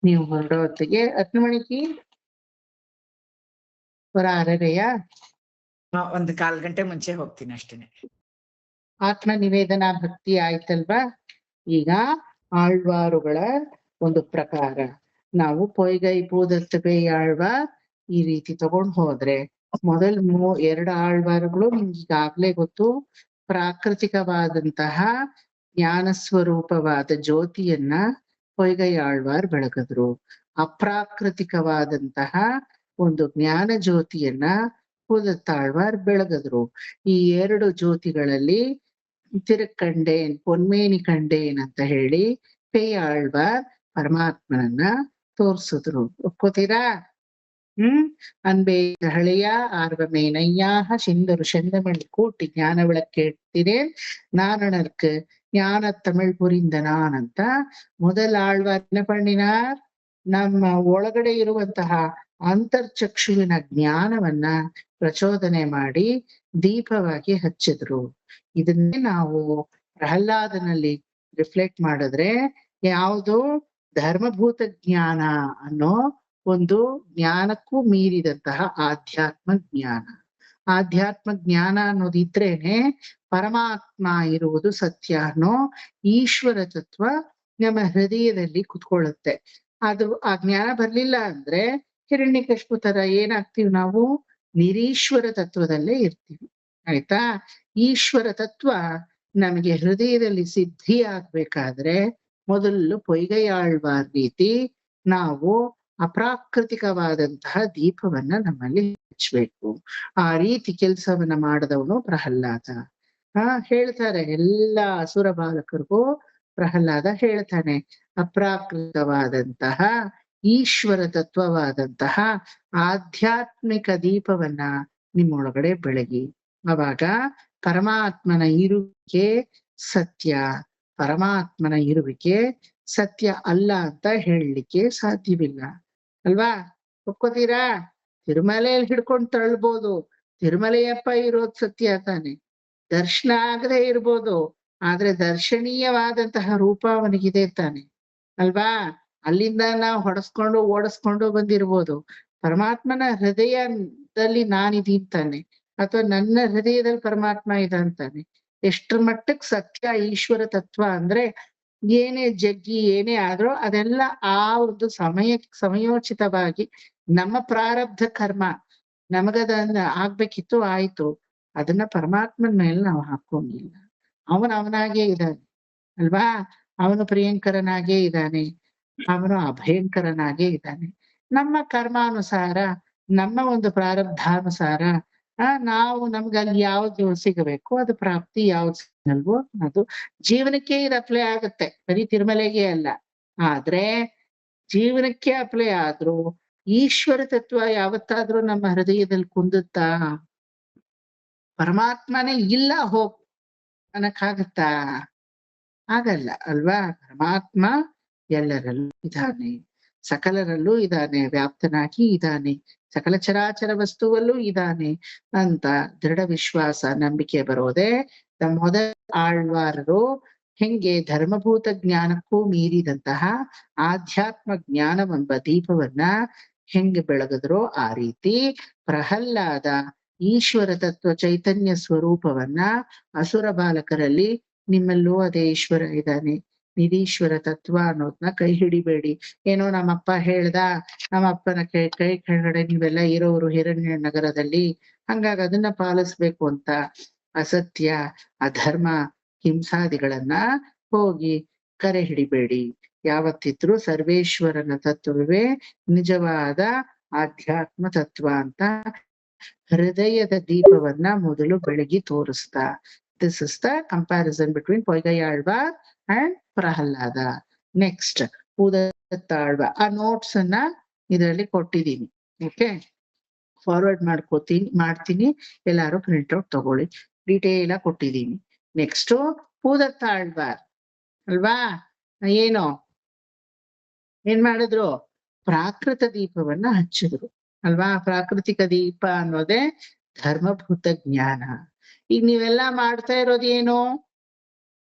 ನೀವು ಹೊರಡೋ ಹೊತ್ತಿಗೆ 10 ಮಣಿಗೆ ಹೊರ 6:30ಯಾ? 1/4 ಗಂಟೆ ಮುಂಚೆ ಹೋಗ್ತೀನಿ ಅಷ್ಟೇನೆ. ಆತ್ಮ ನಿವೇದನಾ ಭಕ್ತಿ ಆಯ್ತಲ್ವಾ? ಈಗ ಆಳ್ವಾರುಗಳ ಒಂದು ಪ್ರಕಾರ ನಾವು ಪೊಯ್ಗೈ ಪೂದತ್ತಬೆ ಆಳ್ವಾರ್ ಈ ರೀತಿ ತಗೊಂಡ್ ಹೋದ್ರೆ ಮೊದಲ್ 2 ಆಳ್ವಾರುಗಳು ನಿಮ್ಗೆ ಈಗಾಗ್ಲೇ ಗೊತ್ತು. ಪ್ರಾಕೃತಿಕವಾದಂತಹ ಜ್ಞಾನ ಸ್ವರೂಪವಾದ ಜ್ಯೋತಿಯನ್ನ ಪೊಯ್ಗೈ ಆಳ್ವಾರ್ ಬೆಳಗಿದ್ರು. ಅಪ್ರಾಕೃತಿಕವಾದಂತಹ ಒಂದು ಜ್ಞಾನ ಜ್ಯೋತಿಯನ್ನ ಪೂದತ್ತಾಳ್ವಾರ್ ಬೆಳಗಿದ್ರು. ಈ 2 ಜ್ಯೋತಿಗಳಲ್ಲಿ ತಿರುಕಂಡೇನ್ ಪೊನ್ಮೇನಿ ಕಂಡೇನ್ ಅಂತ ಹೇಳಿ ಪೇಯಾಳ್ವಾರ್ ಪರಮಾತ್ಮನನ್ನ ತೋರ್ಸಿದ್ರು. ಒಪ್ಕೋತೀರಾ? அன்பே ಹಳೆಯ ஆர்வமேனையாக சிந்தரு செந்தமிழ் கூட்டி ஞான விளக்கேட்டினேன் நாரணர்க்கு ஞான தமிழ் புரிந்த ನಾನ್ ಅಂತ ಮೊದಲ ಆಳ್ವಾರ್ என்ன பண்ணினார்? ನಮ್ಮ ಒಳಗಡೆ ಇರುವಂತಹ ಅಂತರ್ಚಕ್ಷುವಿನ ಜ್ಞಾನವನ್ನ ಪ್ರಚೋದನೆ ಮಾಡಿ ದೀಪವಾಗಿ ಹಚ್ಚಿದ್ರು. ಇದನ್ನೇ ನಾವು ಪ್ರಹ್ಲಾದನಲ್ಲಿ ರಿಫ್ಲೆಕ್ಟ್ ಮಾಡಿದ್ರೆ ಯಾವುದು ಧರ್ಮಭೂತ ಜ್ಞಾನ ಅನ್ನೋ ಒಂದು ಜ್ಞಾನಕ್ಕೂ ಮೀರಿದಂತಹ ಆಧ್ಯಾತ್ಮ ಜ್ಞಾನ. ಆಧ್ಯಾತ್ಮ ಜ್ಞಾನ ಅನ್ನೋದಿದ್ರೇನೆ ಪರಮಾತ್ಮ ಇರುವುದು ಸತ್ಯ ಅನ್ನೋ ಈಶ್ವರ ತತ್ವ ನಮ್ಮ ಹೃದಯದಲ್ಲಿ ಕುತ್ಕೊಳ್ಳುತ್ತೆ. ಅದು ಆ ಜ್ಞಾನ ಬರ್ಲಿಲ್ಲ ಅಂದ್ರೆ ಹಿರಣ್ಯಕಶಿಪು ತರ ಏನಾಗ್ತೀವಿ ನಾವು? ನಿರೀಶ್ವರ ತತ್ವದಲ್ಲೇ ಇರ್ತೀವಿ. ಆಯ್ತಾ? ಈಶ್ವರ ತತ್ವ ನಮಗೆ ಹೃದಯದಲ್ಲಿ ಸಿದ್ಧಿ ಆಗ್ಬೇಕಾದ್ರೆ ಮೊದಲು ಪೊಯ್ಗೈ ಆಳ್ವಾರ್ ರೀತಿ ನಾವು ಅಪ್ರಾಕೃತಿಕವಾದಂತಹ ದೀಪವನ್ನ ನಮ್ಮಲ್ಲಿ ಹಚ್ಬೇಕು. ಆ ರೀತಿ ಕೆಲಸವನ್ನ ಮಾಡಿದವನು ಪ್ರಹ್ಲಾದ. ಹೇಳ್ತಾರೆ ಎಲ್ಲಾ ಅಸುರ ಬಾಲಕರಿಗೂ ಪ್ರಹ್ಲಾದ ಹೇಳ್ತಾನೆ, ಅಪ್ರಾಕೃತವಾದಂತಹ ಈಶ್ವರ ತತ್ವವಾದಂತಹ ಆಧ್ಯಾತ್ಮಿಕ ದೀಪವನ್ನ ನಿಮ್ಮೊಳಗಡೆ ಬೆಳಗಿ. ಅವಾಗ ಪರಮಾತ್ಮನ ಇರುವಿಕೆ ಸತ್ಯ, ಪರಮಾತ್ಮನ ಇರುವಿಕೆ ಸತ್ಯ ಅಲ್ಲ ಅಂತ ಹೇಳಲಿಕ್ಕೆ ಸಾಧ್ಯವಿಲ್ಲ ಅಲ್ವಾ? ಒಪ್ಕೋತೀರಾ? ತಿರುಮಲೆಯಲ್ಲಿ ಹಿಡ್ಕೊಂಡು ತಳ್ಬೋದು, ತಿರುಮಲೆಯಪ್ಪ ಇರೋದ್ ಸತ್ಯ ತಾನೆ. ದರ್ಶನ ಆಗದೆ ಇರ್ಬೋದು, ಆದ್ರೆ ದರ್ಶನೀಯವಾದಂತಹ ರೂಪ ಅವನಿಗಿದೆ ತಾನೆ ಅಲ್ವಾ? ಅಲ್ಲಿಂದ ನಾವು ಹೊಡೆಸ್ಕೊಂಡು ಓಡಿಸ್ಕೊಂಡು ಬಂದಿರ್ಬೋದು. ಪರಮಾತ್ಮನ ಹೃದಯದಲ್ಲಿ ನಾನಿದೀನ್ ತಾನೆ, ಅಥವಾ ನನ್ನ ಹೃದಯದಲ್ಲಿ ಪರಮಾತ್ಮ ಇದಂತಾನೆ. ಎಷ್ಟ್ರ ಮಟ್ಟಕ್ ಸತ್ಯ ಈಶ್ವರ ತತ್ವ ಅಂದ್ರೆ ಏನೇ ಜಗ್ಗಿ ಏನೇ ಆದ್ರೂ ಅದೆಲ್ಲ ಆ ಒಂದು ಸಮಯೋಚಿತವಾಗಿ ನಮ್ಮ ಪ್ರಾರಬ್ಧ ಕರ್ಮ ನಮಗದನ್ನ ಆಗ್ಬೇಕಿತ್ತು, ಆಯ್ತು. ಅದನ್ನ ಪರಮಾತ್ಮನ ಮೇಲೆ ನಾವು ಹಾಕೊಂಡಿಲ್ಲ. ಅವನಾಗೇ ಇದ್ದಾನೆ ಅಲ್ವಾ? ಅವನು ಪ್ರಿಯಂಕರನಾಗೇ ಇದ್ದಾನೆ, ಅವನು ಅಭಯಂಕರನಾಗೇ ಇದ್ದಾನೆ. ನಮ್ಮ ಕರ್ಮಾನುಸಾರ, ನಮ್ಮ ಒಂದು ಪ್ರಾರಬ್ಧಾನುಸಾರ ನಾವು ನಮ್ಗೆ ಅಲ್ಲಿ ಯಾವ್ದು ಸಿಗಬೇಕು ಅದು ಪ್ರಾಪ್ತಿ, ಯಾವ್ದು ಸಿಗಲ್ವೋ ಅದು ಜೀವನಕ್ಕೆ ಇದು ಅಪ್ಲೈ ಆಗುತ್ತೆ, ಬರೀ ತಿರುಮಲೆಗೆ ಅಲ್ಲ. ಆದ್ರೆ ಜೀವನಕ್ಕೆ ಅಪ್ಲೈ ಆದ್ರೂ ಈಶ್ವರ ತತ್ವ ಯಾವತ್ತಾದ್ರೂ ನಮ್ಮ ಹೃದಯದಲ್ಲಿ ಕುಂದುತ್ತಾ? ಪರಮಾತ್ಮನೇ ಇಲ್ಲ ಹೋಗ್ ಅನ್ನಕ್ಕಾಗತ್ತಾ? ಆಗಲ್ಲ ಅಲ್ವಾ? ಪರಮಾತ್ಮ ಎಲ್ಲರಲ್ಲೂ ಇದ್ದಾನೆ, ಸಕಲರಲ್ಲೂ ಇದ್ದಾನೆ, ವ್ಯಾಪ್ತನಾಗಿ ಇದ್ದಾನೆ, ಸಕಲ ಚರಾಚರ ವಸ್ತುವಲ್ಲೂ ಇದ್ದಾನೆ ಅಂತ ದೃಢ ವಿಶ್ವಾಸ ನಂಬಿಕೆ ಬರೋದೆ ಮೊದಲ ಆಳ್ವಾರರು ಹೆಂಗೆ ಧರ್ಮಭೂತ ಜ್ಞಾನಕ್ಕೂ ಮೀರಿದಂತಹ ಆಧ್ಯಾತ್ಮ ಜ್ಞಾನವೆಂಬ ದೀಪವನ್ನ ಹೆಂಗೆ ಬೆಳಗಿದ್ರೋ ಆ ರೀತಿ ಪ್ರಹ್ಲಾದ ಈಶ್ವರ ತತ್ವ ಚೈತನ್ಯ ಸ್ವರೂಪವನ್ನ ಅಸುರ ಬಾಲಕರಲ್ಲಿ ನಿಮ್ಮಲ್ಲೂ ಅದೇ ಈಶ್ವರ ಇದ್ದಾನೆ, ನಿರೀಶ್ವರ ತತ್ವ ಅನ್ನೋದನ್ನ ಕೈ ಹಿಡಿಬೇಡಿ. ಏನೋ ನಮ್ಮಪ್ಪ ಹೇಳ್ದ, ನಮ್ಮಪ್ಪನ ಕೈ ಕೆಳಗಡೆ ನೀವೆಲ್ಲ ಇರೋರು ಹಿರಣ್ಯ ನಗರದಲ್ಲಿ, ಹಂಗಾಗಿ ಅದನ್ನ ಪಾಲಿಸ್ಬೇಕು ಅಂತ ಅಸತ್ಯ, ಅಧರ್ಮ, ಹಿಂಸಾದಿಗಳನ್ನ ಹೋಗಿ ಕರೆ ಹಿಡಿಬೇಡಿ. ಯಾವತ್ತಿದ್ರು ಸರ್ವೇಶ್ವರನ ತತ್ವವೇ ನಿಜವಾದ ಆಧ್ಯಾತ್ಮ ತತ್ವ ಅಂತ ಹೃದಯದ ದೀಪವನ್ನ ಮೊದಲು ಬೆಳಗಿ ತೋರಿಸ್ತಾ. This is the comparison between Poigai Alvar and Prahlada. Next ಪೂದತ್ತಾಳ್ವ. ಆ ನೋಟ್ಸ್ ಅನ್ನ ಇದರಲ್ಲಿ ಕೊಟ್ಟಿದ್ದೀನಿ, ಓಕೆ? ಫಾರ್ವರ್ಡ್ ಮಾಡ್ತೀನಿ, ಎಲ್ಲಾರು ಪ್ರಿಂಟ್ ಔಟ್ ತಗೊಳ್ಳಿ. ಡೀಟೇಲ್ ಆಗಿ ಕೊಟ್ಟಿದ್ದೀನಿ. ನೆಕ್ಸ್ಟ್ ಪೂದತ್ತಾಳ್ವಾರ್ ಅಲ್ವಾ? ಏನ್ ಮಾಡಿದ್ರು? ಪ್ರಾಕೃತ ದೀಪವನ್ನ ಹಚ್ಚಿದ್ರು ಅಲ್ವಾ? ಪ್ರಾಕೃತಿಕ ದೀಪ ಅನ್ನೋದೇ ಧರ್ಮಭೂತ ಜ್ಞಾನ. ಈಗ ನೀವೆಲ್ಲಾ ಮಾಡ್ತಾ ಇರೋದೇನು?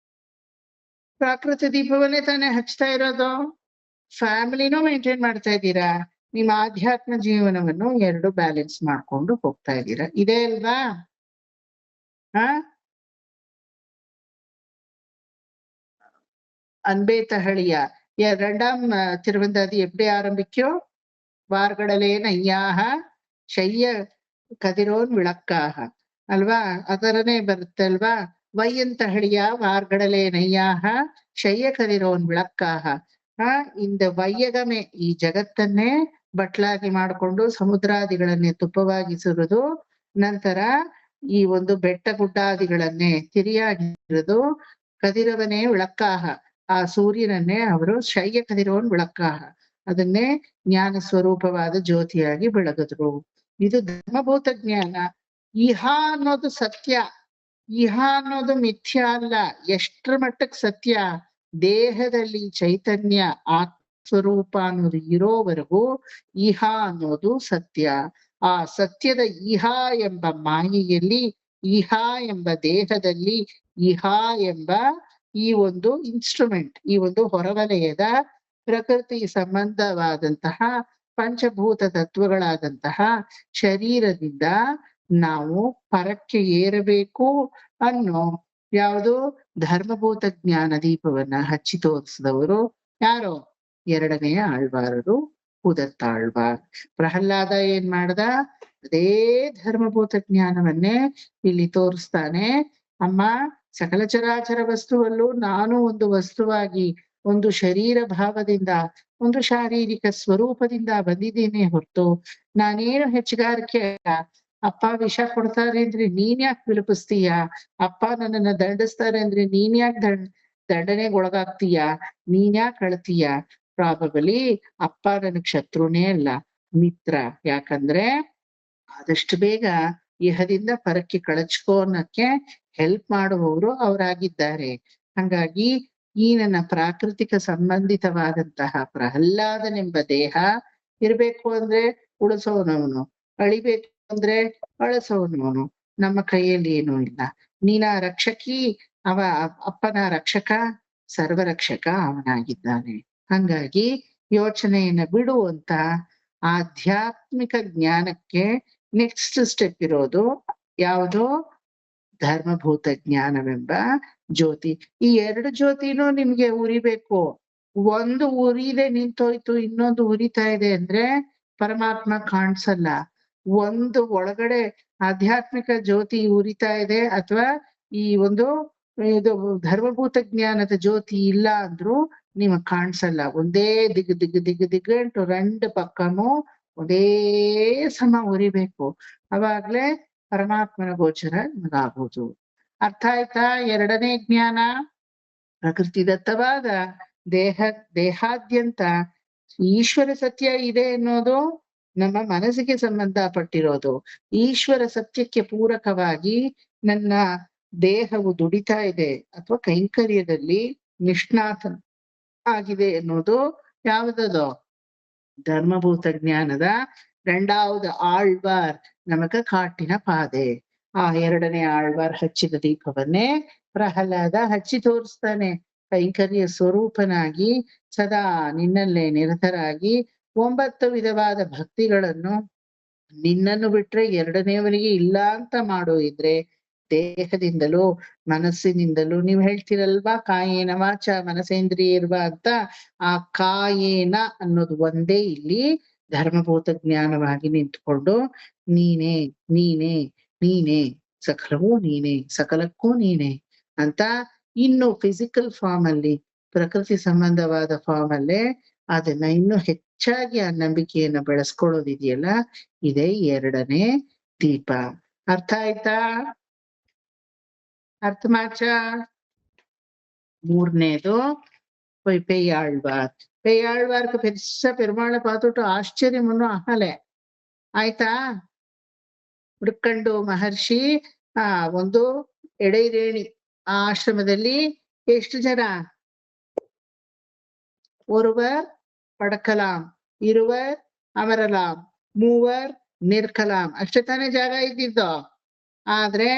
ಪ್ರಾಕೃತ ದೀಪವನ್ನೇ ತಾನೇ ಹಚ್ತಾ ಇರೋದು. ಫ್ಯಾಮಿಲಿನೂ ಮೇಂಟೈನ್ ಮಾಡ್ತಾ ಇದ್ದೀರಾ, ನಿಮ್ಮ ಆಧ್ಯಾತ್ಮ ಜೀವನವನ್ನು ಎರಡು ಬ್ಯಾಲೆನ್ಸ್ ಮಾಡ್ಕೊಂಡು ಹೋಗ್ತಾ ಇದ್ದೀರಾ. ಇದೇ ಅಲ್ವಾ? ಹಾ, அன்பே தகழியா 2ஆம் திருவந்தாதி எப்படி ஆரம்பிக்கும்? வார்கடலே நையாக ಶಯ್ಯ ಕದಿರೋನ್ ವಿಳಕ್ಕಾಹ ಅಲ್ವಾ? ಅದರನೇ ಬರುತ್ತೆ ಅಲ್ವಾ? ವೈಯಂತ ಹಳಿಯ ವಾರ್ಗಡಲೆ ನಯ್ಯಾಹ ಶಯ್ಯ ಕದಿರೋನ್ ವಿಳಕ್ಕಾಹ. ಇಂದ ವೈಯಗಮೆ ಈ ಜಗತ್ತನ್ನೇ ಬಟ್ಲಾಗಿ ಮಾಡಿಕೊಂಡು ಸಮುದ್ರಾದಿಗಳನ್ನೇ ತುಪ್ಪವಾಗಿ ಸುರಿದು ನಂತರ ಈ ಒಂದು ಬೆಟ್ಟ ಗುಡ್ಡಾದಿಗಳನ್ನೇ ತಿರಿಯಾಗಿರೋದು ಕದಿರವನೇ ವಿಳಕ್ಕಾಹ. ಆ ಸೂರ್ಯನನ್ನೇ ಅವರು ಶಯ್ಯ ಕದಿರೋನ್ ವಿಳಕ್ಕಾಹ, ಅದನ್ನೇ ಜ್ಞಾನ ಸ್ವರೂಪವಾದ ಜ್ಯೋತಿಯಾಗಿ ಬೆಳಗಿದ್ರು. ಇದು ಧರ್ಮಭೂತ ಜ್ಞಾನ. ಇಹ ಅನ್ನೋದು ಸತ್ಯ, ಇಹ ಅನ್ನೋದು ಮಿಥ್ಯ ಅಲ್ಲ. ಎಷ್ಟರ ಮಟ್ಟಕ್ಕೆ ಸತ್ಯ? ದೇಹದಲ್ಲಿ ಚೈತನ್ಯ ಆತ್ಮಸ್ವರೂಪ ಅನ್ನೋದು ಇರೋವರೆಗೂ ಇಹ ಅನ್ನೋದು ಸತ್ಯ. ಆ ಸತ್ಯದ ಇಹ ಎಂಬ ಮಾಯೆಯಲ್ಲಿ, ಇಹ ಎಂಬ ದೇಹದಲ್ಲಿ, ಇಹ ಎಂಬ ಈ ಒಂದು ಇನ್ಸ್ಟ್ರೂಮೆಂಟ್, ಈ ಒಂದು ಹೊರವಲಯದ ಪ್ರಕೃತಿ ಸಂಬಂಧವಾದಂತಹ ಪಂಚಭೂತ ತತ್ವಗಳಾದಂತಹ ಶರೀರದಿಂದ ನಾವು ಪರಕ್ಕೆ ಏರಬೇಕು ಅನ್ನೋ ಯಾವುದು ಧರ್ಮಭೂತ ಜ್ಞಾನ ದೀಪವನ್ನ ಹಚ್ಚಿ ತೋರಿಸಿದವರು ಯಾರೋ? ಎರಡನೆಯ ಆಳ್ವಾರರು, ಉದತ್ತಾಳ್ವಾರ್. ಪ್ರಹ್ಲಾದ ಏನ್ ಮಾಡ್ದ? ಅದೇ ಧರ್ಮಭೂತ ಜ್ಞಾನವನ್ನೇ ಇಲ್ಲಿ ತೋರಿಸ್ತಾನೆ. ಅಮ್ಮ, ಸಕಲ ಚರಾಚರ ವಸ್ತುವಲ್ಲೂ ನಾನು ಒಂದು ವಸ್ತುವಾಗಿ, ಒಂದು ಶರೀರ ಭಾವದಿಂದ, ಒಂದು ಶಾರೀರಿಕ ಸ್ವರೂಪದಿಂದ ಬಂದಿದ್ದೇನೆ ಹೊರತು ನಾನೇನು ಹೆಚ್ಚುಗಾರಿಕೆ ಅಲ್ಲ. ಅಪ್ಪ ವಿಷ ಕೊಡ್ತಾರೆ ಅಂದ್ರೆ ನೀನ್ ಯಾಕೆ ವಿಲಪಿಸ್ತೀಯ? ಅಪ್ಪ ನನ್ನನ್ನ ದಂಡಿಸ್ತಾರೆ ಅಂದ್ರೆ ನೀನ್ ಯಾಕೆ ದಂಡನೆಗೆ ಒಳಗಾಗ್ತೀಯ? ನೀನ್ ಯಾಕೆ ಅಳ್ತೀಯ? ಪ್ರಾಬಬಲಿ ಅಪ್ಪ ನನಗ್ ಶತ್ರುನೇ ಅಲ್ಲ, ಮಿತ್ರ. ಯಾಕಂದ್ರೆ ಆದಷ್ಟು ಬೇಗ ಇಹದಿಂದ ಪರಕ್ಕೆ ಕಳಚ್ಕೋ ಅನ್ನಕ್ಕೆ ಹೆಲ್ಪ್ ಮಾಡುವವರು ಅವರಾಗಿದ್ದಾರೆ. ಹಾಗಾಗಿ ಈ ನನ್ನ ಪ್ರಾಕೃತಿಕ ಸಂಬಂಧಿತವಾದಂತಹ ಪ್ರಹ್ಲಾದನೆಂಬ ದೇಹ ಇರ್ಬೇಕು ಅಂದ್ರೆ ಉಳಿಸೋನವನು, ಅಳಿಬೇಕು ಅಂದ್ರೆ ಅಳಿಸೋನವನು. ನಮ್ಮ ಕೈಯಲ್ಲಿ ಏನೂ ಇಲ್ಲ. ನೀನ ರಕ್ಷಕಿ, ಅವ ಅಪ್ಪನ ರಕ್ಷಕ, ಸರ್ವರಕ್ಷಕ ಅವನಾಗಿದ್ದಾನೆ. ಹಂಗಾಗಿ ಯೋಚನೆಯನ್ನ ಬಿಡು ಅಂತ ಆಧ್ಯಾತ್ಮಿಕ ಜ್ಞಾನಕ್ಕೆ ನೆಕ್ಸ್ಟ್ ಸ್ಟೆಪ್ ಇರೋದು ಯಾವುದು? ಧರ್ಮಭೂತ ಜ್ಞಾನವೆಂಬ ಜ್ಯೋತಿ. ಈ ಎರಡು ಜ್ಯೋತಿನೂ ನಿಮ್ಗೆ ಉರಿಬೇಕು. ಒಂದು ಉರಿದೆ ನಿಂತೋಯ್ತು, ಇನ್ನೊಂದು ಉರಿತಾ ಇದೆ ಅಂದ್ರೆ ಪರಮಾತ್ಮ ಕಾಣಿಸಲ್ಲ. ಒಂದು ಒಳಗಡೆ ಆಧ್ಯಾತ್ಮಿಕ ಜ್ಯೋತಿ ಉರಿತಾ ಇದೆ ಅಥವಾ ಈ ಒಂದು ಇದು ಧರ್ಮಭೂತ ಜ್ಞಾನದ ಜ್ಯೋತಿ ಇಲ್ಲ ಅಂದ್ರೂ ನಿಮಗ್ ಕಾಣಿಸಲ್ಲ. ಒಂದೇ ದಿಗ್ಗಂಟು ರೆಂಡು ಪಕ್ಕನೂ ಒಂದೇ ಸಮ ಉರಿಬೇಕು. ಅವಾಗ್ಲೇ ಪರಮಾತ್ಮನ ಗೋಚರ ನಿಮಗಾಗೋದು. ಅರ್ಥ ಆಯ್ತಾ? ಎರಡನೇ ಜ್ಞಾನ ಪ್ರಕೃತಿದತ್ತವಾದ ದೇಹಾದ್ಯಂತ ಈಶ್ವರ ಸತ್ಯ ಇದೆ ಅನ್ನೋದು ನಮ್ಮ ಮನಸ್ಸಿಗೆ ಸಂಬಂಧಪಟ್ಟಿರೋದು. ಈಶ್ವರ ಸತ್ಯಕ್ಕೆ ಪೂರಕವಾಗಿ ನನ್ನ ದೇಹವು ದುಡಿತಾ ಇದೆ ಅಥವಾ ಕೈಂಕರ್ಯದಲ್ಲಿ ನಿಷ್ಣಾತ ಆಗಿದೆ ಅನ್ನೋದು ಯಾವುದದು? ಧರ್ಮಭೂತ ಜ್ಞಾನದ ரெண்டாவது ಆಳ್ವಾರ್ ನಮಗ ಕಾಟಿನ ಪಾದೆ. ಆ ಎರಡನೇ ಆಳ್ವಾರ್ ಹಚ್ಚಿದ ದೀಪವನ್ನೇ ಪ್ರಹ್ಲಾದ ಹಚ್ಚಿ ತೋರಿಸ್ತಾನೆ. ಕೈಂಕರ್ಯ ಸ್ವರೂಪನಾಗಿ ಸದಾ ನಿನ್ನಲ್ಲೇ ನಿರತರಾಗಿ 9 ವಿಧವಾದ ಭಕ್ತಿಗಳನ್ನು ನಿನ್ನನ್ನು ಬಿಟ್ರೆ ಎರಡನೇವನಿಗೆ ಇಲ್ಲ ಅಂತ ಮಾಡೋ ಇದ್ರೆ ದೇಹದಿಂದಲೂ ಮನಸ್ಸಿನಿಂದಲೂ, ನೀವ್ ಹೇಳ್ತಿರಲ್ವಾ ಕಾಯೇನ ವಾಚ ಮನಸೇಂದ್ರಿಯರ್ವ ಅಂತ, ಆ ಕಾಯೇನ ಅನ್ನೋದು ಒಂದೇ ಇಲ್ಲಿ ಧರ್ಮಭೂತ ಜ್ಞಾನವಾಗಿ ನಿಂತ್ಕೊಂಡು ನೀನೇ ನೀನೇ ನೀನೇ ಸಕಲವೂ ನೀನೇ ಸಕಲಕ್ಕೂ ನೀನೇ ಅಂತ ಇನ್ನು ಫಿಸಿಕಲ್ ಫಾರ್ಮ್ ಅಲ್ಲಿ, ಪ್ರಕೃತಿ ಸಂಬಂಧವಾದ ಫಾರ್ಮ್ ಅಲ್ಲೇ ಅದನ್ನ ಇನ್ನು ಹೆಚ್ಚಾಗಿ ಆ ನಂಬಿಕೆಯನ್ನ ಬೆಳೆಸ್ಕೊಳ್ಳೋದಿದೆಯಲ್ಲ, ಇದೇ ಎರಡನೇ ದೀಪ. ಅರ್ಥ ಆಯ್ತಾ? ಅರ್ಥ ಮಾಚ? மூர்னேதோ போய் பெய்யாழ்வார். பெய்யாழ்வார்க்கு பெருசா பெருமாளை பார்த்துட்டு ஆச்சரியம் ஒன்றும் ஆகல. ಆಯ್ತಾ? ಹುಡ್ಕಂಡು ಮಹರ್ಷಿ ಒಂದು ಎಡೆರೇಣಿ ಆ ಆಶ್ರಮದಲ್ಲಿ ಎಷ್ಟು ಜನ? ஒருவர் ಪಡಕಲಾಂ, ಇರುವರ್ ಅಮರಲಾಂ, ಮೂವರ್ ನಿರ್ಕಲಾಂ. ಅಷ್ಟೇ ತಾನೇ ಜಾಗ ಇದ್ದಿದ್ದು. ಆದ್ರೆ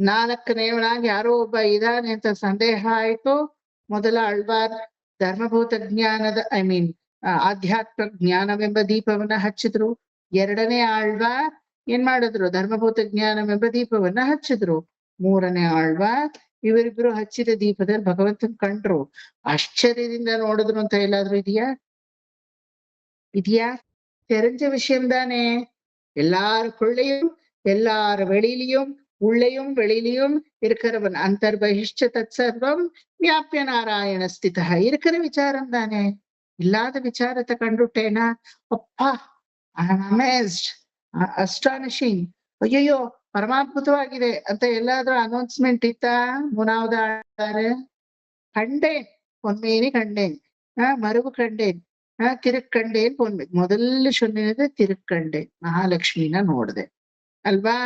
4ನೇವನಾಗಿ ಯಾರೋ ಒಬ್ಬ ಇದಾನೆ ಅಂತ ಸಂದೇಹ ಆಯ್ತು. ಮೊದಲ ಆಳ್ವಾರ್ ಧರ್ಮಭೂತ ಜ್ಞಾನದ ಆಧ್ಯಾತ್ಮ ಜ್ಞಾನವೆಂಬ ದೀಪವನ್ನ ಹಚ್ಚಿದ್ರು. ಎರಡನೇ ಆಳ್ವಾರ್ ಏನ್ ಮಾಡಿದ್ರು? ಧರ್ಮಭೂತ ಜ್ಞಾನವೆಂಬ ದೀಪವನ್ನ ಹಚ್ಚಿದ್ರು. ಮೂರನೇ ಆಳ್ವಾರ್ ಇವರಿಬ್ರು ಹಚ್ಚಿದ ದೀಪದಲ್ಲಿ ಭಗವಂತನ್ ಕಂಡ್ರು. ಆಶ್ಚರ್ಯದಿಂದ ನೋಡಿದ್ರು ಅಂತ ಎಲ್ಲಾದ್ರೂ ಇದೆಯಾ? தெரிஞ்ச விஷயம் தானே. எல்லாருக்குள்ளேயும் எல்லார் வெளியிலையும் உள்ளேயும் வெளியிலையும் இருக்கிறவன் அந்தர்பகிஷ்ட தற்சர்வம் வியாபிய நாராயண ஸ்திதா இருக்கிற விசாரம் தானே. இல்லாத விசாரத்தை கண்டுட்டேனா? அப்பா, ಐ ಆಮ್ ಅಮೇಸ್ಡ್, ಅಸ್ಟಾನಿಶಿಂಗ್, ಅಯ್ಯಯ್ಯೋ ಪರಮಾದ್ಭುತವಾಗಿದೆ ಅಂತ ಎಲ್ಲಾದ್ರೂ ಅನೌನ್ಸ್ಮೆಂಟ್ ಇತ್ತಾ? ಮೂನಾವ್ದ கண்டேன், பொன்மேனி கண்டேன், மறுவு கண்டேன், ತಿರುಕ್ಕಂಡೇನ್ ಪೊನ್ಬೇಕು. ಮೊದಲು ಶೂನ್ಯದ ತಿರುಕ್ಕಂಡೇನ್, ಮಹಾಲಕ್ಷ್ಮಿನ ನೋಡ್ದೆ ಅಲ್ವಾ?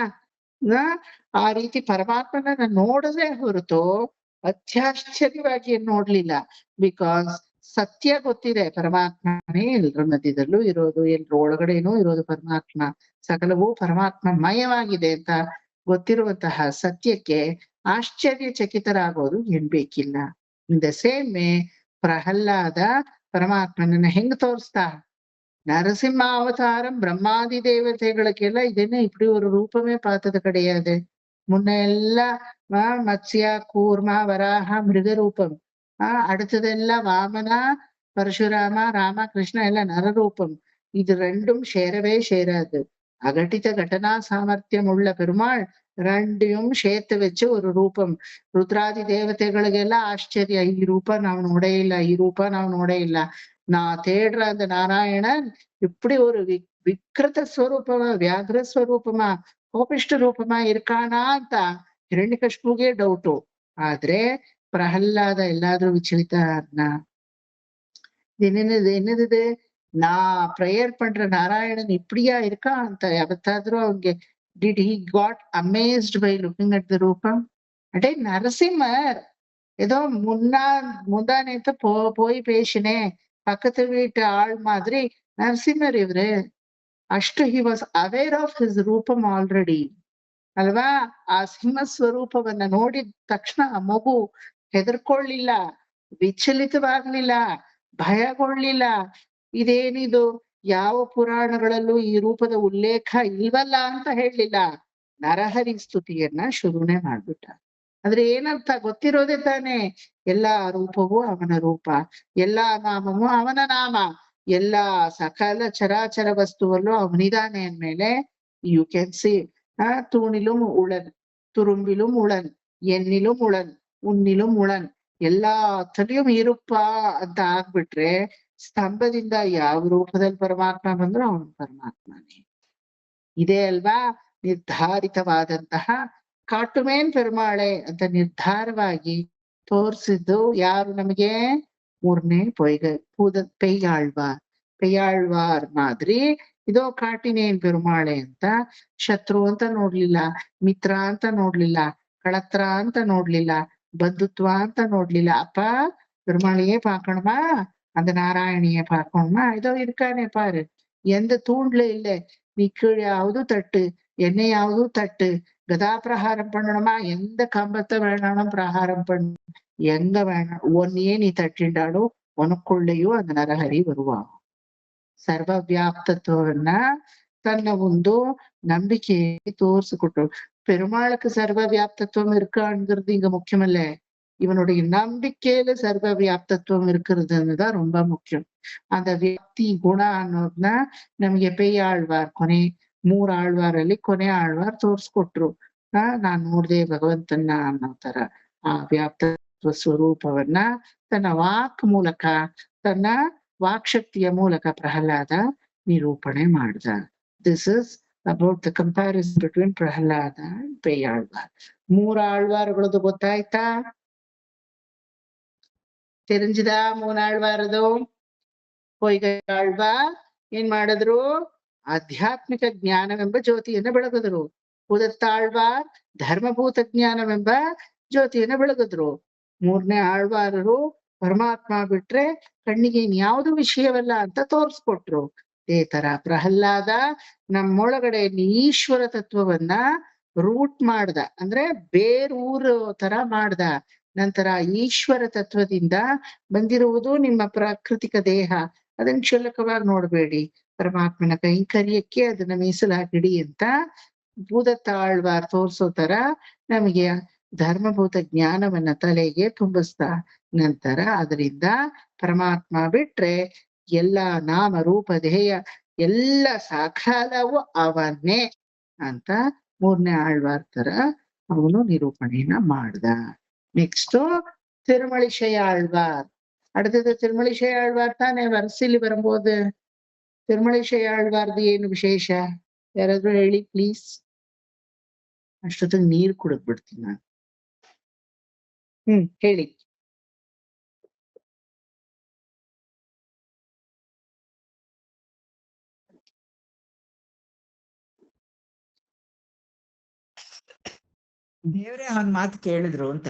ಆ ರೀತಿ ಪರಮಾತ್ಮನ ನಾನು ನೋಡದೆ ಹೊರತು ಅತ್ಯಾಶ್ಚರ್ಯವಾಗಿ ಏನ್ ನೋಡ್ಲಿಲ್ಲ. ಬಿಕಾಸ್ ಸತ್ಯ ಗೊತ್ತಿದೆ, ಪರಮಾತ್ಮನೇ ಎಲ್ರ ಮಧ್ಯದಲ್ಲೂ ಇರೋದು, ಎಲ್ರ ಒಳಗಡೆನೂ ಇರೋದು ಪರಮಾತ್ಮ, ಸಕಲವೂ ಪರಮಾತ್ಮ ಮಯವಾಗಿದೆ ಅಂತ ಗೊತ್ತಿರುವಂತಹ ಸತ್ಯಕ್ಕೆ ಆಶ್ಚರ್ಯಚಕಿತರಾಗೋದು ಏನ್ ಬೇಕಿಲ್ಲ. In the same way Prahlada ಪರಮಾತ್ಮನನ್ನ ಹೆಂಗ್ ತೋರಿಸ್ತಾ? நரசிம்ம அவதாரம் பிரம்மாதி தேவதைகளுக்கெல்லாம் இதென்ன இப்படி ஒரு ரூபமே பார்த்தது கிடையாது. முன்ன எல்லாம் மத்ஸ்யா, கூர்மா, வராக, மிருக ரூபம். அடுத்ததெல்லாம் வாமனா, பரசுராமா, ராம, கிருஷ்ண எல்லாம் நரரூபம். இது ரெண்டும் சேரவே சேராது. அகட்டித கடனா சாமர்த்தியம் உள்ள பெருமாள் ரெண்டையும் சேர்த்து வச்சு ஒரு ரூபம். ರುದ್ರಾದಿ ದೇವತೆಗಳಿಗೆಲ್ಲ ಆಶ್ಚರ್ಯ, ಈ ರೂಪ ನಾವು ನೋಡೇ ಇಲ್ಲ, ಈ ರೂಪ ನಾವು ನೋಡೇ ಇಲ್ಲ. தேடுற அந்த நாராயணன் இப்படி ஒரு விக்கிருத ஸ்வரூபமா, வியாகிர ஸ்வರೂಪமா, ಕೋಪಿಷ್ಟ ರೂಪமா இருக்கானா ಅಂತ ಹಿರಣ್ಯಕಶಿಪುಗೆ ಡೌಟು. ಆದ್ರೆ ಪ್ರಹ್ಲಾದ ಎಲ್ಲಾದ್ರೂ விச்சலித்தார்னா? என்னது நான் ப்ரேயர் பண்ற நாராயணன் இப்படியா இருக்கா ಅಂತ ಯಾವತ್ತಾದ್ರೂ ಅವ್ನಿಗೆ did he got amazed by looking at the ரூபம்? அடே நரசிம்மர் ஏதோ முந்தா நேத்து போய் பேசினேன், பக்கத்து வீட்டு ஆள் மாதிரி ನರಸಿಂಹರ್ ಇವ್ರೆ. ಅಷ್ಟು he was aware of his Rupam already ಅಲ್ವಾ? ಆ ಸಿಂಹ ಸ್ವರೂಪವನ್ನ ನೋಡಿದ ತಕ್ಷಣ ಆ ಮಗು ಹೆದರ್ಕೊಳ್ಳಿಲ್ಲ, ವಿಚಲಿತವಾಗ್ಲಿಲ್ಲ, ಭಯಗೊಳ್ಳಿಲ್ಲ. ಇದೇನಿದು, ಯಾವ ಪುರಾಣಗಳಲ್ಲೂ ಈ ರೂಪದ ಉಲ್ಲೇಖ ಇಲ್ವಲ್ಲ ಅಂತ ಹೇಳಲಿಲ್ಲ. ನರಹರಿ ಸ್ತುತಿಯನ್ನ ಶುರುನೆ ಮಾಡ್ಬಿಟ್ಟ. ಆದ್ರೆ ಏನರ್ಥ ಗೊತ್ತಿರೋದೇ ತಾನೆ. ಎಲ್ಲಾ ರೂಪವೂ ಅವನ ರೂಪ, ಎಲ್ಲಾ ನಾಮವೂ ಅವನ ನಾಮ, ಎಲ್ಲಾ ಸಕಲ ಚರಾಚರ ವಸ್ತುವಲ್ಲೂ ಅವನಿದಾನೆ ಅಂದ್ಮೇಲೆ ಯು ಕ್ಯಾನ್ ಸಿ ತೂಣಿலும் ಉಳನ್, ತುರುಂಬಿலும் ಉಳನ್, ಎಣ್ಣಿலும் ಉಳನ್, ಉಣ್ಣಿலும் ಉಳನ್, ಎಲ್ಲಾತಲಿயும் ಇರುಪ್ಪ ಅಂತ ಆಗ್ಬಿಟ್ರೆ ಸ್ತಂಭದಿಂದ ಯಾವ ರೂಪದಲ್ಲಿ ಪರಮಾತ್ಮ ಬಂದ್ರು ಅವನು ಪರಮಾತ್ಮನೇ. ಇದೇ ಅಲ್ವಾ ನಿರ್ಧಾರಿತವಾದಂತಹ ಕಾಟುಮೇನ್ ಪೆರುಮಾಳೆ ಅಂತ ನಿರ್ಧಾರವಾಗಿ ತೋರ್ಸಿದ್ದು ಯಾರು ನಮಗೆ? ಮೂರನೇ ಪೆಯ್ಯಾಳ್ವಾರ್ ಮಾದ್ರಿ ಇದೋ ಕಾಟಿನೇನ್ ಪೆರುಮಾಳೆ ಅಂತ ಶತ್ರು ಅಂತ ನೋಡ್ಲಿಲ್ಲ, ಮಿತ್ರ ಅಂತ ನೋಡ್ಲಿಲ್ಲ, ಕಳತ್ರ ಅಂತ ನೋಡ್ಲಿಲ್ಲ, ಬಂಧುತ್ವ ಅಂತ ನೋಡ್ಲಿಲ್ಲ. அப்ப பெருமாளையே பார்க்கணுமா, அந்த நாராயணியை பார்க்கணுமா? இதோ இருக்கானே பாரு, எந்த தூண்ல இல்லை, நீ கீழாவது தட்டு, என்னையாவது தட்டு, கதாபிரகாரம் பண்ணணுமா, எந்த கம்பத்தை வேணாலும் பிரகாரம் பண்ணு, எங்க வேணாம், ஒன்னையே நீ தட்டிண்டாலும் உனக்குள்ளேயும் அந்த நரஹரி வருவான். ಸರ್ವ ವ್ಯಾಪ್ತತ್ವವನ್ನ ತನ್ನ ಒಂದು நம்பிக்கையை தோர்சுಕೊಟ್ಟು, பெருமாளுக்கு சர்வ வியாப்தத்துவம் இருக்காங்கிறது இங்க முக்கியமல்ல, இவனுடைய நம்பிக்கையில சர்வ வியாப்தத்துவம் இருக்கிறதுதான் ரொம்ப முக்கியம். அந்த ವ್ಯಕ್ತಿ ಗುಣ ಅನ್ನೋದನ್ನ ನಮ್ಗೆ ಪೆಯ್ಯಾಳ್ವಾರ್ ಮೂರ್ ಆಳ್ವಾರಲ್ಲಿ ಕೊನೆ ಆಳ್ವಾರ್ ತೋರ್ಸ್ಕೊಟ್ರು. ನಾನ್ ನೋಡ್ದೆ ಭಗವಂತನ ಅನ್ನೋ ತರ ಆ ವ್ಯಾಪ್ತತ್ವ ಸ್ವರೂಪವನ್ನ ತನ್ನ ವಾಕ್ ಮೂಲಕ, ತನ್ನ ವಾಕ್ಶಕ್ತಿಯ ಮೂಲಕ ಪ್ರಹ್ಲಾದ ನಿರೂಪಣೆ ಮಾಡ್ದ. This is about the comparison between Prahlada and Peyalvar. ಮೂರ್ ಆಳ್ವಾರ್ಗಳದ್ದು ಗೊತ್ತಾಯ್ತಾ? தெரிஞ்சுதா ಮೂನಾಳ್ವಾರದು? ಪೊಯ್ಯಾಳ್ವಾರ್ ಏನ್ ಮಾಡಿದ್ರು? ಆಧ್ಯಾತ್ಮಿಕ ಜ್ಞಾನವೆಂಬ ಜ್ಯೋತಿಯನ್ನ ಬೆಳಗಿದ್ರು. ಉದತ್ತಾಳ್ವಾರ್ ಧರ್ಮಭೂತ ಜ್ಞಾನವೆಂಬ ಜ್ಯೋತಿಯನ್ನ ಬೆಳಗಿದ್ರು. ಮೂರನೇ ಆಳ್ವಾರರು ಪರಮಾತ್ಮ ಬಿಟ್ರೆ ಕಣ್ಣಿಗೆ ಇನ್ಯಾವುದು ವಿಷಯವಲ್ಲ ಅಂತ ತೋರ್ಸ್ಕೊಟ್ರು. ಇದೇ ತರ ಪ್ರಹ್ಲಾದ ನಮ್ಮೊಳಗಡೆ ಈಶ್ವರ ತತ್ವವನ್ನ ರೂಟ್ ಮಾಡ್ದ, ಅಂದ್ರೆ ಬೇರೂರು ತರ ಮಾಡ್ದ. ನಂತರ ಈಶ್ವರ ತತ್ವದಿಂದ ಬಂದಿರುವುದು ನಿಮ್ಮ ಪ್ರಾಕೃತಿಕ ದೇಹ, ಅದನ್ನ ಕ್ಷುಲ್ಲಕವಾಗಿ ನೋಡ್ಬೇಡಿ. ಪರಮಾತ್ಮನ ಕೈಂಕರ್ಯಕ್ಕೆ ಅದನ್ನ ಮೀಸಲಾಗಿಡಿ ಅಂತ ಭೂದತ್ತಾಳ್ವಾರ್ ತೋರ್ಸೋ ತರ ನಮಗೆ ಧರ್ಮಭೂತ ಜ್ಞಾನವನ್ನ ತಲೆಗೆ ತುಂಬಿಸ್ತಾ ನಂತರ ಅದರಿಂದ ಪರಮಾತ್ಮ ಬಿಟ್ರೆ ಎಲ್ಲ ನಾಮ ರೂಪ ದೇಹ ಎಲ್ಲ ಸಾಕಾಲವು ಅವನ್ನೇ ಅಂತ ಮೂರನೇ ಆಳ್ವಾರ್ ತರ ಅವನು ನಿರೂಪಣೆಯನ್ನ ಮಾಡ್ದ. ನೆಕ್ಸ್ಟ್ ತಿರುಮಳಿಶಯ ಆಳ್ವಾರ್. அடுத்தது ತಿರುಮಳಿಶಯ ಆಳ್ವಾರ್ ತಾನೇ ವರಸಿಲಿ ಬರ್ಬೋದು. ತಿರುಮಳಿಶಯ ಆಳ್ವಾರ್ದು ಏನು ವಿಶೇಷ ಯಾರಾದ್ರೂ ಹೇಳಿ ಪ್ಲೀಸ್. ಅಷ್ಟೊತ್ತಿಗೆ ನೀರು ಕುಡಿದ್ ಬಿಡ್ತೀನಿ ನಾನು. ಹೇಳಿ. ದೇವ್ರೆ ಅವನ್ ಮಾತು ಕೇಳಿದ್ರು ಅಂತ,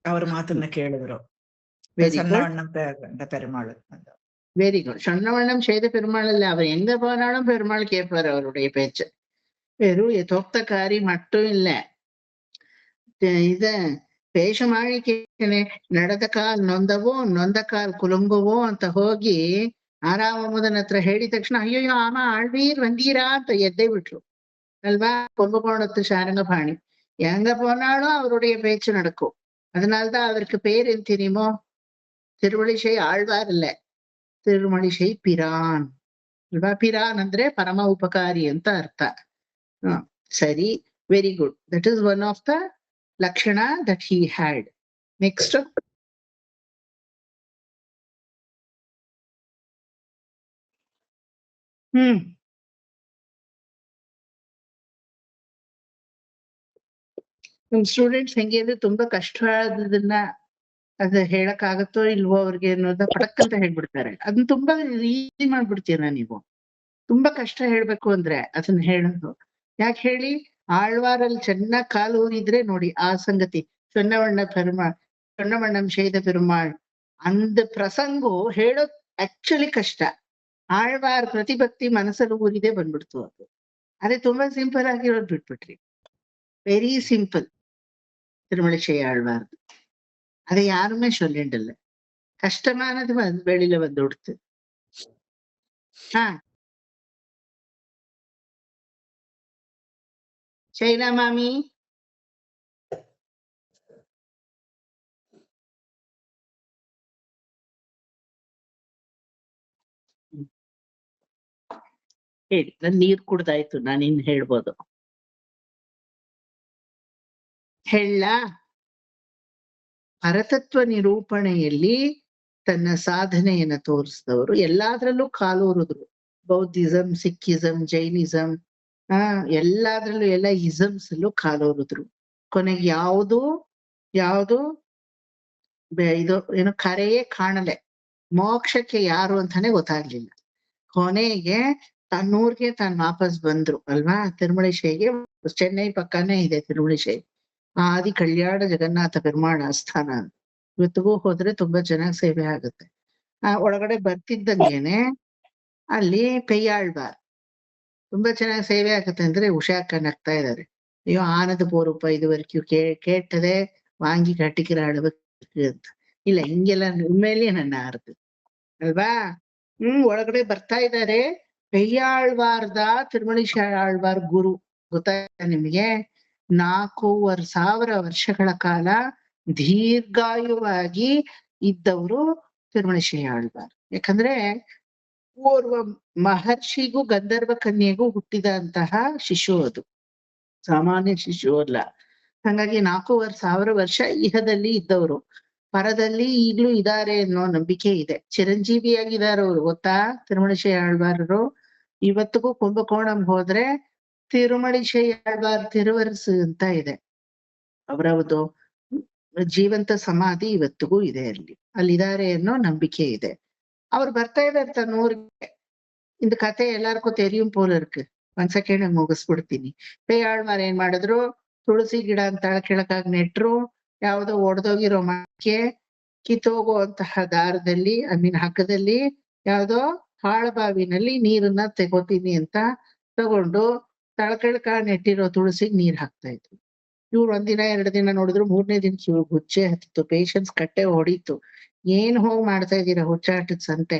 ಅವ್ರ ಮಾತನ್ನ ಕೇಳಿದ್ರು. Very good, Perumal very good. சொன்னவண்ணம் செய்த பெருமாள் இல்ல, அவர் எங்க போனாலும் பெருமாள் கேட்பாரு அவருடைய பேச்சு. வெறும் யதோக்தகாரி மட்டும் இல்ல, இத பேஷಮಾಡಿ ಕೇಳ್ತೇನೆ. ನಡೆದ ಕಾಲ್ ನೊಂದವೋ ನೊಂದ ಕಾಲ್ ಕುಲುಂಗುವೋ ಅಂತ ಹೋಗಿ ಆರಾಮಮ್ಮದನ ಹತ್ರ ಹೇಳಿದ ತಕ್ಷಣ ಅಯ್ಯೋ ಆಮ ಆಳ್ವೀರ್ ವಂದೀರಾ ಅಂತ ಎದ್ದೇ ಬಿಟ್ರು அல்வா. கும்பகோணத்து சாரங்கபாணி எங்க போனாலும் அவருடைய பேச்சு நடக்கும். அதனால்தான் அவருக்கு பேர் என்ன தெரியுமோ? ತಿರುಮಳಿಶೈ ಆಳ್ವಾರ್ ಇಲ್ಲ, ತಿರುಮಳಿಶೈ ಪಿರಾನ್ ಅಲ್ವಾ. ಪಿರಾನ್ ಅಂದ್ರೆ ಪರಮ ಉಪಕಾರಿ ಅಂತ ಅರ್ಥ. ಸರಿ, very good. That is one of the ಲಕ್ಷಣ ದಟ್ ಹಿ ಹ್ಯಾಡ್. ನೆಕ್ಸ್ಟ್ ನಮ್ ಸ್ಟೂಡೆಂಟ್ಸ್ ಹೆಂಗೆ ಅಂದ್ರೆ ತುಂಬಾ ಕಷ್ಟ ಆದದನ್ನ ಅದ್ ಹೇಳಕ್ ಆಗತ್ತೋ ಇಲ್ವೋ ಅವ್ರಿಗೆ ಅನ್ನೋದ ಪಟಕ್ ಅಂತ ಹೇಳ್ಬಿಡ್ತಾರೆ. ಅದನ್ನ ತುಂಬಾ ಈಸಿ ಮಾಡ್ಬಿಡ್ತೀರ ನೀವು. ತುಂಬಾ ಕಷ್ಟ ಹೇಳ್ಬೇಕು ಅಂದ್ರೆ ಅದನ್ನ ಹೇಳೋದು ಯಾಕೆ ಹೇಳಿ? ಆಳ್ವಾರಲ್ಲಿ ಚೆನ್ನಾಗ್ ಕಾಲು ಊರಿದ್ರೆ ನೋಡಿ ಆ ಸಂಗತಿ. ಚೊನ್ನವಣ್ಣಂ ಶೈದ ಪೆರುಮಾಳ್ ಅಂದ ಪ್ರಸಂಗು ಹೇಳೋದ್ ಆಕ್ಚುಲಿ ಕಷ್ಟ. ಆಳ್ವಾರ್ ಪ್ರತಿಭಕ್ತಿ ಮನಸ್ಸಲ್ಲಿ ಊರಿದೆ ಬಂದ್ಬಿಡ್ತು ಅದು. ಅದೇ ತುಂಬಾ ಸಿಂಪಲ್ ಆಗಿರೋದ್ ಬಿಟ್ಬಿಟ್ರಿ. Very simple Thirumazhisai Alvar. அதை யாருமே சொல்லிடல. கஷ்டமானது வெளியில வந்து கொடுத்து. ಶೈಲಾ ಮಾಮಿ ಹೇಳಿ. ನನ್ ನೀರ್ ಕುಡ್ದಾಯ್ತು, ನಾನಿನ್ ಹೇಳ್ಬೋದು. ಹೇಳ. ಪರತತ್ವ ನಿರೂಪಣೆಯಲ್ಲಿ ತನ್ನ ಸಾಧನೆಯನ್ನ ತೋರಿಸಿದವರು ಎಲ್ಲಾದ್ರಲ್ಲೂ ಕಾಲೂರಿದ್ರು. ಬೌದ್ಧಿಸಂ, ಸಿಕ್ಕಿಸಂ, ಜೈನಿಸಂ, ಎಲ್ಲಾದ್ರಲ್ಲೂ ಎಲ್ಲ ಇಸಮ್ಸ್ ಅಲ್ಲೂ ಕಾಲೂರಿದ್ರು. ಕೊನೆಗೆ ಯಾವುದು ಇದು ಏನು ಕರೆಯೇ ಕಾಣಲೆ, ಮೋಕ್ಷಕ್ಕೆ ಯಾರು ಅಂತಾನೆ ಗೊತ್ತಾಗ್ಲಿಲ್ಲ. ಕೊನೆಗೆ ತನ್ನೂರ್ಗೆ ತಾನು ವಾಪಸ್ ಬಂದ್ರು ಅಲ್ವಾ. ತಿರುಮಳಿಶೈಗೆ ಚೆನ್ನೈ ಪಕ್ಕನೇ ಇದೆ ತಿರುಮಳಿಶೈ. ಆದಿ ಕಲ್ಯಾಣ ಜಗನ್ನಾಥ ಪೆರುಮಾಳ ಆಸ್ಥಾನ. ಇವತ್ತಿಗೂ ಹೋದ್ರೆ ತುಂಬಾ ಚೆನ್ನಾಗಿ ಸೇವೆ ಆಗುತ್ತೆ. ಒಳಗಡೆ ಬರ್ತಿದ್ದಂಗೆನೆ ಅಲ್ಲಿ ಪೆಯ್ಯಾಳ್ವಾರ್ ತುಂಬಾ ಚೆನ್ನಾಗಿ ಸೇವೆ ಆಗುತ್ತೆ ಅಂದ್ರೆ ಉಷಾಕ್ಕ ನಗ್ತಾ ಇದ್ದಾರೆ. ಅಯ್ಯೋ ಆನದ ಪೂರ್ವಪ ಇದುವರೆಗೂ ಕೇಳ್ತದೆ ವಾಂಗಿ ಕಟ್ಟಿಕಿರ ಅಳಬೇಕು ಅಂತ. ಇಲ್ಲ, ಹಿಂಗೆಲ್ಲ ಉಮ್ಮೇಲೆ ನನ್ನ ಅರ್ಥ ಅಲ್ವಾ. ಒಳಗಡೆ ಬರ್ತಾ ಇದ್ದಾರೆ. ಪೆಯ್ಯಾಳ್ವಾರ್ದ ತಿರುಮಳಿಶೈ ಆಳ್ವಾರ್ ಗುರು ಗೊತ್ತಾಯ್ತಾ ನಿಮಗೆ? 4,500 ವರ್ಷಗಳ ಕಾಲ ದೀರ್ಘಾಯುವಾಗಿ ಇದ್ದವರು ತಿರುಮಳಿಶೈ ಆಳ್ವಾರ್. ಯಾಕಂದ್ರೆ ಓರ್ವ ಮಹರ್ಷಿಗೂ ಗಂಧರ್ವ ಕನ್ಯೆಗೂ ಹುಟ್ಟಿದಂತಹ ಶಿಶು, ಅದು ಸಾಮಾನ್ಯ ಶಿಶು ಅಲ್ಲ. ಹಾಗಾಗಿ 4,500 ವರ್ಷ ಇಹದಲ್ಲಿ ಇದ್ದವರು, ಪರದಲ್ಲಿ ಈಗ್ಲೂ ಇದ್ದಾರೆ ಅನ್ನೋ ನಂಬಿಕೆ ಇದೆ. ಚಿರಂಜೀವಿಯಾಗಿದ್ದಾರೆ ಅವರು ಗೊತ್ತಾ ತಿರುಮಳಿಶೈ ಆಳ್ವಾರರು. ಇವತ್ತಿಗೂ ಕುಂಭಕೋಣಂ ಹೋದ್ರೆ ತಿರುಮಳಿಶೈ ಆಳ್ವಾರ್ ತಿರುವರಸು ಅಂತ ಇದೆ. ಅವರವದು ಜೀವಂತ ಸಮಾಧಿ ಇವತ್ತಿಗೂ ಇದೆ ಅಲ್ಲಿದ್ದಾರೆ ಅನ್ನೋ ನಂಬಿಕೆ ಇದೆ. ಅವ್ರು ಬರ್ತಾ ಇದ್ದಾರೆ ತನ್ನೂರಿಗೆ. இந்த ಕತೆ ಎಲ್ಲಾರ್ಗೂ தெரியும் போல இருக்கு. ಒಂದ್ ಸೆಕೆಂಡ್ ಮುಗಿಸ್ಬಿಡ್ತೀನಿ. ಪೆಯ್ಯಾಳ್ವಾರ್ ಏನ್ ಮಾಡಿದ್ರು? ತುಳಸಿ ಗಿಡ ಅಂತ ಕೆಳಕಾಗಿ ನೆಟ್ರು. ಯಾವ್ದೋ ಒಡೆದೋಗಿರೋ ಮಕ್ಕೆ ಕಿತ್ತೋಗುವಂತಹ ದಾರದಲ್ಲಿ ಹಗ್ಗದಲ್ಲಿ ಯಾವ್ದೋ ಹಾಳಬಾವಿನಲ್ಲಿ ನೀರನ್ನ ತೆಗೋತೀನಿ ಅಂತ ತಗೊಂಡು ತಳಕೆಳಕ ನೆಟ್ಟಿರೋ ತುಳಸಿಗ್ ನೀರ್ ಹಾಕ್ತಾ ಇದ್ರು. ಇವ್ರು 1 ದಿನ 2 ದಿನ ನೋಡಿದ್ರು, 3ನೇ ದಿನಕ್ಕೆ ಇವ್ರು ಹುಚ್ಚೆ ಹತ್ತಿತ್ತು. ಪೇಷನ್ಸ್ ಕಟ್ಟೆ ಹೊಡೀತು. ಏನ್ ಹೋಗ್ ಮಾಡ್ತಾ ಇದೀರಾ ಹುಚ್ಚಾಟದ ಸಂತೆ?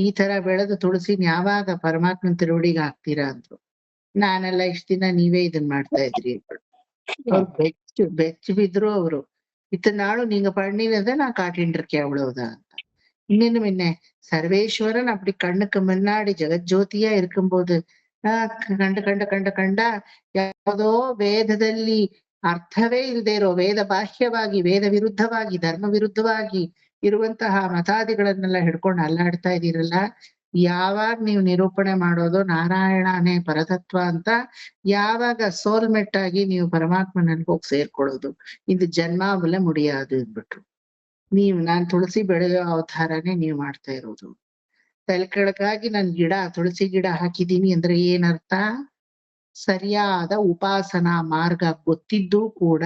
ಈ ತರ ಬೆಳೆದು ತುಳಸಿನ ಯಾವಾಗ ಪರಮಾತ್ಮನ ತಿರುವಡಿಗೆ ಹಾಕ್ತೀರಾ ಅಂದ್ರು. ನಾನೆಲ್ಲ ಇಷ್ಟ ದಿನ ನೀವೇ ಇದನ್ ಮಾಡ್ತಾ ಇದ್ರಿ ಅವ್ರು ಬೆಚ್ಚ ಬಿದ್ರು ಅವರು. இத்தநாளும் நீங்க பண்ணினதை நான் காட்டிட்டு இருக்கேன் அவ்வளவுதான். இன்னும் என்ன, சர்வேஸ்வரன் அப்படி கண்ணுக்கு முன்னாடி ಜಗಜ್ಯೋತಿಯ இருக்கும்போது ಕಂಡ ಯಾವುದೋ ವೇದದಲ್ಲಿ ಅರ್ಥವೇ ಇಲ್ಲದೆ ಇರೋ, ವೇದ ಬಾಹ್ಯವಾಗಿ, ವೇದ ವಿರುದ್ಧವಾಗಿ, ಧರ್ಮ ವಿರುದ್ಧವಾಗಿ ಇರುವಂತಹ ಮತಾದಿಗಳನ್ನೆಲ್ಲ ಹಿಡ್ಕೊಂಡು ಅಲ್ಲಾಡ್ತಾ ಇದೀರಲ್ಲ, ಯಾವಾಗ ನೀವು ನಿರೂಪಣೆ ಮಾಡೋದು ನಾರಾಯಣನೇ ಪರತತ್ವ ಅಂತ, ಯಾವಾಗ ಸೋಲ್ಮೆಟ್ ಆಗಿ ನೀವು ಪರಮಾತ್ಮನಲ್ಲಿ ಹೋಗಿ ಸೇರ್ಕೊಳ್ಳೋದು, ಇದು ಜನ್ಮಾವಲೆ ಮುಡಿயாது ಅಂದ್ಬಿಟ್ರು. ನಾನ್ ತುಳಸಿ ಬೆಳೆಯೋ ಅವತಾರನೇ ನೀವ್ ಮಾಡ್ತಾ ಇರೋದು. ತಲೆ ಕೆಳಗಾಗಿ ನನ್ ತುಳಸಿ ಗಿಡ ಹಾಕಿದೀನಿ ಅಂದ್ರೆ ಏನರ್ಥ? ಸರಿಯಾದ ಉಪಾಸನಾ ಮಾರ್ಗ ಗೊತ್ತಿದ್ದು ಕೂಡ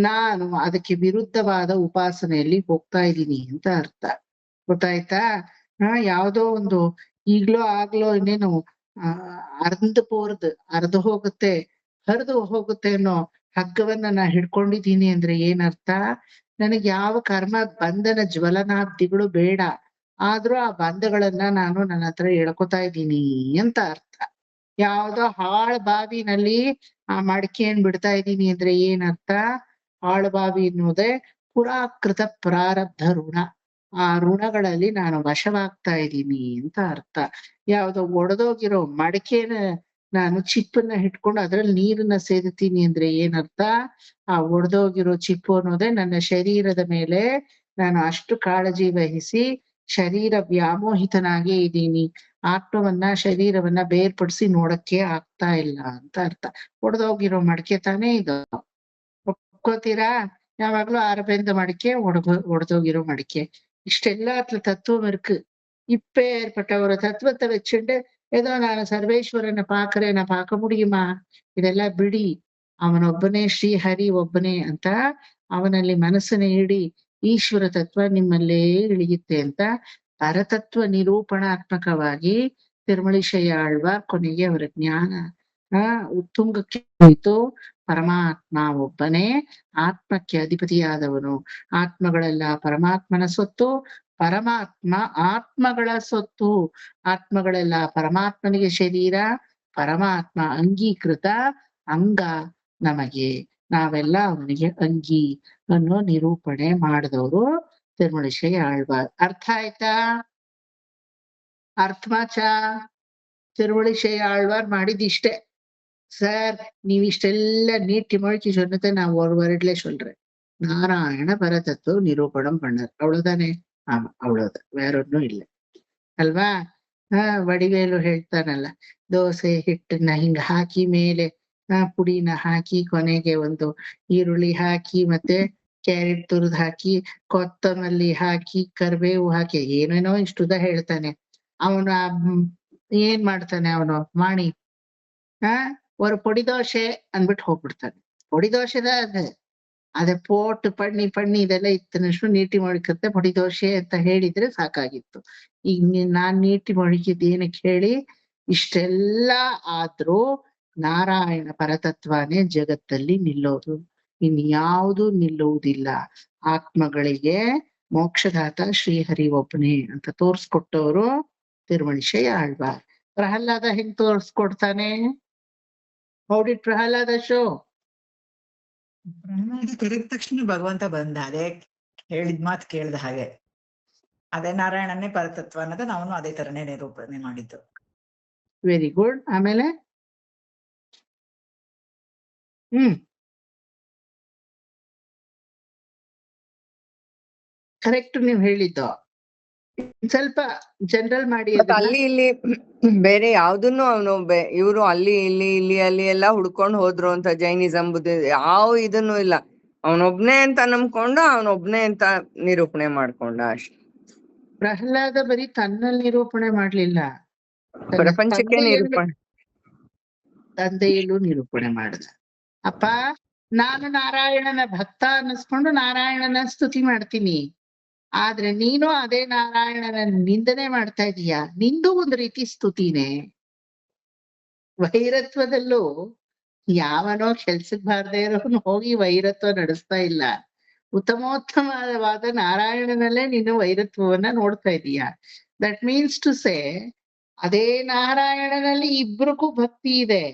ನಾನು ಅದಕ್ಕೆ ವಿರುದ್ಧವಾದ ಉಪಾಸನೆಯಲ್ಲಿ ಹೋಗ್ತಾ ಇದ್ದೀನಿ ಅಂತ ಅರ್ಥ. ಗೊತ್ತಾಯ್ತಾ? ಯಾವ್ದೋ ಒಂದು ಈಗ್ಲೋ ಆಗ್ಲೋ ಇನ್ನೇನು ಅರ್ದು ಹೋಗುತ್ತೆ, ಹರಿದು ಹೋಗುತ್ತೆ ಅನ್ನೋ ಹಗ್ಗವನ್ನ ನಾ ಹಿಡ್ಕೊಂಡಿದ್ದೀನಿ ಅಂದ್ರೆ ಏನರ್ಥ? ನನಗ್ ಯಾವ ಕರ್ಮ ಬಂಧನ ಜ್ವಲನಾಬ್ದಿಗಳು ಬೇಡ, ಆದ್ರೂ ಆ ಬಂಧಗಳನ್ನ ನಾನು ನನ್ನ ಹತ್ರ ಎಳ್ಕೊತಾ ಇದ್ದೀನಿ ಅಂತ ಅರ್ಥ. ಯಾವ್ದೋ ಹಾಳ್ ಬಾವಿನಲ್ಲಿ ಆ ಮಡಿಕೆಯನ್ ಬಿಡ್ತಾ ಇದ್ದೀನಿ ಅಂದ್ರೆ ಏನರ್ಥ? ಹಾಳ್ ಬಾವಿ ಎನ್ನುವುದೇ ಪುರಾಕೃತ ಪ್ರಾರಬ್ಧ ಋಣ. ಆ ಋಣಗಳಲ್ಲಿ ನಾನು ವಶವಾಗ್ತಾ ಇದ್ದೀನಿ ಅಂತ ಅರ್ಥ. ಯಾವ್ದೋ ಒಡೆದೋಗಿರೋ ಮಡಿಕೆನ ನಾನು ಚಿಪ್ಪನ್ನ ಹಿಡ್ಕೊಂಡು ಅದ್ರಲ್ಲಿ ನೀರನ್ನ ಸೇದುತ್ತೀನಿ ಅಂದ್ರೆ ಏನರ್ಥ? ಆ ಒಡೆದೋಗಿರೋ ಚಿಪ್ಪು ಅನ್ನೋದೇ ನನ್ನ ಶರೀರದ ಮೇಲೆ ನಾನು ಅಷ್ಟು ಕಾಳಜಿ ವಹಿಸಿ ಶರೀರ ವ್ಯಾಮೋಹಿತನಾಗೇ ಇದ್ದೀನಿ, ಆತ್ಮವನ್ನ ಶರೀರವನ್ನ ಬೇರ್ಪಡಿಸಿ ನೋಡಕ್ಕೆ ಆಗ್ತಾ ಇಲ್ಲ ಅಂತ ಅರ್ಥ. ಒಡೆದೋಗಿರೋ ಮಡಿಕೆ ತಾನೇ ಇದು, ಒಪ್ಕೋತೀರಾ? ಯಾವಾಗ್ಲೂ ಅರಬೆಂದ ಮಡಿಕೆ, ಒಡೆದೋಗಿರೋ ಮಡಿಕೆ, இஷ்டெல்லாத்துல தத்துவம் இருக்கு. இப்பேற்பட்ட ஒரு தத்துவத்தை வச்சுட்டு ஏதோ நான் சர்வேஸ்வரனை பாக்குறேன், நான் பார்க்க முடியுமா? ಇದೆಲ್ಲ ಬಿಡಿ. ಅವನೊಬ್ಬನೇ ಶ್ರೀಹರಿ ಒಬ್ಬನೇ ಅಂತ ಅವನಲ್ಲಿ ಮನಸ್ಸನ್ನ ಇಡಿ, ಈಶ್ವರ ತತ್ವ ನಿಮ್ಮಲ್ಲೇ ಇಳಿಯುತ್ತೆ ಅಂತ ಪರತತ್ವ ನಿರೂಪಣಾತ್ಮಕವಾಗಿ ತಿರುಮಳಿಶಯ ಆಳ್ವಾರ್ ಕೊನೆಗೆ ಅವರ ಜ್ಞಾನ ಉತ್ತುಂಗಕ್ಕೆ ಹೋಯಿತು. ಪರಮಾತ್ಮ ಒಬ್ಬನೇ, ಆತ್ಮಕ್ಕೆ ಅಧಿಪತಿಯಾದವನು, ಆತ್ಮಗಳೆಲ್ಲ ಪರಮಾತ್ಮನ ಸೊತ್ತು, ಪರಮಾತ್ಮ ಆತ್ಮಗಳ ಸೊತ್ತು, ಆತ್ಮಗಳೆಲ್ಲ ಪರಮಾತ್ಮನಿಗೆ ಶರೀರ, ಪರಮಾತ್ಮ ಅಂಗೀಕೃತ ಅಂಗ ನಮಗೆ, ನಾವೆಲ್ಲ ಅವನಿಗೆ ಅಂಗಿ ಅನ್ನೋ ನಿರೂಪಣೆ ಮಾಡಿದವರು ತಿರುಮಳಿಶಯ ಆಳ್ವಾರ್. ಅರ್ಥ ಆಯ್ತಾ? ಅರ್ಥಮಾಚ? ತಿರುಮಳಿಶಯ ಆಳ್ವಾರ್ ಮಾಡಿದಿಷ್ಟೇ. சார் நீ இஷ்டெல்லாம் நீட்டி முழக்கி சொன்னதை நான் ஒரு வருடல சொல்றேன். நாராயண பரதத்துவ நிரூபணம் பண்ணார், அவ்வளவுதானே? ஆமா, அவ்வளவுதான், வேற ஒன்னும் இல்லை ಅಲ್ವಾ? ವಡಿವೇಲು ಹೇಳ್ತಾನಲ್ಲ, ದೋಸೆ ಹಿಟ್ಟನ್ನ ಹಿಂಗ ಹಾಕಿ ಮೇಲೆ ಪುಡಿನ ಹಾಕಿ ಕೊನೆಗೆ ಒಂದು ಈರುಳ್ಳಿ ಹಾಕಿ ಮತ್ತೆ ಕ್ಯಾರೆಟ್ ತುರಿದ್ ಹಾಕಿ ಕೊತ್ತಂಬರಿ ಹಾಕಿ ಕರಿಬೇವು ಹಾಕಿ ಏನೇನೋ ಇಷ್ಟುದ ಹೇಳ್ತಾನೆ. ಅವನು ಏನ್ ಮಾಡ್ತಾನೆ ಅವನು ಮಾಣಿ, ஒரு பொடி தோசை ಅಂದ್ಬಿಟ್ಟು ಹೋಗ್ಬಿಡ್ತಾನೆ. பொடி ದೋಸೆ ಅದೇ ಪೋಟ್ ಪಣ್ಣಿ ಇದೆಲ್ಲ ಇತ್ತನಷ್ಟು ನೀಟಿ ಮೊಳಕತ್ತೆ, ಪುಡಿ ದೋಸೆ ಅಂತ ಹೇಳಿದ್ರೆ ಸಾಕಾಗಿತ್ತು. ಈಗ ನಾನ್ ನೀಟಿ ಮೊಳಕಿದ್ ಏನಕ್ಕೆ ಹೇಳಿ, ಇಷ್ಟೆಲ್ಲ ಆದ್ರೂ ನಾರಾಯಣ ಪರತತ್ವನೇ ಜಗತ್ತಲ್ಲಿ ನಿಲ್ಲೋದು, ಇನ್ಯಾವುದೂ ನಿಲ್ಲುವುದಿಲ್ಲ. ಆತ್ಮಗಳಿಗೆ ಮೋಕ್ಷದಾತ ಶ್ರೀಹರಿ ಒಬ್ಬನೇ ಅಂತ ತೋರ್ಸ್ಕೊಟ್ಟವರು ತಿರುಮಳಿಶಯ ಆಳ್ವಾರ್. ಪ್ರಹ್ಲಾದ ಹೆಂಗ್ ತೋರ್ಸ್ಕೊಡ್ತಾನೆ? How did Prahalada show? Pralhad ಕರೆದ ತಕ್ಷಣ ಭಗವಂತ ಬಂದ, ಅದೇ ಹೇಳಿದ್ ಮಾತು ಕೇಳ್ದ ಹಾಗೆ, ಅದೇ ನಾರಾಯಣನೇ ಪರತತ್ವ ಅನ್ನೋದನ್ನ ಅವನು ಅದೇ ತರನೇ ನಿರೂಪಣೆ ಮಾಡಿದ್ದು. Very good. ಆಮೇಲೆ ಕರೆಕ್ಟ್ ನೀವ್ ಹೇಳಿದ್ದು. ಸ್ವಲ್ಪ ಜನರಲ್ ಮಾಡಿ. ಅಲ್ಲಿ ಇಲ್ಲಿ ಬೇರೆ ಯಾವ್ದನ್ನು ಅವನು ಇವ್ರು ಅಲ್ಲಿ ಇಲ್ಲಿ ಎಲ್ಲ ಹುಡ್ಕೊಂಡ್ ಹೋದ್ರು ಅಂತ ಜೈನಿಸಂ ಬುದ್ಧಿಸಂ ಯಾವ ಇದನ್ನು ಇಲ್ಲ. ಅವನೊಬ್ನೇ ಅಂತ ನಂಬ್ಕೊಂಡು ಅವನೊಬ್ನೇ ಅಂತ ನಿರೂಪಣೆ ಮಾಡ್ಕೊಂಡ ಅಷ್ಟೆ. ಪ್ರಹ್ಲಾದ ಬರೀ ತನ್ನಲ್ಲಿ ನಿರೂಪಣೆ ಮಾಡ್ಲಿಲ್ಲ, ಪ್ರಪಂಚಕ್ಕೆ ನಿರೂಪಣೆ, ತಂದೆಯಲ್ಲೂ ನಿರೂಪಣೆ ಮಾಡಿದ. ಅಪ್ಪ, ನಾನು ನಾರಾಯಣನ ಭಕ್ತ ಅನ್ನಿಸ್ಕೊಂಡು ನಾರಾಯಣನ ಸ್ತುತಿ ಮಾಡ್ತೀನಿ, ಆದ್ರೆ ನೀನು ಅದೇ ನಾರಾಯಣನ ನಿಂದನೆ ಮಾಡ್ತಾ ಇದೀಯ. ನಿಂದು ಒಂದು ರೀತಿ ಸ್ತುತಿನೇ. ವೈರತ್ವದಲ್ಲೂ ಯಾವನೋ ಕೆಲ್ಸಕ್ ಬಾರ್ದೇ ಇರೋನು ಹೋಗಿ ವೈರತ್ವ ನಡೆಸ್ತಾ ಇಲ್ಲ. ಉತ್ತಮೋತ್ತಮವಾದ ನಾರಾಯಣನಲ್ಲೇ ನೀನು ವೈರತ್ವವನ್ನ ನೋಡ್ತಾ ಇದೀಯ. ದಟ್ ಮೀನ್ಸ್ ಟು ಸೇ ಅದೇ ನಾರಾಯಣನಲ್ಲಿ ಇಬ್ರಿಗೂ ಭಕ್ತಿ ಇದೆ.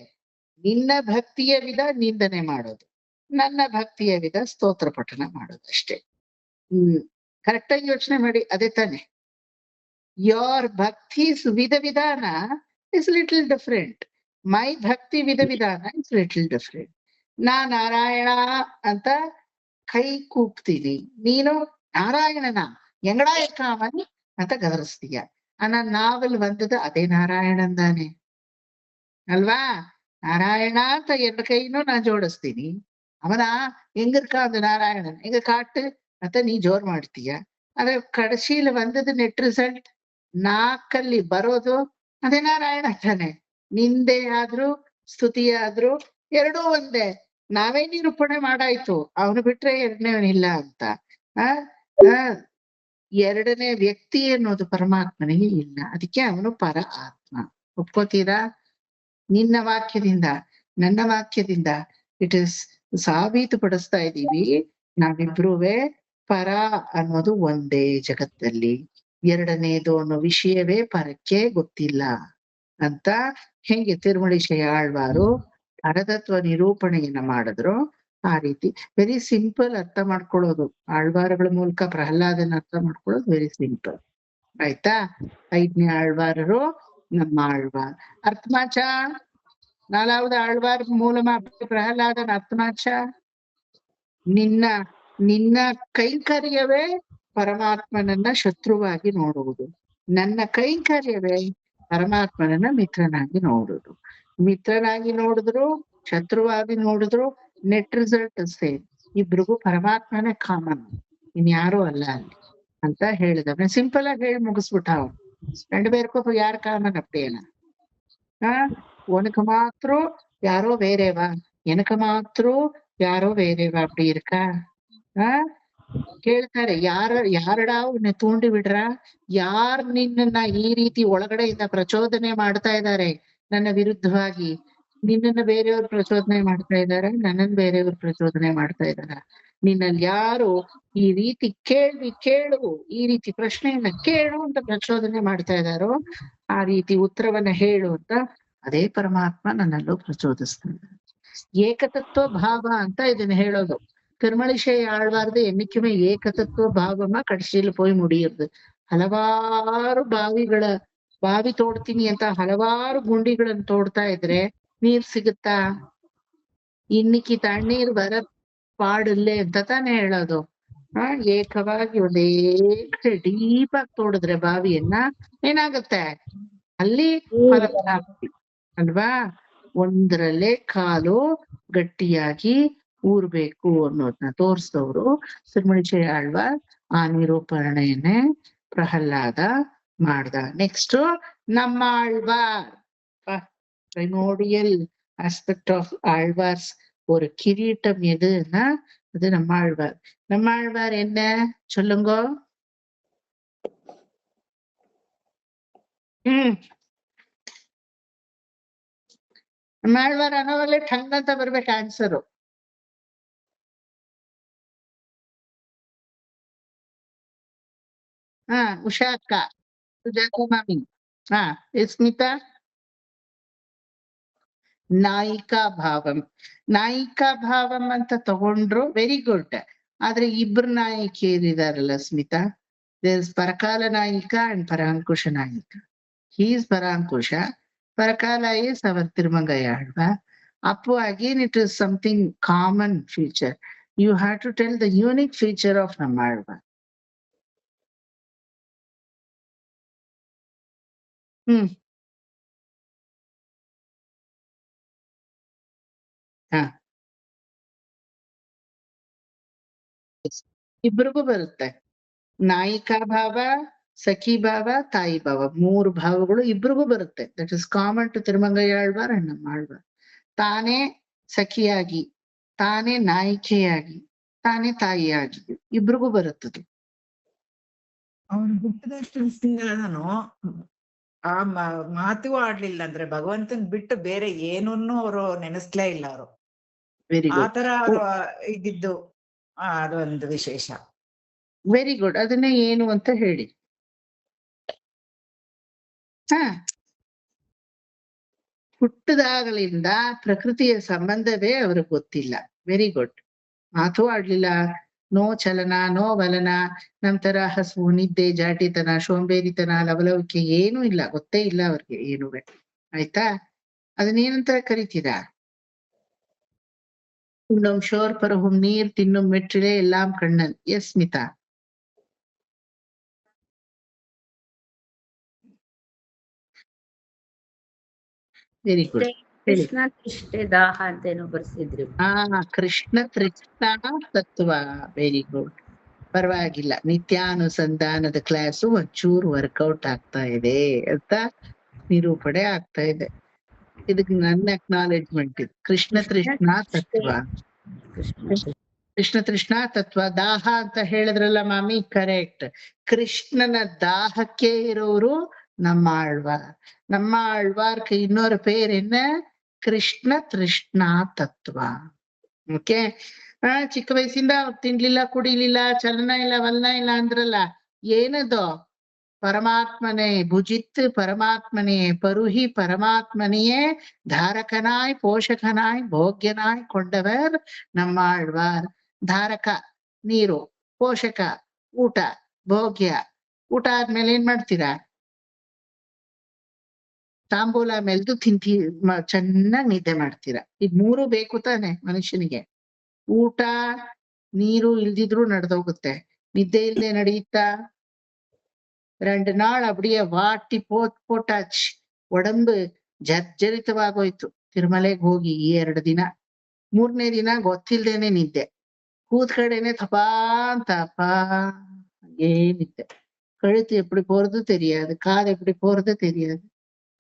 ನಿನ್ನ ಭಕ್ತಿಯ ವಿಧ ನಿಂದನೆ ಮಾಡೋದು, ನನ್ನ ಭಕ್ತಿಯ ವಿಧ ಸ್ತೋತ್ರ ಪಠಣ ಮಾಡೋದು ಅಷ್ಟೇ. ಕರೆಕ್ಟ್ ಆಗಿ ಯೋಚನೆ ಮಾಡಿ, ಅದೇ ತಾನೆ. ಯೋರ್ ಭಕ್ತಿಸ್ ವಿಧ ವಿಧಾನ ಇಸ್ ಲಿಟಲ್ ಡಿಫ್ರೆಂಟ್. ಮೈ ಭಕ್ತಿ ವಿಧ ವಿಧಾನ ಇಸ್ ಲಿಟಲ್ ಡಿಫ್ರೆಂಟ್. ನಾ ನಾರಾಯಣ ಅಂತ ಕೈ ಕೂಗ್ತೀನಿ, ನೀನು ನಾರಾಯಣನ ಎಂಗಡಾಯ ಕಾಮನ್ ಅಂತ ಗದರಿಸ್ತೀಯ. ನಾವಲ್ಲಿ ಬಂದದ್ದು ಅದೇ ನಾರಾಯಣನ್ ತಾನೆ ಅಲ್ವಾ? ನಾರಾಯಣ ಅಂತ ಎರಡು ಕೈನೂ ನಾ ಜೋಡಿಸ್ತೀನಿ. ಅವನ ಹೆಂಗಿರ್ಕ ಒಂದು ನಾರಾಯಣನ್ ಹೆಂಗ ಕಾಟ್ ಅಂತ ನೀ ಜೋರ್ ಮಾಡ್ತೀಯ. ಆದ್ರೆ ಕಡಶೀಲ್ ಬಂದದ್ದು ನೆಟ್ ರಿಸಲ್ಟ್ ನಾಕಲ್ಲಿ ಬರೋದು ಅದೇ ನಾರಾಯಣ ತಾನೆ. ನಿಂದೆ ಆದ್ರೂ ಸ್ತುತಿ ಆದ್ರೂ ಎರಡೂ ಒಂದೇ. ನಾವೇ ನಿರೂಪಣೆ ಮಾಡಾಯ್ತು, ಅವನು ಬಿಟ್ರೆ ಎರಡನೇವನಿಲ್ಲ ಅಂತ. ಎರಡನೇ ವ್ಯಕ್ತಿ ಅನ್ನೋದು ಪರಮಾತ್ಮನಿಗೆ ಇಲ್ಲ, ಅದಕ್ಕೆ ಅವನು ಪರ ಆತ್ಮ. ಒಪ್ಕೋತೀರಾ? ನಿನ್ನ ವಾಕ್ಯದಿಂದ ನನ್ನ ವಾಕ್ಯದಿಂದ ಇಟ್ ಇಸ್ ಸಾಬೀತು ಪಡಿಸ್ತಾ ಇದ್ದೀವಿ, ನಾವಿಬ್ರುವೆ ಪರ ಅನ್ನೋದು ಒಂದೇ ಜಗತ್ತಲ್ಲಿ. ಎರಡನೇದು ಅನ್ನೋ ವಿಷಯವೇ ಪರಕ್ಕೆ ಗೊತ್ತಿಲ್ಲ ಅಂತ ಹೆಂಗೆ ತಿರುಮಳಿಶಯ ಆಳ್ವಾರು ಪರತತ್ವ ನಿರೂಪಣೆಯನ್ನ ಮಾಡಿದ್ರು, ಆ ರೀತಿ ವೆರಿ ಸಿಂಪಲ್ ಅರ್ಥ ಮಾಡ್ಕೊಳ್ಳೋದು. ಆಳ್ವಾರಗಳ ಮೂಲಕ ಪ್ರಹ್ಲಾದನ ಅರ್ಥ ಮಾಡ್ಕೊಳ್ಳೋದು ವೆರಿ ಸಿಂಪಲ್. ಆಯ್ತಾ? 5ನೇ ಆಳ್ವಾರರು ನಮ್ಮ ಆಳ್ವಾರ್. ಅರ್ಥಮಾಚ 4வது ಆಳ್ವಾರ್ ಮೂಲಮ ಪ್ರಹ್ಲಾದನ ಅರ್ಥಮಾಚ. ನಿನ್ನ ಕೈಂಕರ್ಯವೇ ಪರಮಾತ್ಮನನ್ನ ಶತ್ರುವಾಗಿ ನೋಡುವುದು, ನನ್ನ ಕೈಂಕರ್ಯವೇ ಪರಮಾತ್ಮನನ್ನ ಮಿತ್ರನಾಗಿ ನೋಡುದು. ಮಿತ್ರನಾಗಿ ನೋಡಿದ್ರು ಶತ್ರುವಾಗಿ ನೋಡಿದ್ರು ನೆಟ್ ರಿಸಲ್ಟ್ ಸೇಮ್. ಇಬ್ರಿಗೂ ಪರಮಾತ್ಮನೇ ಕಾಮನ್, ಇನ್ಯಾರೂ ಅಲ್ಲ ಅಲ್ಲಿ ಅಂತ ಹೇಳಿದವ. ಸಿಂಪಲ್ ಆಗಿ ಹೇಳಿ ಮುಗಿಸ್ಬಿಟ್ಟ ಅವನು. ரெண்டு பேருக்கும் யார் காமன் அப்படின்னா உனக்கு மாத்திரம் யாரோ வேறேவா, எனக்கு மாத்திரம் யாரோ வேறேவா அப்படி இருக்கா? ಕೇಳ್ತಾರೆ, ಯಾರಡಾ ಉನ್ನ ತೂಂಡಿ ಬಿಡ್ರ? ಯಾರ್ ನಿನ್ನನ್ನ ಈ ರೀತಿ ಒಳಗಡೆಯಿಂದ ಪ್ರಚೋದನೆ ಮಾಡ್ತಾ ಇದ್ದಾರೆ ನನ್ನ ವಿರುದ್ಧವಾಗಿ? ನಿನ್ನನ್ನ ಬೇರೆಯವ್ರು ಪ್ರಚೋದನೆ ಮಾಡ್ತಾ ಇದಾರೆ, ನನ್ನನ್ನು ಬೇರೆಯವ್ರು ಪ್ರಚೋದನೆ ಮಾಡ್ತಾ ಇದಾರ. ನಿನ್ನಲ್ಲಿ ಯಾರು ಈ ರೀತಿ ಕೇಳು, ಈ ರೀತಿ ಪ್ರಶ್ನೆಯನ್ನ ಕೇಳು ಅಂತ ಪ್ರಚೋದನೆ ಮಾಡ್ತಾ ಇದ್ದಾರೋ ಆ ರೀತಿ ಉತ್ತರವನ್ನ ಹೇಳು ಅಂತ ಅದೇ ಪರಮಾತ್ಮ ನನ್ನಲ್ಲೂ ಪ್ರಚೋದಿಸ್ತಾ ಇದ್ದಾರೆ. ಏಕತತ್ವ ಭಾವ ಅಂತ ಇದನ್ನ ಹೇಳೋದು. திருமழிசை ஆழ்வார்து என்னைக்குமே ஏகதத்துவ பாவமா கடைசியில போய் முடியுது. ಹಲವಾರು ಬಾವಿ ತೋಡ್ತೀನಿ ಅಂತ ಹಲವಾರು ಗುಂಡಿಗಳನ್ನ ತೋಡ್ತಾ ಇದ್ರೆ ನೀರ್ ಸಿಗುತ್ತಾ? ಇನ್ನಿಕ್ಕಿ ತಣ್ಣೀರ್ ಬರ ಪಾಡಿಲ್ಲೆ ಅಂತ ತಾನೇ ಹೇಳೋದು. ಏಕವಾಗಿ ಒಂದೇ ಡೀಪ್ ಆಗಿ ತೋಡಿದ್ರೆ ಬಾವಿಯನ್ನ ಏನಾಗುತ್ತೆ? ಅಲ್ಲಿ ಫಲಪ್ರಾಪ್ತಿ ಅಲ್ವಾ? ಒಂದ್ರಲ್ಲೇ ಕಾಲು ಗಟ್ಟಿಯಾಗಿ ಊರ್ಬೇಕು ಅನ್ನೋದನ್ನ ತೋರ್ಸಿದವ್ರು ತಿರುಮಳಿಶೈ ಆಳ್ವಾರ್. ಆ ನಿರೂಪಣೆಯನ್ನೇ ಪ್ರಹ್ಲಾದ ಮಾಡ್ದ. ನೆಕ್ಸ್ಟ್ ನಮ್ಮ Alvar, primordial aspect of Alvars ஒரு கிரீட்டம் எதுன்னா அது நம்ம ஆழ்வார். நம்ம ஆழ்வார் என்ன சொல்லுங்க? ನಮ್ಮ ಆಳ್ವಾರ್ ಅನ್ನೋವಲ್ಲೇ ಠಂಗ್ ಅಂತ ಬರ್ಬೇಕು ಆನ್ಸರು. ಉಷಾ ಅಕ್ಕ, ಸುಜಾತ ಮಾಮಿ, ಸ್ಮಿತಾ. ನಾಯಿಕಾ ಭಾವಂ ಅಂತ ತಗೊಂಡ್ರು, ವೆರಿ ಗುಡ್. ಆದ್ರೆ ಇಬ್ರು ನಾಯಕಿಯರಿದಾರಲ್ಲ ಸ್ಮಿತಾ. ದೇರ್ ಇಸ್ ಪರಕಾಲ ನಾಯಿಕಾ ಅಂಡ್ ಪರಾಂಕುಶ ನಾಯಿಕಾ. He is Parankusha, Parakala is ಅವರ್ ತಿರುಮಂಗೈ ಆಳ್ವಾರ್. ಅಪ್ಪು again it is something common feature. You have to tell the unique feature of Nammalvar. ಇಬ್ರಿಗೂ ಬರುತ್ತೆ. ನಾಯಿಕಾ ಭಾವ, ಸಖಿ ಭಾವ, ತಾಯಿ ಭಾವ, 3 ಭಾವಗಳು ಇಬ್ರಿಗೂ ಬರುತ್ತೆ. That is common to Thirumangai Alvar and Nammalvar. ತಾನೇ ಸಖಿಯಾಗಿ, ತಾನೇ ನಾಯಿಕೆಯಾಗಿ, ತಾನೇ ತಾಯಿಯಾಗಿ ಇಬ್ರಿಗೂ ಬರುತ್ತದು. ಅವನು ಹುಟ್ಟಿದಷ್ಟು ಆ ಮಾತು ಆಡ್ಲಿಲ್ಲ ಅಂದ್ರೆ ಭಗವಂತನ್ ಬಿಟ್ಟು ಬೇರೆ ಏನನ್ನೂ ಅವರು ನೆನೆಸ್ಲೇ ಇಲ್ಲ. ಅವರು ವೆರಿ ಗುಡ್. ಆತರ ಅವರು ಇದ್ದಿದ್ದು. ಅದೊಂದು ವಿಶೇಷ. Very good. ಅದನ್ನೇ ಏನು ಅಂತ ಹೇಳಿ. ಹ ಹುಟ್ಟದಾಗಲಿಂದ ಪ್ರಕೃತಿಯ ಸಂಬಂಧವೇ ಅವ್ರಿಗೆ ಗೊತ್ತಿಲ್ಲ. Very good. ಮಾತು ಆಡ್ಲಿಲ್ಲ, ನೋ ಚಲನ, ನೋ ವಲನ, ನಮ್ ತರ ಹಸುವು, ನಿದ್ದೆ, ಜಾಟಿತನ, ಸೋಂಬೇರಿತನ, ಲವಲವಿಕೆ ಏನೂ ಇಲ್ಲ, ಗೊತ್ತೇ ಇಲ್ಲ ಅವ್ರಿಗೆ ಏನುವೆ. ಆಯ್ತಾ? ಅದನ್ನೇನಂತ ಕರಿತೀರಾ? உண்ணும் ஷோர் பருகும் நீர் தின்னும் வெற்றிலே எல்லாம் Kannan. Yes Smitha. Very good. ಹೇಳಿ. ಕೃಷ್ಣ ತೃಷ್ಣೆ ದಾಹ ಅಂತೇನೋ ಬರ್ಸಿದ್ರಿ. ಕೃಷ್ಣ ತೃಷ್ಣಾ ತತ್ವ. Very good. ಪರವಾಗಿಲ್ಲ, ನಿತ್ಯಾನುಸಂಧಾನದ ಕ್ಲಾಸು ಒಂಚೂರು ವರ್ಕೌಟ್ ಆಗ್ತಾ ಇದೆ ಅಂತ ನಿರೂಪಣೆ ಆಗ್ತಾ ಇದೆ. ಇದಕ್ಕೆ ನನ್ನ ಅಕ್ನಾಲೆಜ್ಮೆಂಟ್ ಇದು. ಕೃಷ್ಣ ತೃಷ್ಣಾ ತತ್ವ. ಕೃಷ್ಣ ತೃಷ್ಣಾ ತತ್ವ. ದಾಹ ಅಂತ ಹೇಳಿದ್ರಲ್ಲ ಮಾಮಿ, ಕರೆಕ್ಟ್. ಕೃಷ್ಣನ ದಾಹಕ್ಕೆ ಇರೋರು ನಮ್ಮ ಆಳ್ವಾರ್. ನಮ್ಮ ಆಳ್ವಾರ್க்கு இன்னொரு பேர் என்ன? ಕೃಷ್ಣ ತೃಷ್ಣಾ ತತ್ವ. ಓಕೆ. ಚಿಕ್ಕ ವಯಸ್ಸಿಂದ ಅವ್ರು ತಿನ್ಲಿಲ್ಲ, ಕುಡಿಲಿಲ್ಲ, ಚಲನ ಇಲ್ಲ, ವಲನ ಇಲ್ಲ ಅಂದ್ರಲ್ಲ, ಏನದು? பரமாத்மனே புஜித்து பரமாத்மனே பருகி பரமாத்மனையே தாரகனாய் போஷகனாய் போக்யனாய் ಕೊಂಡವರ್ ನಮ್ಮಾಳ್ವಾರ್. ಧಾರಕ ನೀರು, ಪೋಷಕ ಊಟ, ಭೋಗ್ಯ. ಊಟ ಆದ್ಮೇಲೆ ಏನ್ ಮಾಡ್ತೀರಾ? ತಾಂಬೂಲ ಮೆಲ್ದು ತಿಂತಿ, ಚೆನ್ನಾಗ್ ನಿದ್ದೆ ಮಾಡ್ತೀರಾ. ಇದ್ ಮೂರು ಬೇಕು ತಾನೆ ಮನುಷ್ಯನಿಗೆ. ಊಟ ನೀರು ಇಲ್ದಿದ್ರು ನಡೆದೋಗುತ್ತೆ, ನಿದ್ದೆ ಇಲ್ದೆ ನಡೆಯುತ್ತಾ? 2 நாள் அப்படியே வாட்டி போட்டாச்சு. உடம்பு ಜರ್ಜರಿತವಾಗೋಯ್ತು ತಿರುಮಲೆಗೆ ಹೋಗಿ ಈ 2 ದಿನ. 3ನೇ ದಿನ ಗೊತ್ತಿಲ್ದೇನೆ ನಿದ್ದೆ, ಕೂತ್ ಕಡೆನೆ ತಪಾ ಅಂತ ಏನಿದ್ದೆ. ಕழுத்து எப்படி போறது தெரியாது, ಕಾಲು எப்படி போறது தெரியாது.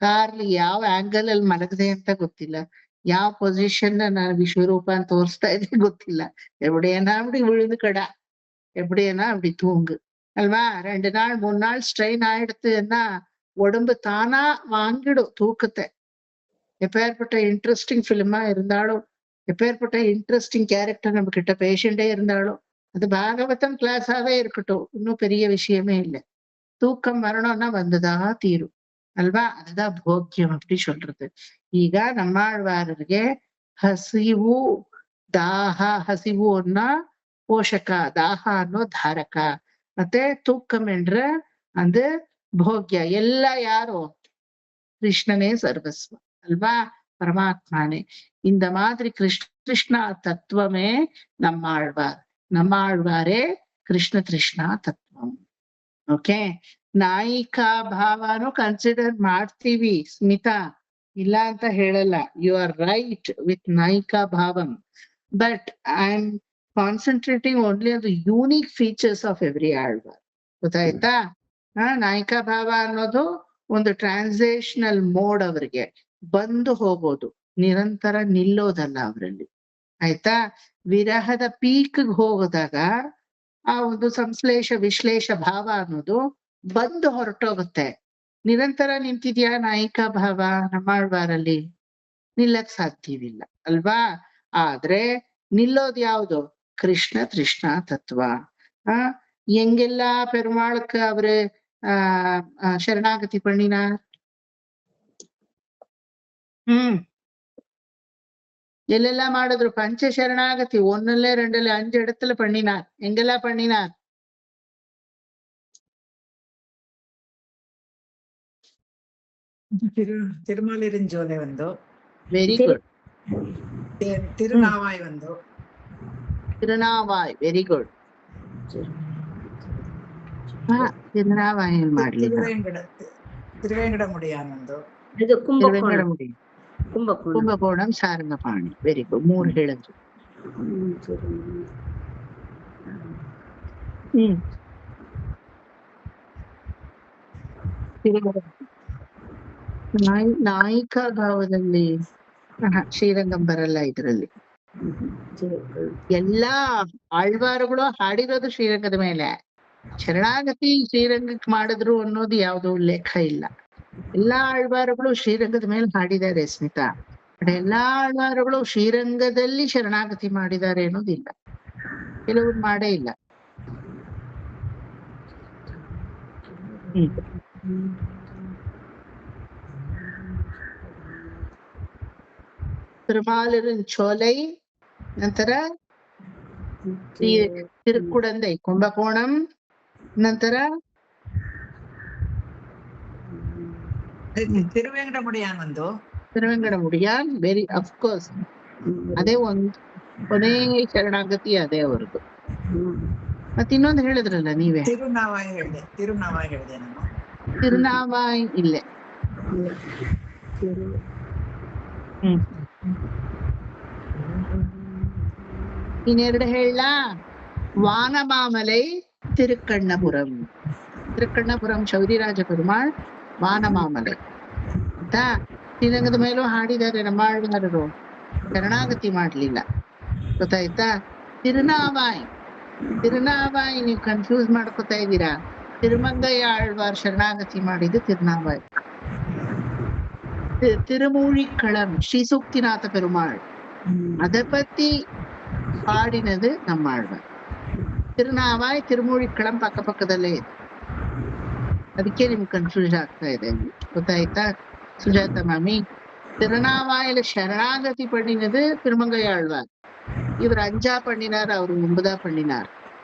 ಕಾರ್ಲಿ ಯಾವ ಆಂಗಲ್ ಅಲ್ಲಿ ಮಲಗದೆ ಅಂತ ಗೊತ್ತಿಲ್ಲ, ಯಾವ ಪೊಸಿಷನ್ ನಾನು ವಿಶ್ವರೂಪ ಅಂತ ತೋರಿಸ್ತಾ ಇದೆ ಗೊತ್ತಿಲ್ಲ. ಎಬಡಿಯೇನಾ அப்படி விழுந்து கடா, எப்படியேனா அப்படி தூங்கு அல்வா. 2 நாள் 3 நாள் ஸ்ட்ரெயின் ஆயிடுத்துன்னா உடம்பு தானா வாங்கிடும் தூக்கத்தை. எப்பேற்பட்ட இன்ட்ரெஸ்டிங் ஃபிலிமா இருந்தாலும், எப்பேற்பட்ட இன்ட்ரெஸ்டிங் கேரக்டர் நம்ம கிட்ட பேஷண்டே இருந்தாலும், அது பாகவதம் கிளாஸாவே இருக்கட்டும், இன்னும் பெரிய விஷயமே இல்லை. தூக்கம் வரணும்னா வந்துதான் தீரும் ಅಲ್ವಾ. அதுதான் ಭೋಗ್ಯಂ அப்படி சொல்றது. ಈಗ ನಮ್ಮಾಳ್ವಾರರಿಗೆ ಹಸಿವು, ದಾಹ, ಹಸಿವು ಅನ್ನೋ ಪೋಷಕ, ದಾಹ ಅನ್ನೋ ಧಾರಕ, ಮತ್ತೆ ತೂக்கம் என்ற அந்த ಭೋಗ್ಯ ಎಲ್ಲ ಯಾರು? கிருஷ்ணனே சர்வஸ்வ அல்வா, பரமாத்மானே. இந்த மாதிரி கிருஷ்ண தத்துவமே நம்மாழ்வார். நம்மாழ்வாரೇ ಕೃಷ್ಣ ತೃಷ್ಣಾ ತತ್ವಂ. ಓಕೆ. ನಾಯಿಕಾ ಭಾವನು ಕನ್ಸಿಡರ್ ಮಾಡ್ತೀವಿ ಸ್ಮಿತಾ, ಇಲ್ಲ ಅಂತ ಹೇಳಲ್ಲ. ಯು ಆರ್ ರೈಟ್ ವಿತ್ ನಾಯಿಕಾ ಭಾವಂ, but I am concentrating only on the unique features of every Alvar. ಗೊತ್ತಾಯ್ತಾ? ನಾಯಿಕಾ ಭಾವ ಅನ್ನೋದು ಒಂದು ಟ್ರಾನ್ಸಾಕ್ಷನಲ್ ಮೋಡ್. ಅವರಿಗೆ ಬಂದು ಹೋಗೋದು, ನಿರಂತರ ನಿಲ್ಲೋದಲ್ಲ ಅವರಲ್ಲಿ. ಆಯ್ತಾ? ವಿರಹದ ಪೀಕ್ ಹೋಗೋದಾಗ ಆ ಒಂದು ಸಂಶ್ಲೇಷ ವಿಶ್ಲೇಷ ಭಾವ ಅನ್ನೋದು ಬಂದು ಹೊರಟೋಗುತ್ತೆ. ನಿರಂತರ ನಿಂತಿದ್ಯಾ ನಾಯಿಕಾ ಭಾವ ನಮ್ಮಾಳ್ವಾರಲ್ಲಿ? ನಿಲ್ಲಕ್ ಸಾಧ್ಯವಿಲ್ಲ ಅಲ್ವಾ. ಆದ್ರೆ ನಿಲ್ಲೋದ್ ಯಾವ್ದು? ಕೃಷ್ಣ ತೃಷ್ಣಾ ತತ್ವ. எங்கெல்லா பெருமாளுக்கு அவரு சரணாகதி பண்ணினார்? ಎಲ್ಲೆಲ್ಲಾ ಮಾಡಿದ್ರು ಪಂಚ ಶರಣಾಗತಿ. 1 2 5 இடத்துல பண்ணினார். எங்கெல்லா பண்ணினார்? ತಿರುಮಾಲಿರಿಂಜೋಲೆ ಒಂದು. Very good. ತಿರುನಾವಾಯ್ ಒಂದು. ತಿರುನಾವಾಯ್. Very good. ತಿರುನಾವಾಯ್ ಮಾಡ್ಲಿ. ತಿರುವೇಂಗಡಮುಡಿಯಾನೊಂದು. ಇದು ಕುಂಭಕೋಣ. ಕುಂಭಕೋಣಂ ಸಾರಂಗಪಾಣಿ. Very good. 3 ಹೇಳಿದ್ರು. ನಾಯಿಕಾ ಭಾವದಲ್ಲಿ ಶ್ರೀರಂಗಂ ಬರಲ್ಲ ಇದ್ರಲ್ಲಿ. ಎಲ್ಲಾ ಆಳ್ವಾರುಗಳು ಹಾಡಿರೋದು ಶ್ರೀರಂಗದ ಮೇಲೆ. ಶರಣಾಗತಿ ಶ್ರೀರಂಗಕ್ಕೆ ಮಾಡಿದ್ರು ಅನ್ನೋದು ಯಾವ್ದು ಉಲ್ಲೇಖ ಇಲ್ಲ. ಎಲ್ಲಾ ಆಳ್ವಾರುಗಳು ಶ್ರೀರಂಗದ ಮೇಲೆ ಹಾಡಿದ್ದಾರೆ ಸ್ಮಿತಾ, ಬಟ್ ಎಲ್ಲಾ ಆಳ್ವಾರುಗಳು ಶ್ರೀರಂಗದಲ್ಲಿ ಶರಣಾಗತಿ ಮಾಡಿದ್ದಾರೆ ಅನ್ನೋದಿಲ್ಲ. ಕೆಲವ್ರು ಮಾಡೇ ಇಲ್ಲ. ತಿರುಮಾಲಿರುಂಚೋಲೈ, ನಂತರ ತಿರುಕುಡಂದೈ ಕುಂಭಕೋಣಂ, ನಂತರ ತಿರುವೆಂಕಟಮುಡಿಯಾನ್ ಒಂದು ತಿರುವೆಂಗಡಮುಡಿಯಾನ್. ವೆರಿ ಅಫ್ಕೋರ್ಸ್ ಅದೇ ಒಂದು ಕೊನೆ ಶರಣಾಗತಿ ಅದೇ ಅವ್ರದ್ದು. ಮತ್ತೆ ಇನ್ನೊಂದು ಹೇಳಿದ್ರಲ್ಲ ನೀವೇ, ತಿರುನಾವಾಯ್ ಹೇಳ್ದೆ ನಾನು. ತಿರುನಾವಾಯ್ ಇಲ್ಲೇ. ಇನ್ನೆರಡು ಹೇಳ. ವಾನಮಾಮಲೈ ತಿರುಕಣ್ಣಪುರಂ. ತಿರುಕಣ್ಣಪುರಂ ಶೌರಿರಾಜ ಪೆರುಮಾಳ್, ವಾನಮಾಮಲೈ ಆಯ್ತಾ. ಶ್ರೀರಂಗದ ಮೇಲೂ ಹಾಡಿದ್ದಾರೆ ನಮ್ಮಾಳ್ವಾರರು, ಶರಣಾಗತಿ ಮಾಡ್ಲಿಲ್ಲ, ಗೊತ್ತಾಯ್ತಾ. ತಿರುನಾವಾಯ್ ನೀವು ಕನ್ಫ್ಯೂಸ್ ಮಾಡ್ಕೊತಾ ಇದ್ದೀರಾ. ತಿರುಮಂಗಯ್ಯ ಆಳ್ವಾರ್ ಶರಣಾಗತಿ ಮಾಡಿದ್ದು ತಿರುನಾವಾಯ್. ತಿರುಮೂழிಕ್ಕಳಂ ಶ್ರೀ ಸೂಕ್ತಿನಾಥ ಪೆರುಮಾಳ್ ಅದ ಪத்தி ಹಾಡಿನದು ನಮ್ಮಾಳ್ವಾರ್. ತಿರುನಾವಾಯ್ ತಿರುಮೂழிಕ್ಕಳಂ ಪಕ್ಕದಲ್ಲೇ ಇದೆ, ಅದಕ್ಕೆ ನಿಮ್ಗೆ ಕನ್ಫ್ಯೂಸ್ ಆಗ್ತಾ ಇದೆ, ಗೊತ್ತಾಯ್ತಾ ಸುಜಾತ ಮಾಮಿ. ತಿರುನಾವಾಯಿல ಶರಣಾಗತಿ பண்ணினது திருமங்கைய ஆழ்வார். ಇವ್ರು ಅಂಜಾ ಪಣ್ಣಿನಾರ್, ಅವ್ರು ಮುಂಬದಾ ಪಣ್ಣಿನಾರ್,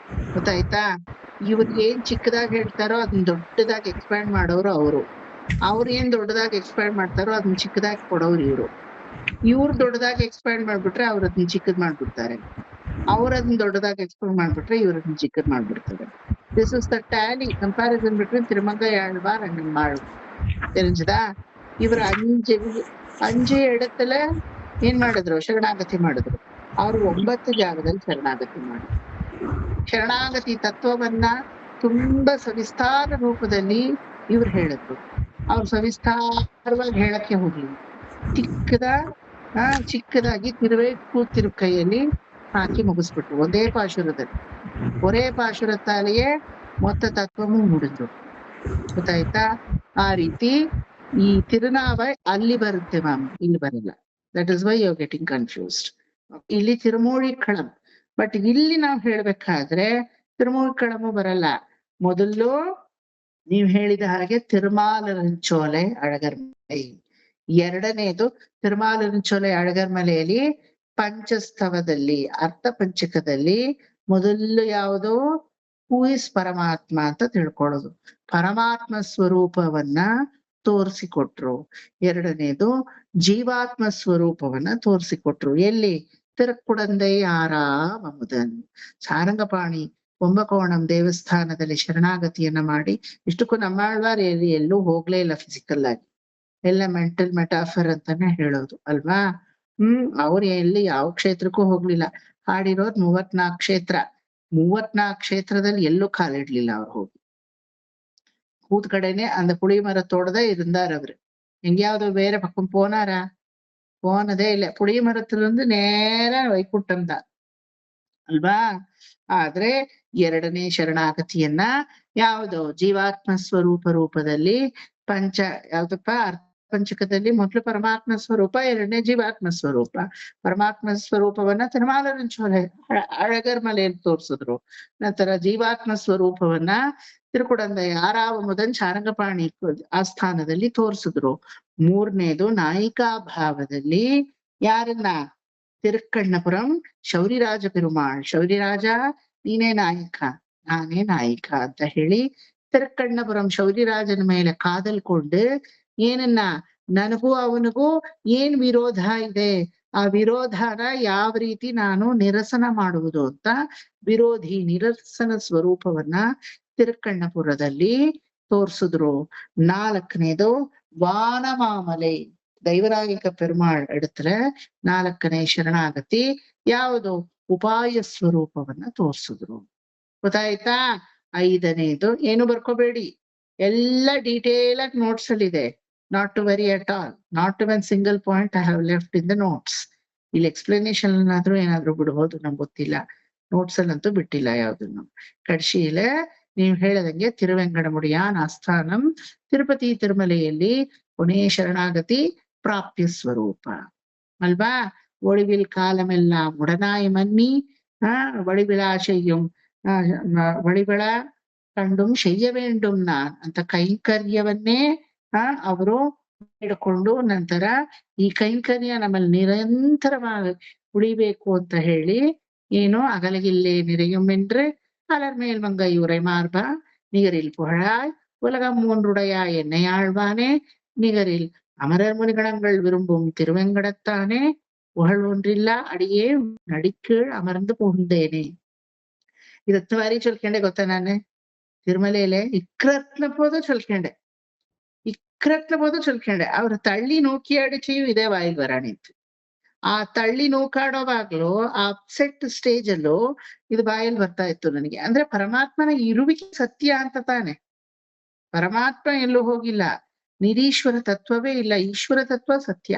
ಗೊತ್ತಾಯ್ತಾ. ಇವ್ರಿಗೆ ಏನ್ ಚಿಕ್ಕದಾಗಿ ಹೇಳ್ತಾರೋ ಅದನ್ನ ದೊಡ್ಡದಾಗಿ ಎಕ್ಸ್ಪ್ಯಾಂಡ್ ಮಾಡೋರು ಅವ್ರು ಏನ್ ದೊಡ್ಡದಾಗಿ ಎಕ್ಸ್ಪ್ಯಾಂಡ್ ಮಾಡ್ತಾರೋ ಅದನ್ನ ಚಿಕ್ಕದಾಗಿ ಕೊಡೋರು ಇವ್ರು ದೊಡ್ಡದಾಗಿ ಎಕ್ಸ್ಪ್ಯಾಂಡ್ ಮಾಡ್ಬಿಟ್ರೆ ಅವ್ರ ಅದನ್ನ ಚಿಕ್ಕದ್ ಮಾಡ್ಬಿಡ್ತಾರೆ, ಅದನ್ನ ದೊಡ್ಡದಾಗಿ ಎಕ್ಸ್ಪ್ಯಾಂಡ್ ಮಾಡ್ಬಿಟ್ರೆ ಇವ್ರ ಅದನ್ನ ಚಿಕ್ಕದ್ ಮಾಡ್ಬಿಡ್ತಾರೆ. This is the tally comparison between Thirumangai Alvar and Nammalvar. தெரிஞ்சதா? ಇವ್ರ ಅಂಜೆ ಎಡತ್ತಲ ಏನ್ ಮಾಡಿದ್ರು, ಶರಣಾಗತಿ ಮಾಡಿದ್ರು. ಅವ್ರು 9 ಜಾಗದಲ್ಲಿ ಶರಣಾಗತಿ ಮಾಡಿದ್ರು. ಶರಣಾಗತಿ ತತ್ವವನ್ನ ತುಂಬಾ ಸವಿಸ್ತಾರ ರೂಪದಲ್ಲಿ ಇವ್ರು ಹೇಳಿದ್ರು. ಅವ್ರು ಸವಿಸ್ತಾರವಾಗಿ ಹೇಳಕ್ಕೆ ಹೋಗ್ಲಿಲ್ಲ, ಚಿಕ್ಕದಾಗಿ ತಿರುಕೈಯಲ್ಲಿ ಹಾಕಿ ಮುಗಿಸ್ಬಿಟ್ರು. ಒಂದೇ ಪಾಶುರದಲ್ಲಿ, ஒரே ಪಾಶುರத்தாலேயே மொத்த தத்துவமும் முடிஞ்சು, ಗೊತ್ತಾಯ್ತಾ. ಆ ರೀತಿ ಈ ತಿರುನಾವಾಯ್ ಅಲ್ಲಿ ಬರುತ್ತೆ ಮ್ಯಾಮ್, ಇಲ್ಲಿ ಬರಲ್ಲ. That is why you are getting confused. ಇಲ್ಲಿ ತಿರುಮೂழிಕ್ಕಳಂ, ಬಟ್ ಇಲ್ಲಿ ನಾವ್ ಹೇಳ್ಬೇಕಾದ್ರೆ ತಿರುಮೂழிಕ್ಕಳಮು ಬರಲ್ಲ. ಮೊದಲು ನೀವ್ ಹೇಳಿದ ಹಾಗೆ ತಿರುಮಾಲಿರುಂಚೋಲೆ ಅಳಗರ್ಮಲೈ. ಎರಡನೇದು ತಿರುಮಾಲಿರುಂಚೋಲೆ ಅಳಗರ್ಮಲೆಯಲ್ಲಿ ಪಂಚಸ್ತವದಲ್ಲಿ ಅರ್ಥ ಪಂಚಕದಲ್ಲಿ ಮೊದಲು ಯಾವುದು, ಹೂ ಇಸ್ ಪರಮಾತ್ಮ ಅಂತ ತಿಳ್ಕೊಳ್ಳೋದು, ಪರಮಾತ್ಮ ಸ್ವರೂಪವನ್ನ ತೋರಿಸಿಕೊಟ್ರು. ಎರಡನೇದು ಜೀವಾತ್ಮ ಸ್ವರೂಪವನ್ನ ತೋರಿಸಿಕೊಟ್ರು. ಎಲ್ಲಿ? ತಿರುಕುಡಂದೈ ಆರಾಮಮುದನ್. ಸಾರಂಗಪಾಣಿ ಕುಂಭಕೋಣಂ ದೇವಸ್ಥಾನದಲ್ಲಿ ಶರಣಾಗತಿಯನ್ನ ಮಾಡಿ, ಇಷ್ಟಕ್ಕೂ ನಮ್ಮಾಳ್ವಾರ್ ಎಲ್ಲೂ ಹೋಗ್ಲೇ ಇಲ್ಲ ಫಿಸಿಕಲ್ ಆಗಿ, ಎಲ್ಲ ಮೆಂಟಲ್ ಮೆಟಾಫರ್ ಅಂತಾನೆ ಹೇಳೋದು ಅಲ್ವಾ. ಅವ್ರು ಎಲ್ಲಿ ಯಾವ ಕ್ಷೇತ್ರಕ್ಕೂ ಹೋಗ್ಲಿಲ್ಲ. ಹಾಡಿರೋದ್ 34 ಕ್ಷೇತ್ರ. 34 ಕ್ಷೇತ್ರದಲ್ಲಿ ಎಲ್ಲೂ ಕಾಲಿಡ್ಲಿಲ್ಲ ಅವ್ರು ಹೋಗಿ. கூத்து கடைனே அந்த புளிய மரத்தோட தான் இருந்தார் அவரு. எங்கேயாவது வேற பக்கம் போனாரா? போனதே இல்லை. புளிய ಮರத்திலிருந்து ನೇರ ವೈಕುಂಠಂ தான் ಅಲ್ವಾ. ಆದ್ರೆ ಎರಡನೇ ಶರಣಾಗತಿಯನ್ನ ಯಾವುದು, ಜೀವಾತ್ಮ ಸ್ವರೂಪ ರೂಪದಲ್ಲಿ ಯಾವ್ದಪ್ಪ ಅರ್ಥ ಪಂಚಕದಲ್ಲಿ ಮೊದಲು ಪರಮಾತ್ಮ ಸ್ವರೂಪ, ಎರಡನೇ ಜೀವಾತ್ಮ ಸ್ವರೂಪ. ಪರಮಾತ್ಮ ಸ್ವರೂಪವನ್ನ ತಿರುಮಾಲಿರುಂಚೋಲೆ ಅಳಗರ್ಮಲೆಯಲ್ಲಿ ತೋರ್ಸಿದ್ರು. ನಂತರ ಜೀವಾತ್ಮ ಸ್ವರೂಪವನ್ನ ತಿರುಕುಡಂದೈ ಆರಾವಮುದನ್ ಸಾರಂಗಪಾಣಿ ಆಸ್ಥಾನದಲ್ಲಿ ತೋರ್ಸಿದ್ರು. ಮೂರನೇದು ನಾಯಿಕಾ ಭಾವದಲ್ಲಿ ಯಾರನ್ನ, ತಿರುಕಣ್ಣಪುರಂ ಶೌರಿರಾಜ ಪೆರುಮಾಳ್. ಶೌರಿರಾಜ ನೀನೇ ನಾಯಕ, ನಾನೇ ನಾಯಿಕ ಅಂತ ಹೇಳಿ ತಿರುಕಣ್ಣಪುರಂ ಶೌರಿರಾಜನ ಮೇಲೆ ಕಾದಲ್ಕೊಂಡು ಏನನ್ನ, ನನಗೂ ಅವನಿಗೂ ಏನ್ ವಿರೋಧ ಇದೆ, ಆ ವಿರೋಧನ ಯಾವ ರೀತಿ ನಾನು ನಿರಸನ ಮಾಡುವುದು ಅಂತ ವಿರೋಧಿ ನಿರಸನ ಸ್ವರೂಪವನ್ನ ತಿರುಕಣ್ಣಪುರದಲ್ಲಿ ತೋರ್ಸಿದ್ರು. ನಾಲ್ಕನೇದು ವಾನಮಾಮಲೈ ದೈವರಾಗಿಕ ಪೆರುಮಾಳ್ ಎಡத்துல 4ನೇ ಶರಣಾಗತಿ ಯಾವುದು, ಉಪಾಯ ಸ್ವರೂಪವನ್ನ ತೋರ್ಸಿದ್ರು. ಗೊತ್ತಾಯ್ತಾ. 5ನೇದು ಏನು ಬರ್ಕೋಬೇಡಿ, ಎಲ್ಲ ಡೀಟೇಲ್ ಆಗಿ ನೋಟ್ಸ್ ಅಲ್ಲಿ ಇದೆ. Not to very at all, not one single point I have left in the notes. ಇಲ್ಲಿ ಎಕ್ಸ್ಪ್ಲನೇಷನ್ ಏನಾದ್ರೂ ಬಿಡ್ಬೋದು, ನಂಗೆ ಗೊತ್ತಿಲ್ಲ. ನೋಟ್ಸ್ ಅಲ್ಲಂತೂ ಬಿಟ್ಟಿಲ್ಲ ಯಾವ್ದನ್ನು. ಕಡ್ಶಿಲ ನೀವ್ ಹೇಳದಂಗೆ ತಿರುವೆಂಗಡಮುಡಿಯಾನ್ ಆಸ್ಥಾನಂ ತಿರುಪತಿ ತಿರುಮಲೆಯಲ್ಲಿ ಕೊನೆಯ ಶರಣಾಗತಿ ಪ್ರಾಪ್ಯ ಸ್ವರೂಪ ಅಲ್ವಾ. ಒಳಿವಿಲ್ ಕಾಲಮೆಲ್ಲ ಮುಡನಾಯಿ ಮನ್ನಿ வழிவிழா செய்யும் வழிವಿಳ ಕಂಡುಂ ಶಯ್ಯ ವೇಂಡುಂ ನಾನ್ ಅಂತ ಕೈಂಕರ್ಯವನ್ನೇ ಅವರು ಹಿಡ್ಕೊಂಡು ನಂತರ ಈ ಕೈಂಕರ್ಯ ನಮ್ಮಲ್ಲಿ ನಿರಂತರವಾಗಿ ಉಳಿಬೇಕು ಅಂತ ಹೇಳಿ ಏನು ಅಗಲಗಿಲ್ಲೇ நிறையுமென்று அலர் மேல் மங்கை உரை மார்பா நிகரில் புகழாய் உலகம் மூன்றுடைய என்னை ஆழ்வானே நிகரில் அமரர் முனிகணங்கள் விரும்பும் திருவெங்கடத்தானே புகழ் ஒன்றிಲ್ಲ ಅಡಿಯೇ ನಡಿಕೀಳ್ ಅಮರ್ந்து புகுந்தேனே. ಇದು ಬಾರಿ ಚೊಲ್ಕೊಂಡೆ ಗೊತ್ತಾ ನಾನು ತಿರುಮಲೆಯಲ್ಲೇ ಇಕ್ರತ್ನ ಪೋದು ಚೊಲ್ಕೊಂಡೆ ಅವ್ರ ತಳ್ಳಿ ನೂಕಿಯಾಡಿಕೆಯು ಇದೇ ಬಾಯಿಗೆ ಬರಾಣಿತ್ತು. ಆ ತಳ್ಳಿ ನೂಕಾಡೋವಾಗ್ಲೂ ಆ ಅಪ್ಸೆಟ್ ಸ್ಟೇಜ್ ಅಲ್ಲೂ ಇದು ಬಾಯಲ್ಲಿ ಬರ್ತಾ ಇತ್ತು ನನಗೆ. ಅಂದ್ರೆ ಪರಮಾತ್ಮನ ಇರುವಿಕೆ ಸತ್ಯ ಅಂತ ತಾನೆ. ಪರಮಾತ್ಮ ಎಲ್ಲೂ ಹೋಗಿಲ್ಲ, ನಿರೀಶ್ವರ ತತ್ವವೇ ಇಲ್ಲ, ಈಶ್ವರ ತತ್ವ ಸತ್ಯ.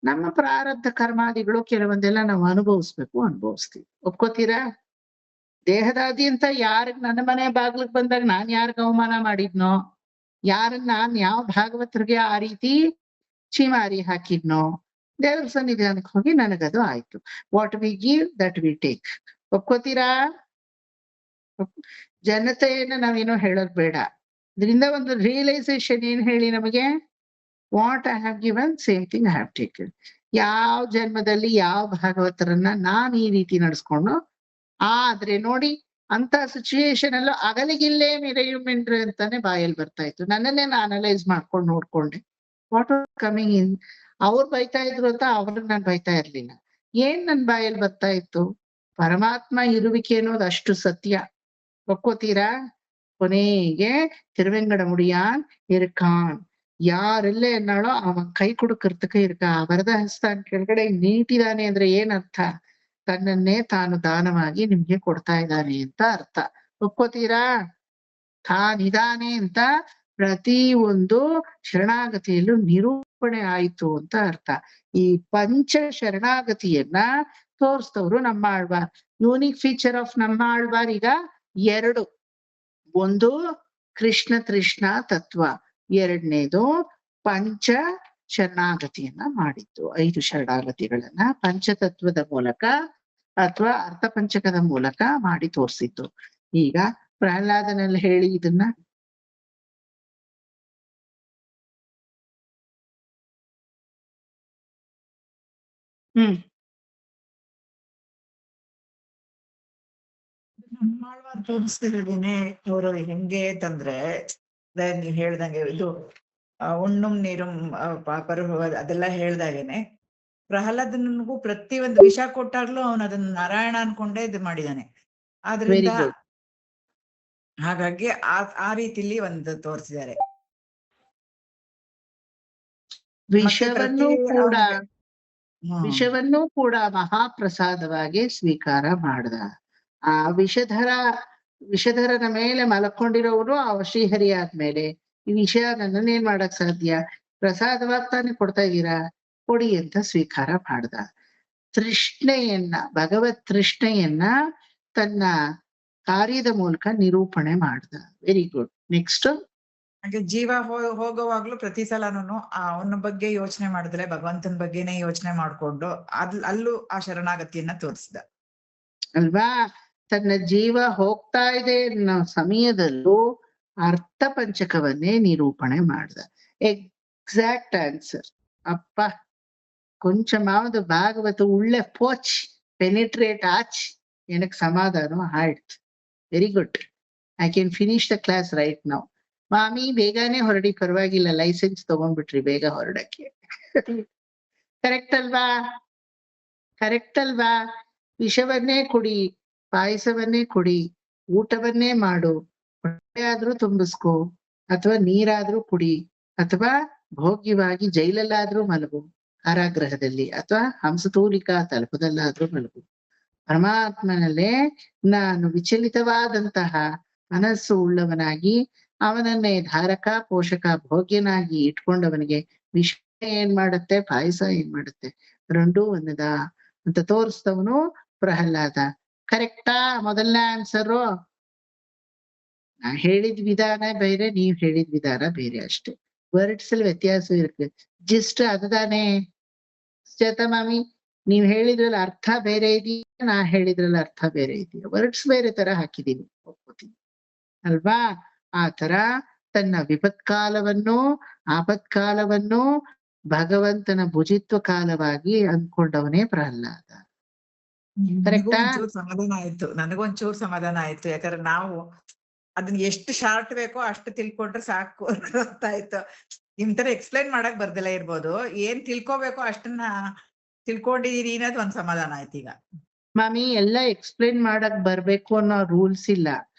ನಮ್ಮ ಪ್ರಾರಬ್ಧ ಕರ್ಮಾದಿಗಳು ಕೆಲವೊಂದೆಲ್ಲ ನಾವು ಅನುಭವಿಸ್ತೀವಿ. ಒಪ್ಕೋತೀರಾ? ದೇಹದಾದ್ಯಂತ ಯಾರಿಗ್ ನನ್ನ ಮನೆ ಬಾಗ್ಲಿಗೆ ಬಂದಾಗ ನಾನ್ ಯಾರಿಗ ಅವಮಾನ ಮಾಡಿದ್ನೋ, ಯಾರನ್ನ ನಾನ್ ಯಾವ ಭಾಗವತರಿಗೆ ಆ ರೀತಿ ಚೀಮಾರಿ ಹಾಕಿದ್ನೋ, ದೇವ್ರ ಸನ್ನಿಧಾನಕ್ಕೆ ಹೋಗಿ ನನಗದು ಆಯ್ತು. What we give that we take. ಒಪ್ಕೋತೀರಾ? ಜನತೆಯನ್ನ ನಾವೇನೋ ಹೇಳೋದ್ ಬೇಡ. ಇದರಿಂದ ಒಂದು ರಿಯಲೈಸೇಷನ್ ಏನ್ ಹೇಳಿ ನಮಗೆ, what I have given same thing I have taken. ಯಾವ ಜನ್ಮದಲ್ಲಿ ಯಾವ ಭಾಗವತರನ್ನ ನಾನ್ ಈ ರೀತಿ ನಡ್ಸ್ಕೊಂಡು ಆದ್ರೆ ನೋಡಿ ಅಂತ ಸಿಚುಯೇಷನ್ ಅಲ್ಲೂ ಅಗಲಿಗಿಲ್ಲೇ ಮಿರೆಯುಮೆಂಡ್ರೆ ಅಂತಾನೆ ಬಾಯಲ್ಲಿ ಬರ್ತಾ ಇತ್ತು. ನನ್ನನ್ನೇ ನಾನು ಅನಲೈಸ್ ಮಾಡ್ಕೊಂಡು ನೋಡ್ಕೊಂಡೆ ವಾಟ್ ಆರ್ ಕಮಿಂಗ್ ಇನ್. ಅವ್ರು ಬೈತಾ ಇದ್ರು ಅಂತ ಅವ್ರನ್ನ ನಾನು ಬೈತಾ ಇರ್ಲಿಲ್ಲ. ಏನ್ ನನ್ ಬಾಯಲ್ಲಿ ಬರ್ತಾ ಇತ್ತು? ಪರಮಾತ್ಮ ಇರುವಿಕೆ ಅನ್ನೋದು ಅಷ್ಟು ಸತ್ಯ. ಒಪ್ಕೋತೀರಾ? ಕೊನೆಗೆ ತಿರುವೆಂಗಡ ಮುಡಿಯಾನ್ ಇರ್ಕಾನ್, ಯಾರೆಲ್ಲೇ ಎನ್ನಾಳೋ ಅವನ್ ಕೈ ಕುಡುಕರ್ತಕ ಇರ್ಕ. ವರದ ಹಸ್ತಾನ್ ಕೆಳಗಡೆ ನೀಟಿದಾನೆ ಅಂದ್ರೆ ಏನ್ ಅರ್ಥ? ತನ್ನನ್ನೇ ತಾನು ದಾನವಾಗಿ ನಿಮ್ಗೆ ಕೊಡ್ತಾ ಇದ್ದಾನೆ ಅಂತ ಅರ್ಥ. ಒಪ್ಕೋತೀರಾ? ತಾನಿದಾನೆ ಅಂತ ಪ್ರತಿ ಒಂದು ಶರಣಾಗತಿಯಲ್ಲೂ ನಿರೂಪಣೆ ಆಯ್ತು ಅಂತ ಅರ್ಥ. ಈ ಪಂಚ ಶರಣಾಗತಿಯನ್ನ ತೋರಿಸ್ತವ್ರು ನಮ್ಮ ಆಳ್ವಾರ್. ಯೂನಿಕ್ ಫೀಚರ್ ಆಫ್ ನಮ್ಮ ಆಳ್ವಾರ್ ಈಗ ಎರಡು. ಒಂದು ಕೃಷ್ಣ ತೃಷ್ಣ ತತ್ವ, ಎರಡನೇದು ಪಂಚ ಶರಣಾಗತಿಯನ್ನ ಮಾಡಿದ್ದು. 5 ಶರಣಾಗತಿಗಳನ್ನ ಪಂಚತತ್ವದ ಮೂಲಕ ಅಥವಾ ಅರ್ಥ ಪಂಚಕದ ಮೂಲಕ ಮಾಡಿ ತೋರಿಸಿದ್ದು. ಈಗ ಪ್ರಹ್ಲಾದನಲ್ಲಿ ಹೇಳಿ ಇದನ್ನ. ನಮ್ಮಾಳ್ವಾರ್ ತೋರಿಸ್ತಿದ್ದೇನೆ. ಅವರು ಹೆಂಗೆ ಅಂತಂದ್ರೆ ನೀವ್ ಹೇಳ್ದಂಗೆ ಇದು ಉಣ್ಣುಂ ನೀರುಂ ಪಾಪರು ಅದೆಲ್ಲ ಹೇಳ್ದಾಗೇನೆ ಪ್ರಹ್ಲಾದನಿಗೂ ಪ್ರತಿ ಒಂದು ವಿಷ ಕೊಟ್ಟಾಗ್ಲೂ ಅವನು ಅದನ್ನ ನಾರಾಯಣ ಅನ್ಕೊಂಡೇ ಇದು ಮಾಡಿದಾನೆ. ಆದ್ರಿಂದ ಹಾಗಾಗಿ ಆ ರೀತಿಲಿ ಒಂದು ತೋರಿಸಿದ್ದಾರೆ. ವಿಷವನ್ನೂ ಕೂಡ ಮಹಾಪ್ರಸಾದವಾಗಿ ಸ್ವೀಕಾರ ಮಾಡ್ದ. ಆ ವಿಷಧರನ ಮೇಲೆ ಮಲ್ಕೊಂಡಿರೋರು ಆ ಶ್ರೀಹರಿ ಆದ್ಮೇಲೆ ಈ ವಿಷಯ ನನ್ನನ್ನೇನ್ ಮಾಡಕ್ ಸಾಧ್ಯ? ಪ್ರಸಾದವಾಗಿ ತಾನೇ ಕೊಡ್ತಾ ಇದ್ದೀರಾ, ಕೊಡಿ ಅಂತ ಸ್ವೀಕಾರ ಮಾಡ್ದ. ತೃಷ್ಣೆಯನ್ನ, ಭಗವತ್ ತೃಷ್ಣೆಯನ್ನ ತನ್ನ ಕಾರ್ಯದ ಮೂಲಕ ನಿರೂಪಣೆ ಮಾಡ್ದ. Very good. ನೆಕ್ಸ್ಟ್, ಹಾಗೆ ಜೀವ ಹೋಗುವಾಗ್ಲೂ ಪ್ರತಿ ಸಲನೂ ಅವನ ಬಗ್ಗೆ ಯೋಚನೆ ಮಾಡಿದ್ರೆ ಭಗವಂತನ ಬಗ್ಗೆನೇ ಯೋಚನೆ ಮಾಡ್ಕೊಂಡು ಅಲ್ಲೂ ಆ ಶರಣಾಗತಿಯನ್ನ ತೋರಿಸಿದ ಅಲ್ವಾ? ತನ್ನ ಜೀವ ಹೋಗ್ತಾ ಇದೆ ಅನ್ನೋ ಸಮಯದಲ್ಲೂ ಅರ್ಥ ಪಂಚಕವನ್ನೇ ನಿರೂಪಣೆ ಮಾಡ್ದ. Exact answer. ಅಪ್ಪ ಕೊಂಚಮಾவது பாகவத உள்ள போச்சு, பெனிட்ரேட் ஆச்சு, எனக்கு சமாதானம் ஆயிடுச்சு. Very good. I can finish the class right now. ಮಾಮಿ ಬೇಗನೆ ಹೊರಡಿ, ಪರವಾಗಿಲ್ಲ, ಲೈಸೆನ್ಸ್ ತಗೊಂಡ್ಬಿಟ್ರಿ ಬೇಗ ಹೊರಡಕ್ಕೆ. ಕರೆಕ್ಟ್ ಅಲ್ವಾ? ಕರೆಕ್ಟ್ ಅಲ್ವಾ? ವಿಷವನ್ನೇ ಕುಡಿ, ಪಾಯಸವನ್ನೇ ಕುಡಿ, ಊಟವನ್ನೇ ಮಾಡು, ಹೊಟ್ಟೆ ಆದ್ರೂ ತುಂಬಿಸ್ಕೊ, ಅಥವಾ ನೀರಾದ್ರೂ ಕುಡಿ, ಅಥವಾ ಭೋಗ್ಯವಾಗಿ ಜೈಲಲ್ಲಾದ್ರೂ ಮಲಗು, ಕಾರಾಗೃಹದಲ್ಲಿ, ಅಥವಾ ಹಂಸತೂಲಿಕಾ ತಲುಪದಲ್ಲಾದ್ರೂ ಮಲಗು. ಪರಮಾತ್ಮನಲ್ಲೇ ನಾನು ವಿಚಲಿತವಾದಂತಹ ಮನಸ್ಸು ಉಳ್ಳವನಾಗಿ ಅವನನ್ನೇ ಧಾರಕ ಪೋಷಕ ಭೋಗ್ಯನಾಗಿ ಇಟ್ಕೊಂಡವನಿಗೆ ವಿಷ ಏನ್ ಮಾಡುತ್ತೆ, ಪಾಯಸ ಏನ್ ಮಾಡುತ್ತೆ, ಎರಡೂ ಒಂದದ ಅಂತ ತೋರಿಸ್ತವನು ಪ್ರಹ್ಲಾದ. ಕರೆಕ್ಟಾ? ಮೊದಲನೇ ಆನ್ಸರು. ನಾ ಹೇಳಿದ ವಿಧಾನ ಬೇರೆ, ನೀವ್ ಹೇಳಿದ ವಿಧಾನ ಬೇರೆ ಅಷ್ಟೇ. ವರ್ಡ್ಸ್ ಅಲ್ಲಿ ವ್ಯತ್ಯಾಸ ಇருக்கு. ಜಿಸ್ಟ್ ಅದದಾನೆ. ಸುಜಾತ ಮಾಮಿ ನೀವ್ ಹೇಳಿದ್ರಲ್ಲಿ ಅರ್ಥ ಬೇರೆ ಇದೆಯಾ, ನಾ ಹೇಳಿದ್ರಲ್ಲಿ ಅರ್ಥ ಬೇರೆ ಇದೆಯಾ, ವರ್ಡ್ಸ್ ಬೇರೆ ತರ ಹಾಕಿದೀನಿ, ಒಪ್ಕೋತೀನಿ ಅಲ್ವಾ? ಆ ತರ ತನ್ನ ವಿಪತ್ಕಾಲವನ್ನು ಆಪತ್ಕಾಲವನ್ನು ಭಗವಂತನ ಭುಜಿತ್ವ ಕಾಲವಾಗಿ ಅಂದ್ಕೊಂಡವನೇ ಪ್ರಹ್ಲಾದ. ಕರೆಕ್ಟಾ? ನನಗೊಂಚೂರು ಸಮಾಧಾನ ಆಯ್ತು. ಯಾಕಂದ್ರೆ ನಾವು ಅದನ್ನ ಎಷ್ಟು ಶಾರ್ಟ್ ಬೇಕೋ ಅಷ್ಟು ತಿಳ್ಕೊಂಡ್ರೆ ಸಾಕು ಅಂತ ಆಯ್ತು. ನಿಮ್ ತರ ಎಕ್ಸ್ಪ್ಲೈನ್ ಮಾಡಕ್ ಬರ್ದಿಲ್ಲ ಇರ್ಬೋದು, ಏನ್ ತಿಳ್ಕೊಬೇಕೋ ಅಷ್ಟನ್ನ ತಿಳ್ಕೊಂಡಿದೀನಿ ಅನ್ನೋದು ಒಂದ್ ಸಮಾಧಾನ ಆಯ್ತು ಈಗ. ಮಾಮಿ, ಎಲ್ಲ ಎಕ್ಸ್ಪ್ಲೇನ್ ಮಾಡಕ್ ಬರ್ಬೇಕು ಅನ್ನೋ ರೂಲ್ಸ್ ಇಲ್ಲ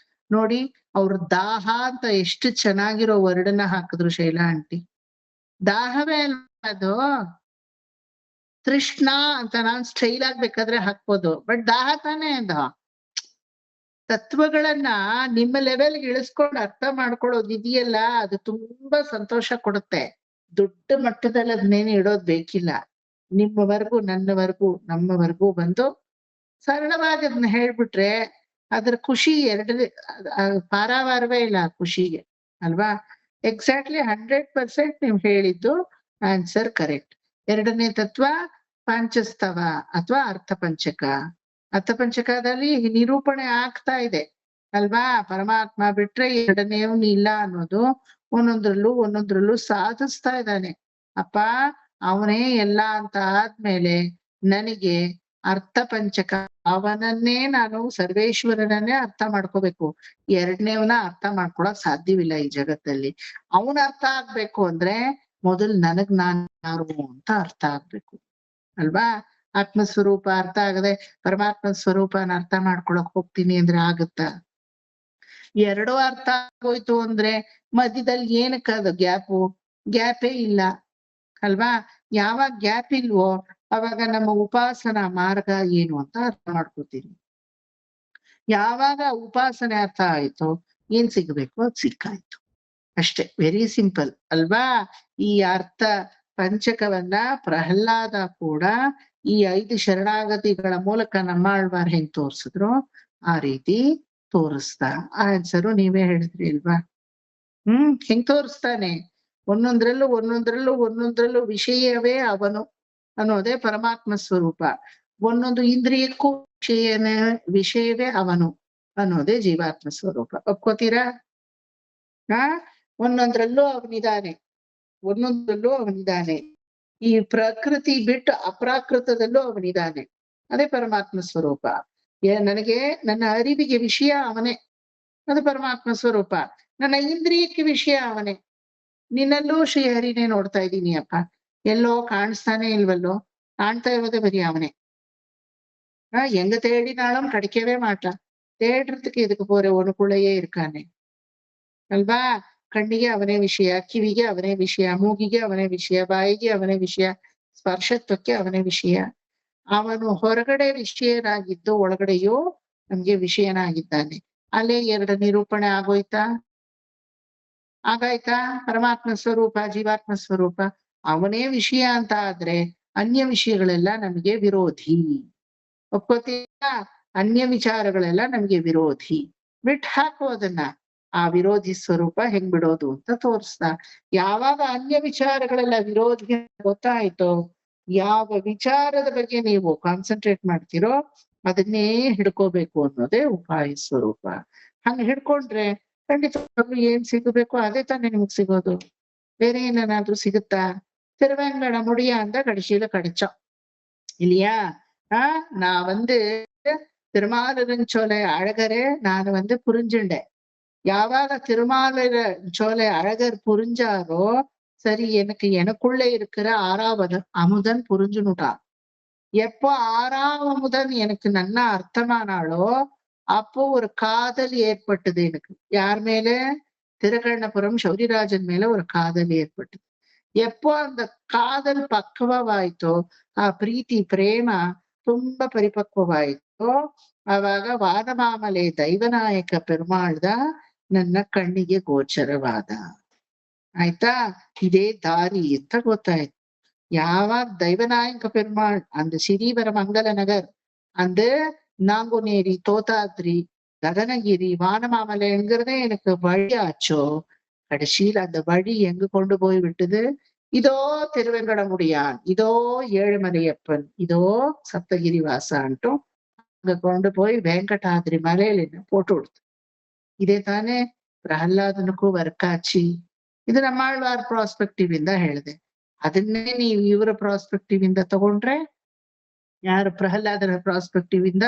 ನೋಡಿ. ಅವ್ರ ದಾಹ ಅಂತ ಎಷ್ಟು ಚೆನ್ನಾಗಿರೋ ವರ್ಡನ್ನ ಹಾಕಿದ್ರು ಶೈಲಾ ಆಂಟಿ. ದಾಹವೇ ಅಲ್ವಾ ಅದು? ತೃಷ್ಣ ಅಂತ ನಾನ್ ಸ್ಟೈಲ್ ಆಗ್ಬೇಕಾದ್ರೆ ಹಾಕ್ಬೋದು, ಬಟ್ ದಾಹ ತಾನೇ ಅದು. ತತ್ವಗಳನ್ನ ನಿಮ್ಮ ಲೆವೆಲ್ಗೆ ಇಳಿಸ್ಕೊಂಡು ಅರ್ಥ ಮಾಡ್ಕೊಳ್ಳೋದು ಇದೆಯಲ್ಲ, ಅದು ತುಂಬಾ ಸಂತೋಷ ಕೊಡುತ್ತೆ. ದೊಡ್ಡ ಮಟ್ಟದಲ್ಲಿ ಅದನ್ನೇನು ಇಡೋದ್ ಬೇಕಿಲ್ಲ. ನಿಮ್ಮವರೆಗೂ ನನ್ನವರೆಗೂ ನಮ್ಮವರೆಗೂ ಬಂದು ಸರಳವಾಗಿ ಅದನ್ನ ಹೇಳ್ಬಿಟ್ರೆ ಅದ್ರ ಖುಷಿ ಪಾರಾವಾರವೇ ಇಲ್ಲ ಖುಷಿಗೆ, ಅಲ್ವಾ? ಎಕ್ಸಾಕ್ಟ್ಲಿ 100% ನೀವು ಹೇಳಿದ್ದು ಆನ್ಸರ್ ಕರೆಕ್ಟ್. ಎರಡನೇ ತತ್ವ ಪಂಚಸ್ತವ ಅಥವಾ ಅರ್ಥಪಂಚಕ. ಅರ್ಥಪಂಚಕದಲ್ಲಿ ನಿರೂಪಣೆ ಆಗ್ತಾ ಇದೆ ಅಲ್ವಾ? ಪರಮಾತ್ಮ ಬಿಟ್ರೆ ಎರಡನೇವ್ನು ಇಲ್ಲ ಅನ್ನೋದು ಒಂದೊಂದ್ರಲ್ಲೂ ಸಾಧಿಸ್ತಾ ಇದ್ದಾನೆ. ಅಪ್ಪ ಅವನೇ ಎಲ್ಲ ಅಂತ ಆದ್ಮೇಲೆ ನನಗೆ ಅರ್ಥಪಂಚಕ ಅವನನ್ನೇ ನಾನು ಸರ್ವೇಶ್ವರನನ್ನೇ ಅರ್ಥ ಮಾಡ್ಕೋಬೇಕು. ಎರಡನೇವನ್ನ ಅರ್ಥ ಮಾಡ್ಕೊಳಕ್ ಸಾಧ್ಯವಿಲ್ಲ ಈ ಜಗತ್ತಲ್ಲಿ. ಅವನ ಅರ್ಥ ಆಗ್ಬೇಕು ಅಂದ್ರೆ ಮೊದಲು ನಾನ್ ಯಾರು ಅಂತ ಅರ್ಥ ಆಗ್ಬೇಕು ಅಲ್ವಾ? ಆತ್ಮಸ್ವರೂಪ ಅರ್ಥ ಆಗದೆ ಪರಮಾತ್ಮ ಸ್ವರೂಪನ ಅರ್ಥ ಮಾಡ್ಕೊಳಕ್ ಹೋಗ್ತೀನಿ ಅಂದ್ರೆ ಆಗುತ್ತಾ? ಎರಡೂ ಅರ್ಥ ಆಗೋಯ್ತು ಅಂದ್ರೆ ಮಧ್ಯದಲ್ಲಿ ಏನಕ್ಕದು ಗ್ಯಾಪೇ ಇಲ್ಲ ಅಲ್ವಾ? ಯಾವಾಗ ಗ್ಯಾಪ್ ಇಲ್ವೋ ಅವಾಗ ನಮ್ಮ ಉಪಾಸನಾ ಮಾರ್ಗ ಏನು ಅಂತ ಅರ್ಥ ಮಾಡ್ಕೋತೀವಿ. ಯಾವಾಗ ಉಪಾಸನೆ ಅರ್ಥ ಆಯ್ತು, ಏನ್ ಸಿಗ್ಬೇಕು ಅದ್ ಸಿಕ್ಕಾಯ್ತು ಅಷ್ಟೇ. ವೆರಿ ಸಿಂಪಲ್ ಅಲ್ವಾ? ಈ ಅರ್ಥ ಪಂಚಕವನ್ನ ಪ್ರಹ್ಲಾದ ಕೂಡ ಈ 5 ಶರಣಾಗತಿಗಳ ಮೂಲಕ ನಮ್ಮಾಳ್ವಾರ್ ಹೆಂಗ್ ತೋರ್ಸಿದ್ರು ಆ ರೀತಿ ತೋರಿಸ್ತಾ. ಆನ್ಸರು ನೀವೇ ಹೇಳಿದ್ರಿ ಅಲ್ವಾ? ಹೆಂಗ್ ತೋರಿಸ್ತಾನೆ? ಒಂದೊಂದ್ರಲ್ಲೂ ವಿಷಯವೇ ಅವನು ಅನ್ನೋದೇ ಪರಮಾತ್ಮ ಸ್ವರೂಪ. ಒಂದೊಂದು ಇಂದ್ರಿಯಕ್ಕೂ ವಿಷಯವೇ ಅವನು ಅನ್ನೋದೇ ಜೀವಾತ್ಮ ಸ್ವರೂಪ. ಒಪ್ಕೋತೀರಾ? ಒಂದೊಂದ್ರಲ್ಲೂ ಅವನಿದಾನೆ. ಈ ಪ್ರಕೃತಿ ಬಿಟ್ಟು ಅಪ್ರಾಕೃತದಲ್ಲೂ ಅವನಿದಾನೆ. ಅದೇ ಪರಮಾತ್ಮ ಸ್ವರೂಪ. ನನಗೆ ನನ್ನ ಅರಿವಿಗೆ ವಿಷಯ ಅವನೇ, ಅದು ಪರಮಾತ್ಮ ಸ್ವರೂಪ. ನನ್ನ ಇಂದ್ರಿಯಕ್ಕೆ ವಿಷಯ ಅವನೇ. ನಿನ್ನಲ್ಲೂ ಶ್ರೀಹರಿನೇ ನೋಡ್ತಾ ಇದ್ದೀನಿ ಅಪ್ಪ, ಎಲ್ಲೋ ಕಾಣಿಸ್ತಾನೆ ಇಲ್ವಲ್ಲೋ, ಕಾಣ್ತಾ ಇರೋದೇ ಬರೀ ಅವನೇ. எங்க தேடினாலும் கிடைக்கவே மாட்டான். தேடுறதுக்கு இதுக்கு போற ஒண்ணுக்குள்ளேயே இருக்கானே ಅಲ್ವಾ? ಕಣ್ಣಿಗೆ ಅವನೇ ವಿಷಯ, ಕಿವಿಗೆ ಅವನೇ ವಿಷಯ, ಮೂಗಿಗೆ ಅವನೇ ವಿಷಯ, ಬಾಯಿಗೆ ಅವನೇ ವಿಷಯ, ಸ್ಪರ್ಶತ್ವಕ್ಕೆ ಅವನೇ ವಿಷಯ. ಅವನು ಹೊರಗಡೆ ವಿಷಯನಾಗಿದ್ದು ಒಳಗಡೆಯೂ ನಮ್ಗೆ ವಿಷಯನಾಗಿದ್ದಾನೆ. ಅಲ್ಲೇ 2 ನಿರೂಪಣೆ ಆಗಾಯ್ತಾ? ಪರಮಾತ್ಮ ಸ್ವರೂಪ ಜೀವಾತ್ಮ ಸ್ವರೂಪ ಅವನೇ ವಿಷಯ ಅಂತ ಆದ್ರೆ ಅನ್ಯ ವಿಷಯಗಳೆಲ್ಲ ನಮಗೆ ವಿರೋಧಿ. ಒಪ್ಕೋತೀರಾ? ಅನ್ಯ ವಿಚಾರಗಳೆಲ್ಲ ನಮ್ಗೆ ವಿರೋಧಿ. ಬಿಟ್ಟು ಹಾಕು ಅದನ್ನ. ಆ ವಿರೋಧಿ ಸ್ವರೂಪ ಹೆಂಗ್ ಬಿಡೋದು ಅಂತ ತೋರಿಸ್ತಾ. ಯಾವಾಗ ಅನ್ಯ ವಿಚಾರಗಳೆಲ್ಲ ವಿರೋಧಿ ಗೊತ್ತಾಯ್ತೋ, ಯಾವ ವಿಚಾರದ ಬಗ್ಗೆ ನೀವು ಕಾನ್ಸಂಟ್ರೇಟ್ ಮಾಡ್ತೀರೋ ಅದನ್ನೇ ಹಿಡ್ಕೋಬೇಕು ಅನ್ನೋದೇ ಉಪಾಯ ಸ್ವರೂಪ. ಹಂಗ ಹಿಡ್ಕೊಂಡ್ರೆ ಖಂಡಿತವಾಗ್ಲೂ ಏನ್ ಸಿಗಬೇಕು ಅದೇ ತಾನೇ ನಿಮಗ್ ಸಿಗೋದು. ಬೇರೆ ಏನೇನಾದ್ರೂ ಸಿಗುತ್ತಾ? திருவேங்கட முடிய அந்த கடைசியில கிடைச்சோம் இல்லையா? நான் திருமாலிருஞ்சோலை அழகரே நான் புரிஞ்சுண்டேன். யாவாக திருமாலிருஞ்சோலை அழகர் புரிஞ்சாரோ சரி, எனக்குள்ள இருக்கிற 6வது அமுதன் புரிஞ்சுனுட்டான். எப்போ 6ஆம் அமுதன் எனக்கு நன்னா அர்த்தமானாலோ அப்போ ஒரு காதல் ஏற்பட்டது எனக்கு. யார் மேல? திருக்கண்ணபுரம் சௌரிராஜன் மேல ஒரு காதல் ஏற்பட்டது. எப்போ அந்த ಕಾದಲ್ ಪಕ್ವವಾಯ್ತೋ, ಆ ಪ್ರೀತಿ ಪ್ರೇಮ ತುಂಬಾ ಪರಿಪಕ್ವವಾಯ್ತೋ, ಆವಾಗ ವಾನಮಾಮಲೆ ದೈವನಾಯಕ ಪೆರುಮಾಳ್ದ ನನ್ನ ಕಣ್ಣಿಗೆ ಗೋಚರವಾದ. ಆಯ್ತಾ? ಇದೇ ದಾರಿ ಅಂತ ಗೊತ್ತಾಯ್ತು. ಯಾವಾಗ ದೈವನಾಯಕ ಪೆರುಮಾಳ್ அந்த சிறீவர மங்கள நகர், அந்த நாங்குநேரி, தோதாத்ரி, ககனகிரி, வானமாமலைங்கிறதே எனக்கு வழி ஆச்சோ, கடைசியில் அந்த வழி எங்க கொண்டு போய் விட்டது? இதோ திருவெங்கடமுடியான், இதோ ஏழுமலையப்பன், இதோ சப்தகிரி வாச అంటూ அங்க கொண்டு போய் வெங்கடாద్రి மலையில போட்டு கொடுத்து. ಇದೇ ತಾನೇ ಪ್ರಹ್ಲಾದನಕ್ಕೂ ವರ್ಕಾಚಿ. ಇದು ನಮ್ಮಾಳ್ವಾರ್ ಪ್ರಾಸ್ಪೆಕ್ಟಿವ್ ಇಂದ ಹೇಳಿದೆ. ಅದನ್ನೇ ನೀವು ಇವರ ಪ್ರಾಸ್ಪೆಕ್ಟಿವ್ ಇಂದ ತಗೊಂಡ್ರೆ, ಯಾರು ಪ್ರಹ್ಲಾದನ ಪ್ರಾಸ್ಪೆಕ್ಟಿವ್ ಇಂದ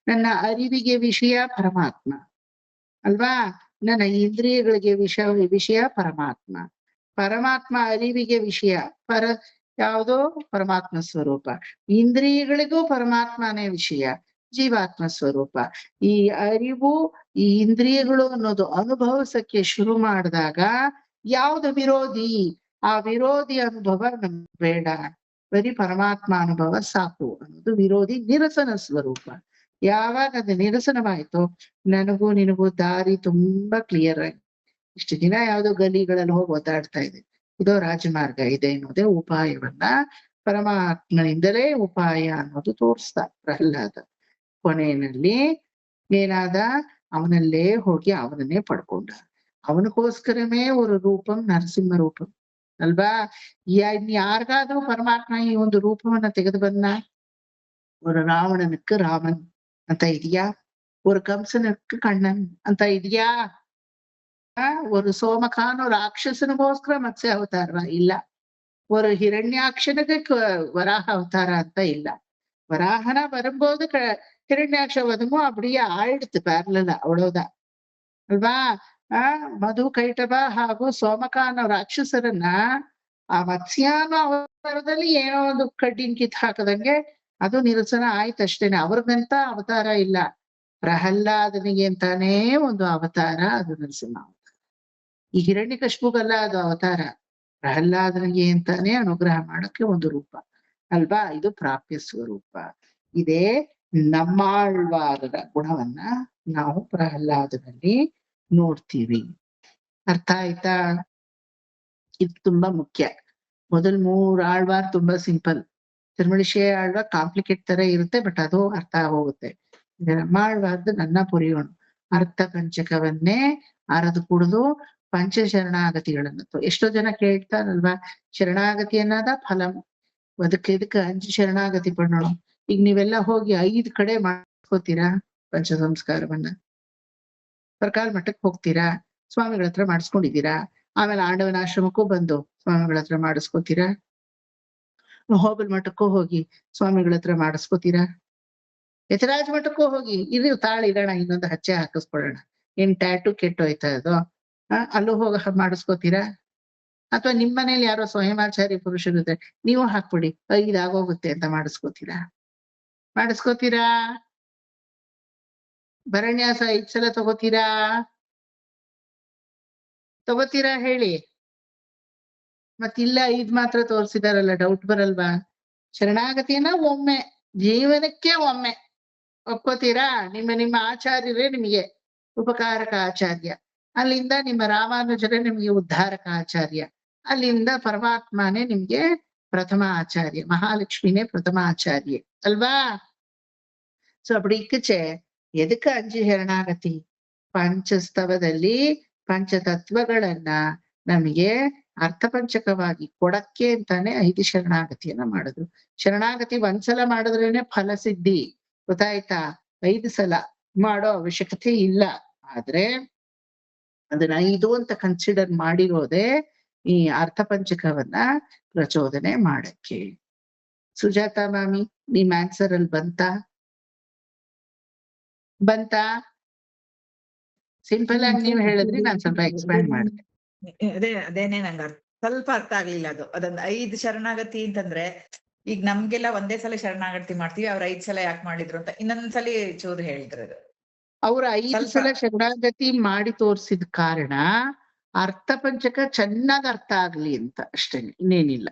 ನನ್ನ ಅರಿವಿಗೆ ವಿಷಯ ಪರಮಾತ್ಮ ಅಲ್ವಾ, ನನ್ನ ಇಂದ್ರಿಯಗಳಿಗೆ ವಿಷಯ ಪರಮಾತ್ಮ, ಪರಮಾತ್ಮ ಅರಿವಿಗೆ ವಿಷಯ ಯಾವುದೋ ಪರಮಾತ್ಮ ಸ್ವರೂಪ, ಇಂದ್ರಿಯಗಳಿಗೂ ಪರಮಾತ್ಮನೇ ವಿಷಯ, ಜೀವಾತ್ಮ ಸ್ವರೂಪ. ಈ ಅರಿವು ಈ ಇಂದ್ರಿಯಗಳು ಅನ್ನೋದು ಅನುಭವಿಸಕ್ಕೆ ಶುರು ಮಾಡಿದಾಗ ಯಾವ್ದು ವಿರೋಧಿ? ಆ ವಿರೋಧಿ ಅನುಭವ ನಮ್ಗೆ ಬೇಡ, ಬರೀ ಪರಮಾತ್ಮ ಅನುಭವ ಸಾಕು ಅನ್ನೋದು ವಿರೋಧಿ ನಿರಸನ ಸ್ವರೂಪ. ಯಾವಾಗ ಅದು ನಿರಸನವಾಯ್ತು, ನನಗೂ ನಿನಗೂ ದಾರಿ ತುಂಬಾ ಕ್ಲಿಯರ್ ಆಗಿ, ಇಷ್ಟು ದಿನ ಯಾವ್ದೋ ಗಲಿಗಳಲ್ಲಿ ಹೋಗಿ ಒದ್ದಾಡ್ತಾ ಇದೆ, ಇದೋ ರಾಜಮಾರ್ಗ ಇದೆ ಅನ್ನೋದೇ ಉಪಾಯವನ್ನ ಪರಮಾತ್ಮನಿಂದಲೇ ಉಪಾಯ ಅನ್ನೋದು ತೋರಿಸ್ದ ಪ್ರಹ್ಲಾದ. ಕೊನೆಯಲ್ಲಿ ಏನಾದ, ಅವನಲ್ಲೇ ಹೋಗಿ ಅವನನ್ನೇ ಪಡ್ಕೊಂಡ. ಅವನಿಗೋಸ್ಕರವೇ ಒಂದು ರೂಪಂ ನರಸಿಂಹ ರೂಪಂ ಅಲ್ವಾ. ಯಾರಿಗಾದ್ರೂ ಪರಮಾತ್ಮ ಈ ಒಂದು ರೂಪವನ್ನ ತೆಗೆದು ಬಂದ? ஒரு ராவணனுக்கு ராமன் ಅಂತ ಇದೆಯಾ? ஒரு கம்சனுக்கு கண்ணன் ಅಂತ ಇದೆಯಾ? ஒரு சோமகான ராட்சசனுಗೋಸ್ಕರ ಮತ್ಸ್ಯ ಅವತಾರ ಇಲ್ಲ. ஒரு ஹிரண்யாட்சனுக்கு வராக அவதார ಅಂತ ಇಲ್ಲ. வராகனா வரும்போது ஹிரண்யாட்ச வதமும் அப்படியே ஆயிடுத்து பேரலா, அவ்வளவுதான் ಅಲ್ವಾ. ಮಧು ಕೈಟಭ ಹಾಗೂ ಸೋಮಕ ಅನ್ನೋ ರಾಕ್ಷಸರನ್ನ ಆ ಮತ್ಸ್ಯಾನು ಅವತಾರದಲ್ಲಿ ಏನೋ ಒಂದು ಕಡ್ಡಿನ ಕಿತ್ ಹಾಕದಂಗೆ ಅದು ನಿರಸನ ಆಯ್ತಷ್ಟೇನೆ. ಅವ್ರದಂತ ಅವತಾರ ಇಲ್ಲ. ಪ್ರಹ್ಲಾದನಿಗೆ ಅಂತಾನೇ ಒಂದು ಅವತಾರ, ಅದು ನರಸಿಂಹ ಅವತಾರ. ಈ ಹಿರಣ್ಯಕಶಿಪುಗಲ್ಲ ಅದು ಅವತಾರ, ಪ್ರಹ್ಲಾದನಿಗೆ ಅಂತಾನೆ ಅನುಗ್ರಹ ಮಾಡಕ್ಕೆ ಒಂದು ರೂಪ ಅಲ್ವಾ. ಇದು ಪ್ರಾಪ್ಯ ಸ್ವರೂಪ. ಇದೇ ನಮ್ಮಾಳ್ವಾರರ ಗುಣವನ್ನ ನಾವು ಪ್ರಹ್ಲಾದನಲ್ಲಿ ನೋಡ್ತೀವಿ. ಅರ್ಥ ಆಯ್ತಾ? ಇದು ತುಂಬಾ ಮುಖ್ಯ. ಮೊದಲ್ 3 ಆಳ್ವಾರ್ ತುಂಬಾ ಸಿಂಪಲ್. ತಿರುಮಳಿಶಯ ಆಳ್ವಾರ್ ಕಾಂಪ್ಲಿಕೇಟ್ ತರ ಇರುತ್ತೆ, ಬಟ್ ಅದು ಅರ್ಥ ಹೋಗುತ್ತೆ. ನಮ್ಮಾಳ್ವಾರ್ದು ನನ್ನ ಪುರಿಯೋಣ ಅರ್ಥ ಪಂಚಕವನ್ನೇ ಅರದು ಕುಡಿದು ಪಂಚ ಶರಣಾಗತಿಗಳನ್ನು ಎಷ್ಟೋ ಜನ ಕೇಳ್ತಾರಲ್ವಾ, ಶರಣಾಗತಿ ಅನ್ನೋದ ಫಲಂ, ಅದಕ್ಕೆ 5 ಶರಣಾಗತಿ ಪಡೋಣ. ಈಗ ನೀವೆಲ್ಲ ಹೋಗಿ 5 ಕಡೆ ಮಾಡ್ಕೋತೀರಾ ಪಂಚ ಸಂಸ್ಕಾರವನ್ನ? ಸರ್ಕಾರ ಮಠಕ್ಕೆ ಹೋಗ್ತೀರಾ, ಸ್ವಾಮಿಗಳ ಹತ್ರ ಮಾಡಿಸ್ಕೊಂಡಿದ್ದೀರಾ, ಆಮೇಲೆ ಆಂಡವನ ಆಶ್ರಮಕ್ಕೂ ಬಂದು ಸ್ವಾಮಿಗಳ ಹತ್ರ ಮಾಡಿಸ್ಕೋತೀರಾ, ಹೋಬಲ್ ಮಠಕ್ಕೂ ಹೋಗಿ ಸ್ವಾಮಿಗಳ ಹತ್ರ ಮಾಡಿಸ್ಕೋತೀರಾ, ಯತಿರಾಜ ಮಠಕ್ಕೂ ಹೋಗಿ ಇದು ತಾಳಿರೋಣ, ಇನ್ನೊಂದು ಹಚ್ಚೆ ಹಾಕಿಸ್ಕೊಳ್ಳೋಣ, ಏನ್ ಟ್ಯಾಟು ಕೆಟ್ಟೋಯ್ತಾ ಅದು, ಅಲ್ಲೂ ಹೋಗ ಮಾಡಿಸ್ಕೋತೀರಾ? ಅಥವಾ ನಿಮ್ ಮನೇಲಿ ಯಾರೋ ಸ್ವಯಮಾಚಾರಿ ಪುರುಷರಿದ್ರೆ ನೀವು ಹಾಕ್ಬಿಡಿ 5 ಆಗೋಗುತ್ತೆ ಅಂತ ಮಾಡಿಸ್ಕೋತೀರಾ? ಭರಣ್ಯಾಸ 5 ಸಲ ತಗೋತೀರಾ ಹೇಳಿ? ಮತ್ತಿಲ್ಲ 5 ಮಾತ್ರ ತೋರ್ಸಿದಾರಲ್ಲ, ಡೌಟ್ ಬರಲ್ವಾ? ಶರಣಾಗತಿಯನ್ನ ಒಮ್ಮೆ, ಜೀವನಕ್ಕೆ ಒಮ್ಮೆ ಒಪ್ಕೋತೀರಾ? ನಿಮ್ಮ ಆಚಾರ್ಯರೇ ನಿಮಗೆ ಉಪಕಾರಕ ಆಚಾರ್ಯ, ಅಲ್ಲಿಂದ ನಿಮ್ಮ ರಾಮಾನುಜರೇ ನಿಮ್ಗೆ ಉದ್ಧಾರಕ ಆಚಾರ್ಯ, ಅಲ್ಲಿಂದ ಪರಮಾತ್ಮನೇ ನಿಮ್ಗೆ ಪ್ರಥಮ ಆಚಾರ್ಯ, ಮಹಾಲಕ್ಷ್ಮಿನೇ ಪ್ರಥಮ ಆಚಾರ್ಯ ಅಲ್ವಾ. ಸೊ ಅಪ್ಪಡಿ ಇಕ್ಕಚೆ ಎದಕ್ಕೆ 5 ಶರಣಾಗತಿ? ಪಂಚಸ್ತವದಲ್ಲಿ ಪಂಚತತ್ವಗಳನ್ನ ನಮಗೆ ಅರ್ಥಪಂಚಕವಾಗಿ ಕೊಡಕ್ಕೆ ಅಂತಾನೆ 5 ಶರಣಾಗತಿಯನ್ನ ಮಾಡಿದ್ರು. ಶರಣಾಗತಿ 1 ಸಲ ಮಾಡಿದ್ರೇನೆ ಫಲ ಸಿದ್ಧಿ, ಗೊತ್ತಾಯ್ತಾ? 5 ಸಲ ಮಾಡೋ ಅವಶ್ಯಕತೆ ಇಲ್ಲ. ಆದ್ರೆ ಅದನ್ನ 5 ಅಂತ ಕನ್ಸಿಡರ್ ಮಾಡಿರೋದೇ ಈ ಅರ್ಥಪಂಚಕವನ್ನ ಪ್ರಚೋದನೆ ಮಾಡಕ್ಕೆ. ಸುಜಾತ ಮಾಮಿ, ನಿಮ್ ಆನ್ಸರ್ ಅಲ್ಲಿ ಬಂತಾ? ಸಿಂಪಲ್ ಆಗಿ ನೀವ್ ಹೇಳಿದ್ರಿ, ನಾನ್ ಸ್ವಲ್ಪ ಎಕ್ಸ್ಪ್ಯಾಂಡ್ ಮಾಡಿದೆ. ಅದೇನೆ ನಂಗೆ ಸ್ವಲ್ಪ ಅರ್ಥ ಆಗ್ಲಿಲ್ಲ ಅದು. ಅದೊಂದು 5 ಶರಣಾಗತಿ ಅಂತಂದ್ರೆ, ಈಗ ನಮ್ಗೆಲ್ಲ ಒಂದೇ ಸಲ ಶರಣಾಗತಿ ಮಾಡ್ತೀವಿ, ಅವ್ರ 5 ಸಲ ಯಾಕೆ ಮಾಡಿದ್ರು ಅಂತ ಇನ್ನೊಂದ್ಸಲಿ ಚೂರು ಹೇಳಿದ್ರು. ಅವ್ರ 5 ಸಲ ಶರಣಾಗತಿ ಮಾಡಿ ತೋರ್ಸಿದ ಕಾರಣ ಅರ್ಥಪಂಚಕ ಚೆನ್ನಾಗ್ ಅರ್ಥ ಆಗ್ಲಿ ಅಂತ ಅಷ್ಟೇನೆ, ಇನ್ನೇನಿಲ್ಲ.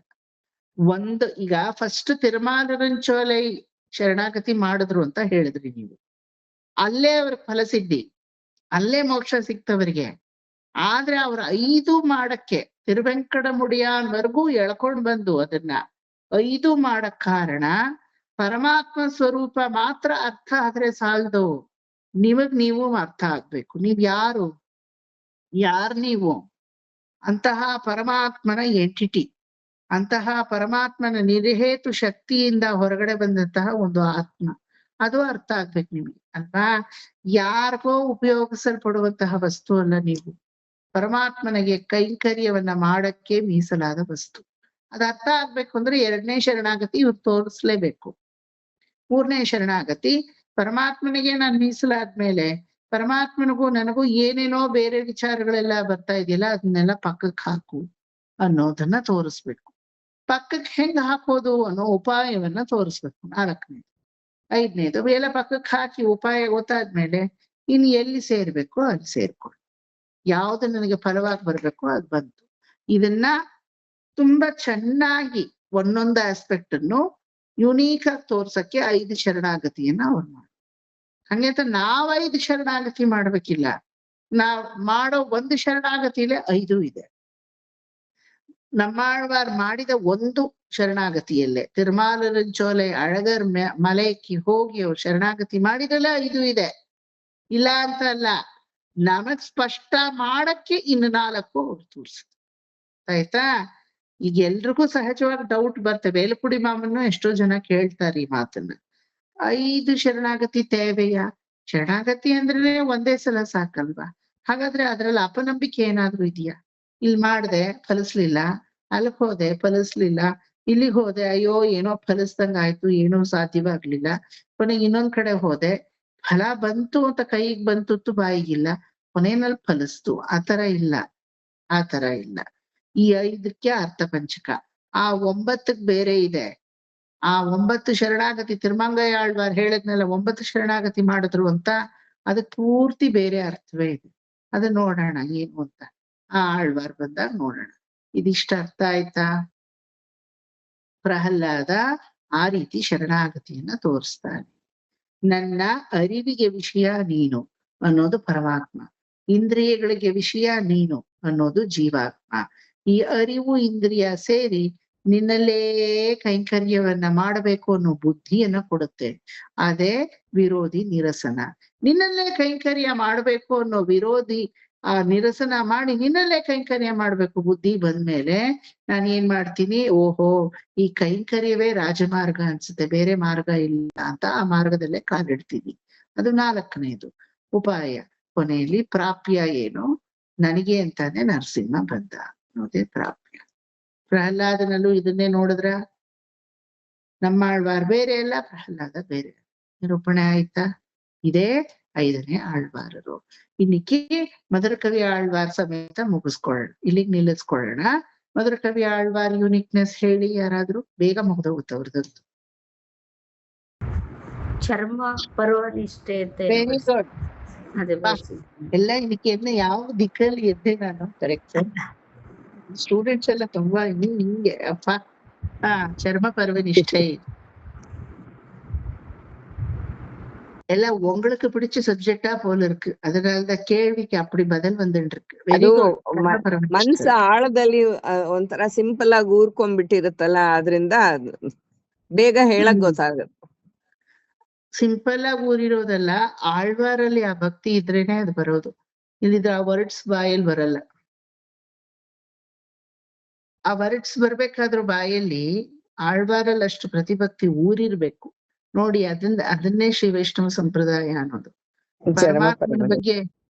ಈಗ ಫಸ್ಟ್ ತಿರುಮಾಲರಂಚೋಲೈ ಶರಣಾಗತಿ ಮಾಡಿದ್ರು ಅಂತ ಹೇಳಿದ್ರಿ ನೀವು, ಅಲ್ಲೇ ಅವ್ರಿಗೆ ಫಲ ಸಿದ್ಧಿ, ಅಲ್ಲೇ ಮೋಕ್ಷ ಸಿಕ್ತವರಿಗೆ. ಆದ್ರೆ ಅವ್ರ 5 ಮಾಡಕ್ಕೆ ತಿರುವೆಂಕಡಮುಡಿಯಾನ್ವರೆಗೂ ಎಳ್ಕೊಂಡ್ ಬಂದು ಅದನ್ನ 5 ಮಾಡಕ್ ಕಾರಣ ಪರಮಾತ್ಮ ಸ್ವರೂಪ ಮಾತ್ರ ಅರ್ಥ ಆದ್ರೆ ಸಾಲದು, ನೀವು ಅರ್ಥ ಆಗ್ಬೇಕು. ನೀವ್ ಯಾರು ನೀವು? ಅಂತಹ ಪರಮಾತ್ಮನ ಎಂಟಿಟಿ ಅಂತಹ ಪರಮಾತ್ಮನ ನಿರ್ಹೇತು ಶಕ್ತಿಯಿಂದ ಹೊರಗಡೆ ಬಂದಂತಹ ಒಂದು ಆತ್ಮ. ಅದು ಅರ್ಥ ಆಗ್ಬೇಕು ನಿಮ್ಗೆ ಅಲ್ವಾ? ಯಾರಿಗೋ ಉಪಯೋಗಿಸಲ್ಪಡುವಂತಹ ವಸ್ತು ಅಲ್ಲ ನೀವು. ಪರಮಾತ್ಮನಿಗೆ ಕೈಂಕರ್ಯವನ್ನ ಮಾಡಕ್ಕೆ ಮೀಸಲಾದ ವಸ್ತು. ಅದ್ ಅರ್ಥ ಆಗ್ಬೇಕು ಅಂದ್ರೆ 2ನೇ ಶರಣಾಗತಿ ಇವ್ರು ತೋರಿಸ್ಲೇಬೇಕು. 3ನೇ ಶರಣಾಗತಿ ಪರಮಾತ್ಮನಿಗೆ ನಾನು ಮೀಸಲಾದ್ಮೇಲೆ ಪರಮಾತ್ಮನಿಗೂ ನನಗೂ ಏನೇನೋ ಬೇರೆ ವಿಚಾರಗಳೆಲ್ಲ ಬರ್ತಾ ಇದೆಯಲ್ಲ ಅದನ್ನೆಲ್ಲ ಪಕ್ಕಕ್ಕೆ ಹಾಕು ಅನ್ನೋದನ್ನ ತೋರಿಸ್ಬೇಕು. ಪಕ್ಕಕ್ಕೆ ಹೆಂಗ್ ಹಾಕೋದು ಅನ್ನೋ ಉಪಾಯವನ್ನ ತೋರಿಸ್ಬೇಕು. 4ನೇದು. 5ನೇದು ಎಲ್ಲ ಪಕ್ಕಕ್ಕೆ ಹಾಕಿ ಉಪಾಯ ಗೊತ್ತಾದ್ಮೇಲೆ ಇನ್ನು ಎಲ್ಲಿ ಸೇರ್ಬೇಕು ಅಲ್ಲಿ ಸೇರ್ಕೊಳ್ಳಿ. ಯಾವ್ದು ನನಗೆ ಫಲವಾಗಿ ಬರ್ಬೇಕು ಅದು ಬಂತು. ಇದನ್ನ ತುಂಬಾ ಚೆನ್ನಾಗಿ ಒಂದೊಂದು ಆಸ್ಪೆಕ್ಟ್ ಅನ್ನು ಯುನೀಕ್ ಆಗಿ ತೋರ್ಸಕ್ಕೆ 5 ಶರಣಾಗತಿಯನ್ನ ಅವ್ರು ಮಾಡಿ. ಹಂಗಂತ ನಾವ್ 5 ಶರಣಾಗತಿ ಮಾಡ್ಬೇಕಿಲ್ಲ. ನಾವ್ ಮಾಡೋ 1 ಶರಣಾಗತಿಲೇ 5 ಇದೆ. நம்மாழ்வார் ಮಾಡಿದ 1 ಶರಣಾಗತಿಯಲ್ಲೇ ತಿರುಮಾಲರಂಚೋಲೆ ಅಳಗರ್ ಮಲೆಕ್ಕೆ ಹೋಗಿ ಅವ್ರು ಶರಣಾಗತಿ ಮಾಡಿದ್ರಲ್ಲ 5 ಇದೆ. ಇಲ್ಲ ಅಂತ ಅಲ್ಲ, ನಮಗ್ ಸ್ಪಷ್ಟ ಮಾಡಕ್ಕೆ ಇನ್ನು 4 ಅವ್ರು ತೋರ್ಸಿದ್ರು. ಆಯ್ತಾ? ಈಗ ಎಲ್ರಿಗೂ ಸಹಜವಾಗಿ ಡೌಟ್ ಬರ್ತವೆ. ಬೇಲಪುಡಿ ಮಾಮನ್ನು ಎಷ್ಟೋ ಜನ ಕೇಳ್ತಾರೆ ಈ ಮಾತನ್ನ. 5 ಶರಣಾಗತಿ ತೇವೆಯಾ? ಶರಣಾಗತಿ ಅಂದ್ರೆ ಒಂದೇ ಸಲ ಸಾಕಲ್ವಾ? ಹಾಗಾದ್ರೆ ಅದ್ರಲ್ಲಿ ಅಪನಂಬಿಕೆ ಏನಾದ್ರೂ ಇದೆಯಾ? ಇಲ್ಲಿ ಮಾಡ್ದೆ ಫಲಿಸ್ಲಿಲ್ಲ, ಅಲ್ಲಿಗ್ ಹೋದೆ ಫಲಿಸ್ಲಿಲ್ಲ, ಇಲ್ಲಿಗ್ ಹೋದೆ ಅಯ್ಯೋ ಏನೋ ಫಲಿಸ್ದಂಗ ಆಯ್ತು, ಏನೋ ಸಾಧ್ಯವಾಗ್ಲಿಲ್ಲ, ಕೊನೆಗೆ ಇನ್ನೊಂದ್ ಕಡೆ ಹೋದೆ ಫಲ ಬಂತು ಅಂತ ಕೈಗೆ ಬಂತು ಬಾಯಿಗಿಲ್ಲ, ಕೊನೆಯಲ್ಲಿ ಫಲಿಸ್ತು. ಆತರ ಇಲ್ಲ. ಈ 5ಕ್ಕೆ ಅರ್ಥ ಪಂಚಕ. ಆ 9ಕ್ಕೆ ಬೇರೆ ಇದೆ. ಆ 9 ಶರಣಾಗತಿ ತಿರುಮಂಗಯ್ಯ ಆಳ್ವಾರ್ ಹೇಳಿದ್ನಲ್ಲ 9 ಶರಣಾಗತಿ ಮಾಡಿದ್ರು ಅಂತ, ಅದಕ್ಕೆ ಪೂರ್ತಿ ಬೇರೆ ಅರ್ಥವೇ ಇದೆ. ಅದನ್ನ ನೋಡೋಣ ಏನು ಅಂತ. ಆ ಆಳ್ವಾರ್ ಬಂದಾಗ ನೋಡೋಣ. ಇದಿಷ್ಟ ಅರ್ಥ ಆಯ್ತಾ? ಪ್ರಹ್ಲಾದ ಆ ರೀತಿ ಶರಣಾಗತಿಯನ್ನ ತೋರಿಸ್ತಾನೆ. ನನ್ನ ಅರಿವಿಗೆ ವಿಷಯ ನೀನು ಅನ್ನೋದು ಪರಮಾತ್ಮ, ಇಂದ್ರಿಯಗಳಿಗೆ ವಿಷಯ ನೀನು ಅನ್ನೋದು ಜೀವಾತ್ಮ. ಈ ಅರಿವು ಇಂದ್ರಿಯ ಸೇರಿ ನಿನ್ನಲ್ಲೇ ಕೈಂಕರ್ಯವನ್ನ ಮಾಡಬೇಕು ಅನ್ನೋ ಬುದ್ಧಿಯನ್ನ ಕೊಡುತ್ತೆ. ಅದೇ ವಿರೋಧಿ ನಿರಸನ. ನಿನ್ನಲ್ಲೇ ಕೈಂಕರ್ಯ ಮಾಡ್ಬೇಕು ಅನ್ನೋ ವಿರೋಧಿ ನಿರಸನ ಮಾಡಿ ನಿನ್ನಲ್ಲೇ ಕೈಂಕರ್ಯ ಮಾಡ್ಬೇಕು ಬುದ್ಧಿ ಬಂದ್ಮೇಲೆ ನಾನು ಏನ್ ಮಾಡ್ತೀನಿ, ಓಹೋ ಈ ಕೈಂಕರ್ಯವೇ ರಾಜಮಾರ್ಗ ಅನ್ಸುತ್ತೆ, ಬೇರೆ ಮಾರ್ಗ ಇಲ್ಲ ಅಂತ ಆ ಮಾರ್ಗದಲ್ಲೇ ಕಾಲಿಡ್ತೀನಿ. ಅದು 4ನೇದು ಉಪಾಯ. ಕೊನೆಯಲ್ಲಿ ಪ್ರಾಪ್ಯ ಏನು? ನನಗೆ ಅಂತಾನೆ ನರಸಿಂಹ ಬಂದ ಅನ್ನೋದೇ ಪ್ರಾಪ್ಯ. ಪ್ರಹ್ಲಾದನಲ್ಲೂ ಇದನ್ನೇ ನೋಡಿದ್ರ? ನಮ್ಮಾಳ್ವಾರ್ ಬೇರೆ ಅಲ್ಲ, ಪ್ರಹ್ಲಾದ ಬೇರೆ. ನಿರೂಪಣೆ ಆಯ್ತಾ? ಇದೇ 5ನೇ ಆಳ್ವಾರರು. ಇನ್ನಿಕ್ಕೆ ಮಧುರಕವಿ ಆಳ್ವಾರ್ ಸಮೇತ ಮುಗಿಸ್ಕೊಳ್ಳೋಣ, ಇಲ್ಲಿಗೆ ನಿಲ್ಲಿಸ್ಕೊಳ್ಳೋಣ. ಮಧುರಕವಿ ಆಳ್ವಾರ್ ಯುನಿಕ್ನೆಸ್ ಹೇಳಿ ಯಾರಾದ್ರೂ, ಬೇಗ ಮುಗ್ದೋಗುತ್ತೆ ಅವ್ರದ್ದು. ಚರ್ಮ ಪರ್ವನಿಷ್ಠೆ ಅಂತ ವೆರಿ ಗುಡ್. ಅದೇ ಎಲ್ಲ ಇದಕ್ಕೆ ಯಾವ ದಿಕ್ಕಲ್ಲಿ ಇದ್ದೆ ನಾನು? ಕರೆಕ್ಟ್. ಸ್ಟೂಡೆಂಟ್ಸ್ ಎಲ್ಲ ತುಂಬಾ ಹಿಂಗೆ ಅಪ್ಪ. ಚರ್ಮ ಪರ್ವನಿಷ್ಠೆ எல்லாம் உங்களுக்கு பிடிச்ச சப்ஜெக்டா போல இருக்கு. அதனாலதான் கேள்விக்கு அப்படி பதில் வந்துருக்கு. Very good. ಮನ್ಸ ಆಳದಲ್ಲಿ ಒಂಥರ ಸಿಂಪಲ್ ಆಗಿ ಊರ್ಕೊಂಡ್ಬಿಟ್ಟಿರುತ್ತಲ್ಲ, ಆದ್ರಿಂದ ಬೇಗ ಹೇಳಕ್ ಗೊತ್ತಾಗುತ್ತೆ. ಸಿಂಪಲ್ ಆಗಿ ಊರಿರೋದಲ್ಲ, ಆಳ್ವಾರಲ್ಲಿ ಆ ಭಕ್ತಿ ಇದ್ರೇನೆ ಅದು ಬರೋದು. ಇಲ್ಲಿದ್ರೆ ಆ ವರ್ಡ್ಸ್ ಬಾಯಲ್ಲಿ ಬರಲ್ಲ. ಆ ವರ್ಡ್ಸ್ ಬರ್ಬೇಕಾದ್ರೂ ಬಾಯಲ್ಲಿ ಆಳ್ವಾರಲ್ಲಿ ಅಷ್ಟು ಪ್ರತಿಭಕ್ತಿ ಊರಿರ್ಬೇಕು ನೋಡಿ. ಅದನ್ನೇ ಶ್ರೀ ವೈಷ್ಣವ ಸಂಪ್ರದಾಯ ಅನ್ನೋದು. ಪರಮಾತ್ಮನ ಬಗ್ಗೆ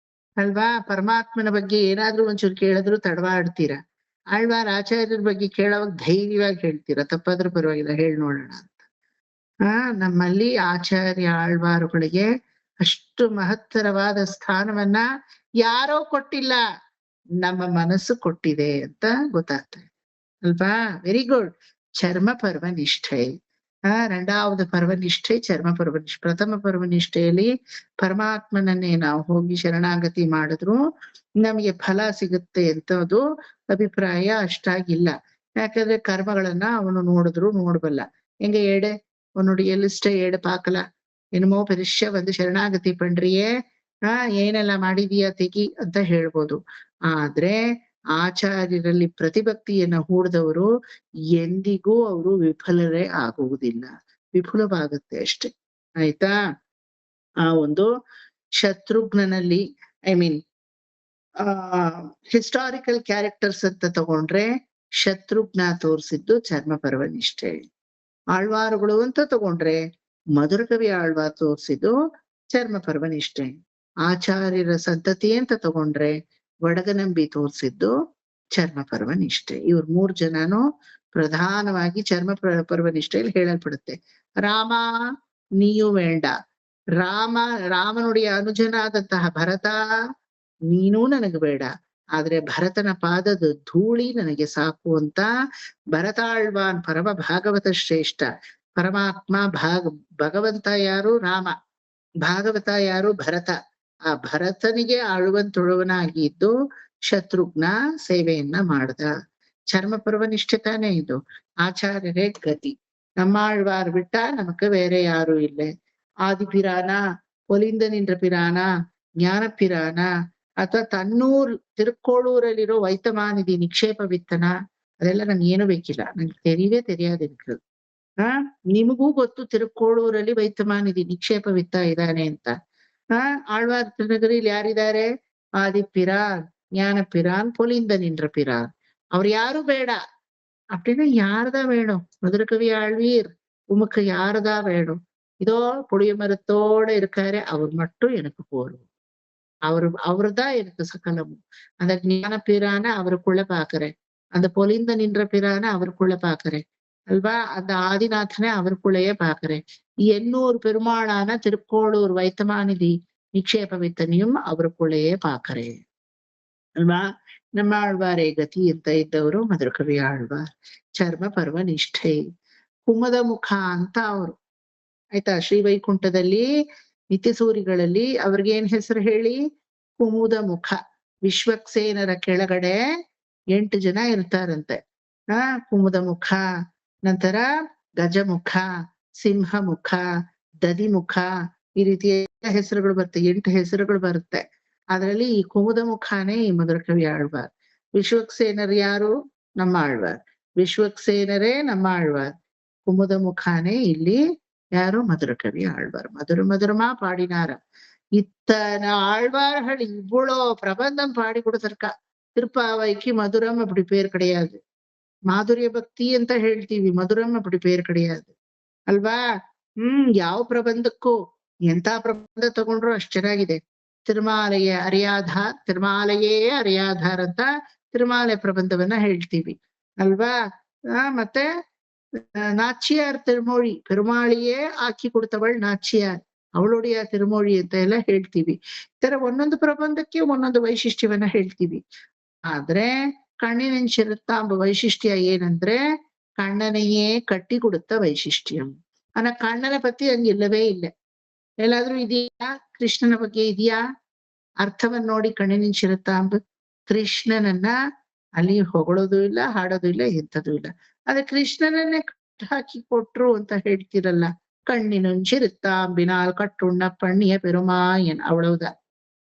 ಅಲ್ವಾ? ಪರಮಾತ್ಮನ ಬಗ್ಗೆ ಏನಾದ್ರೂ ಒಂಚೂರು ಕೇಳಿದ್ರು ತಡವಾಡ್ತೀರಾ. ಆಳ್ವಾರ್ ಆಚಾರ್ಯರ ಬಗ್ಗೆ ಕೇಳೋವಾಗ ಧೈರ್ಯವಾಗಿ ಹೇಳ್ತೀರಾ, ತಪ್ಪಾದ್ರೂ ಪರವಾಗಿಲ್ಲ ಹೇಳಿ ನೋಡೋಣ ಅಂತ. ನಮ್ಮಲ್ಲಿ ಆಚಾರ್ಯ ಆಳ್ವಾರುಗಳಿಗೆ ಅಷ್ಟು ಮಹತ್ತರವಾದ ಸ್ಥಾನವನ್ನ ಯಾರೋ ಕೊಟ್ಟಿಲ್ಲ, ನಮ್ಮ ಮನಸ್ಸು ಕೊಟ್ಟಿದೆ ಅಂತ ಗೊತ್ತಾಗ್ತದೆ ಅಲ್ವಾ? Very good. ಚರ್ಮ ಪರ್ವನಿಷ್ಠೆ. 2வது ಪರ್ವನಿಷ್ಠೆ ಚರ್ಮ ಪರ್ವನಿಷ್ಠೆ. ಪ್ರಥಮ ಪರ್ವನಿಷ್ಠೆಯಲ್ಲಿ ಪರಮಾತ್ಮನನ್ನೇ ನಾವು ಹೋಗಿ ಶರಣಾಗತಿ ಮಾಡಿದ್ರು ನಮಗೆ ಫಲ ಸಿಗುತ್ತೆ ಅಂತದ್ದು ಅಭಿಪ್ರಾಯ ಅಷ್ಟಾಗಿಲ್ಲ. ಯಾಕಂದ್ರೆ ಕರ್ಮಗಳನ್ನ ಅವನು ನೋಡಿದ್ರು ನೋಡ್ಬಲ್ಲ. ಹೆಂಗೆ ಏಡೆ உன்னுடைய லிஸ்ட ஏடு பார்க்கலாம், என்னமೋ ಪರಿಶ್ಯ ಒಂದು ಶರಣಾಗತಿ ಪಂಡ್ರಿಯೇ, ಏನೆಲ್ಲ ಮಾಡಿದೀಯ ತೆಗಿ ಅಂತ ಹೇಳ್ಬೋದು. ಆದ್ರೆ ಆಚಾರ್ಯರಲ್ಲಿ ಪ್ರತಿಭಕ್ತಿಯನ್ನ ಹೂಡಿದವರು ಎಂದಿಗೂ ಅವರು ವಿಫಲರೇ ಆಗುವುದಿಲ್ಲ, ವಿಫುಲವಾಗುತ್ತೆ ಅಷ್ಟೆ. ಆಯ್ತಾ? ಆ ಒಂದು ಶತ್ರುಘ್ನಲ್ಲಿ ಹಿಸ್ಟಾರಿಕಲ್ ಕ್ಯಾರೆಕ್ಟರ್ಸ್ ಅಂತ ತಗೊಂಡ್ರೆ ಶತ್ರುಘ್ನ ತೋರಿಸಿದ್ದು ಚರ್ಮ ಪರ್ವ ನಿಷ್ಠೆ. ಆಳ್ವಾರುಗಳು ಅಂತ ತಗೊಂಡ್ರೆ ಮಧುರಕವಿ ಆಳ್ವಾರ್ ತೋರಿಸಿದ್ದು ಚರ್ಮ ಪರ್ವ ನಿಷ್ಠೆ. ಆಚಾರ್ಯರ ಸಂತತಿ ಅಂತ ತಗೊಂಡ್ರೆ ವಡಗನಂಬಿ ತೋರಿಸಿದ್ದು ಚರ್ಮ ಪರ್ವ ನಿಷ್ಠೆ. ಇವ್ರ 3 ಜನನು ಪ್ರಧಾನವಾಗಿ ಚರ್ಮ ಪರ್ವ ನಿಷ್ಠೆಯಲ್ಲಿ ಹೇಳಲ್ಪಡುತ್ತೆ. ರಾಮ ನೀಯು ವೇಂಡ, ರಾಮನುடைய ಅನುಜನಾದಂತಹ ಭರತ ನೀನೂ ನನಗೆ ಬೇಡ, ಆದ್ರೆ ಭರತನ ಪಾದದ ಧೂಳಿ ನನಗೆ ಸಾಕು ಅಂತ ಭರತಾಳ್ವಾನ್ ಪರಮ ಭಾಗವತ ಶ್ರೇಷ್ಠ. ಪರಮಾತ್ಮ ಭಗವಂತ ಯಾರು? ರಾಮ. ಭಾಗವತ ಯಾರು? ಭರತ. ಆ ಭರತನಿಗೆ ಆಳುವಂತೊಳುವನಾಗಿದ್ದು ಶತ್ರುಘ್ನ ಸೇವೆಯನ್ನ ಮಾಡ್ದ. ಚರ್ಮ ಪರ್ವ ನಿಷ್ಠೆ ತಾನೇ ಇದು. ಆಚಾರ್ಯರೇ ಗತಿ. நம்மாழ்வார் ಬಿಟ್ಟ ನಮக்கு ಬೇರೆ ಯಾರು ಇಲ್ಲ. ಆದಿಪಿರಾನ, ಒಲಿಂದ ನಿன்ற ಪಿರಾನ, ಜ್ಞಾನ ಪಿರಾನ, ಅಥವಾ ತನ್ನೂರ್ ತಿರುಕೋಳೂರಲ್ಲಿರೋ ವೈತಮಾನಿಧಿ ನಿಕ್ಷೇಪ ವಿತ್ತನ, ಅದೆಲ್ಲ ನಂಗೆ ಏನು ಬೇಕಿಲ್ಲ, ನಂಗೆ தெரியாது. ನಿಮಗೂ ಗೊತ್ತು ತಿರುಕೋಳೂರಲ್ಲಿ ವೈತಮಾನಿಧಿ ನಿಕ್ಷೇಪ ವಿತ್ತ ಇದ್ದಾನೆ ಅಂತ. ಆಳ್ವಾರ್ ತಿರುನಗರಿಯಲ್ಲಿ ಯಾರಿದ್ದಾರೆ? ஆதிப்பிரான், ஞானப்பிரான், பொலிந்த நின்ற பிரான். அவர் யாரும் வேடா அப்படின்னா யாருதான் வேணும்? மதுரகவி ஆழ்வீர், உமக்கு யாருதான் வேணும்? இதோ புளிய மரத்தோட இருக்காரு, அவர் மட்டும் எனக்கு போரும். அவருதான் எனக்கு சகலமும். அந்த ஞான பிரான அவருக்குள்ள பாக்குறேன், அந்த பொலிந்த நின்ற பிரான அவருக்குள்ள பாக்குறேன் அல்வா, அந்த ஆதிநாதனை அவருக்குள்ளேயே பாக்குறேன். 800 பெருமாளான திருக்கோளூர் வைத்தமாநிதி நிக்ஷேப வித்தனையும் அவருக்குள்ளேயே பாக்குறேன் ಅಲ್ವಾ. ನಮ್ಮ ಆಳ್ವಾರೇ ಗತಿ ಅಂತ ಇದ್ದವರು ಮಧುರಕವಿ ಆಳ್ವಾರ್. ಚರ್ಮ ಪರ್ವ ನಿಷ್ಠೆ. ಕುಮದ ಮುಖ ಅಂತ ಅವರು, ಆಯ್ತಾ. ಶ್ರೀವೈಕುಂಠದಲ್ಲಿ ನಿತ್ಯಸೂರಿಗಳಲ್ಲಿ ಅವ್ರಿಗೇನ್ ಹೆಸರು ಹೇಳಿ? ಕುಮುದ ಮುಖ. ವಿಶ್ವಕ್ಸೇನರ ಕೆಳಗಡೆ 8 ಜನ ಇರ್ತಾರಂತೆ. ಕುಮುದ ಮುಖ, ನಂತರ ಗಜಮುಖ, ಸಿಂಹಮುಖ, ದದಿಮುಖ, ಈ ರೀತಿಯ ಹೆಸರುಗಳು ಬರುತ್ತೆ. 8 ಹೆಸರುಗಳು ಬರುತ್ತೆ. ಅದರಲ್ಲಿ ಈ ಕುಮುದ ಮುಖಾನೇ ಈ ಮಧುರಕವಿ ಆಳ್ವಾರ್. ವಿಶ್ವಕ್ಸೇನರು ಯಾರು? ನಮ್ಮ ಆಳ್ವಾರ್. ವಿಶ್ವಕ್ಸೇನರೇ ನಮ್ಮ ಆಳ್ವಾರ್. ಕುಮುದ ಮುಖಾನೇ ಇಲ್ಲಿ ಯಾರು? ಮಧುರಕವಿ ஆழ்வார். மதுரமா பாடினார. இத்தனை ஆழ்வார்கள் இவ்வளோ பிரபந்தம் பாடி கொடுத்திருக்கா. திருப்பாவைக்கு மதுரம் அப்படி பேர் கிடையாது. ಮಾಧುರ್ಯ ಭಕ್ತಿ ಅಂತ ಹೇಳ್ತೀವಿ, ಮಧುರಂ அப்படி பேர் கிடையாது ಅಲ್ವಾ. ಯಾವ ಪ್ರಬಂಧಕ್ಕೂ ಎಂತ ಪ್ರಬಂಧ ತಗೊಂಡ್ರು ಅಷ್ಟ್ ಚೆನ್ನಾಗಿದೆ. ತಿರುಮಾಲೆಯ ಅರಿಯಾಧಾರ್, ತಿರುಮಾಲೆಯೇ ಅರಿಯಾಧಾರ್ ಅಂತ ತಿರುಮಾಲೆ ಪ್ರಬಂಧವನ್ನ ಹೇಳ್ತೀವಿ ಅಲ್ವಾ. ಮತ್ತೆ ನಾಚಿಯಾರ್ ತಿರುಮೊഴി, ಪೆರುಮಾಳಿಯೇ ಹಾಕಿ ಕೊಡ್ತವಳ್ ನಾಚಿಯಾರ್, ಅವಳುடைய ತಿರುಮೊഴಿ ಅಂತ ಎಲ್ಲ ಹೇಳ್ತೀವಿ. ಈ ತರ ಒಂದೊಂದು ಪ್ರಬಂಧಕ್ಕೆ ಒಂದೊಂದು ವೈಶಿಷ್ಟ್ಯವನ್ನ ಹೇಳ್ತೀವಿ. ಆದ್ರೆ ಕಣ್ಣಿನೆಂಚಿರುತ್ತಾಂಬ ವೈಶಿಷ್ಟ್ಯ ಏನಂದ್ರೆ ಕಣ್ಣನೆಯೇ ಕಟ್ಟಿ ಕೊಡುತ್ತ ವೈಶಿಷ್ಟ್ಯಂ. ಕಣ್ಣನ ಪತಿ ಹಂಗಿಲ್ಲವೇ ಇಲ್ಲ. ಎಲ್ಲಾದ್ರೂ ಇದೆಯಾ? ಕೃಷ್ಣನ ಬಗ್ಗೆ ಇದೆಯಾ? ಅರ್ಥವನ್ನ ನೋಡಿ ಕಣ್ಣಿನೆಂಚಿರುತ್ತಾಂಬ ಕೃಷ್ಣನನ್ನ ಅಲ್ಲಿ ಹೊಗಳೋದು ಇಲ್ಲ, ಹಾಡೋದು ಇಲ್ಲ, ಎಂಥದೂ ಇಲ್ಲ. ಆದ್ರೆ ಕೃಷ್ಣನನ್ನೇ ಹಾಕಿ ಕೊಟ್ರು ಅಂತ ಹೇಳ್ತಿರಲ್ಲ. ಕಣ್ಣಿನುಂಚಿರುತ್ತಾಂಬಿನಾಲ್ ಕಟ್ಟುಣ್ಣ ಪಣ್ಣಿಯ ಪೆರುಮಾಯನ್, ಅವಳೌದ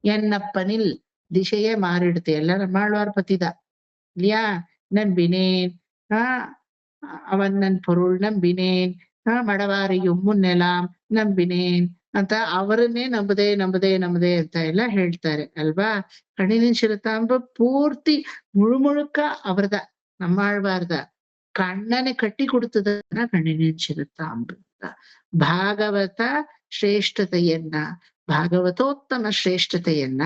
ಎನ್ನಪ್ಪನಿಲ್ ದಿಶೆಯೇ ಮಾರಿಡುತ್ತೆ. ಎಲ್ಲ நம்மாழ்வார் பத்தித இல்லையா. நம்பினேன், அவன் நன் பொருள் நம்பினேன், ಮಡವಾರಿயும் ಮುನ್ನೆಲಾಂ ನಂಬಿನೇನ್ ಅಂತ ಅವರನ್ನೇ ನಂಬದೆ ಅಂತ ಎಲ್ಲ ಹೇಳ್ತಾರೆ ಅಲ್ವಾ. ಕಣ್ಣಿನೆಂಚಿರುತ್ತಾಂಬ ಪೂರ್ತಿ ಮುಳುಕ ಅವರದ, நம்மாழ்வார்ದ. ಕಣ್ಣನೆ ಕಟ್ಟಿ ಕೊಡುತ್ತದನ್ನ ಕಣ್ಣಿನೆಂಚಿರುತ್ತಾಂಬ. ಭಾಗವತ ಶ್ರೇಷ್ಠತೆಯನ್ನ, ಭಾಗವತೋತ್ತಮ ಶ್ರೇಷ್ಠತೆಯನ್ನ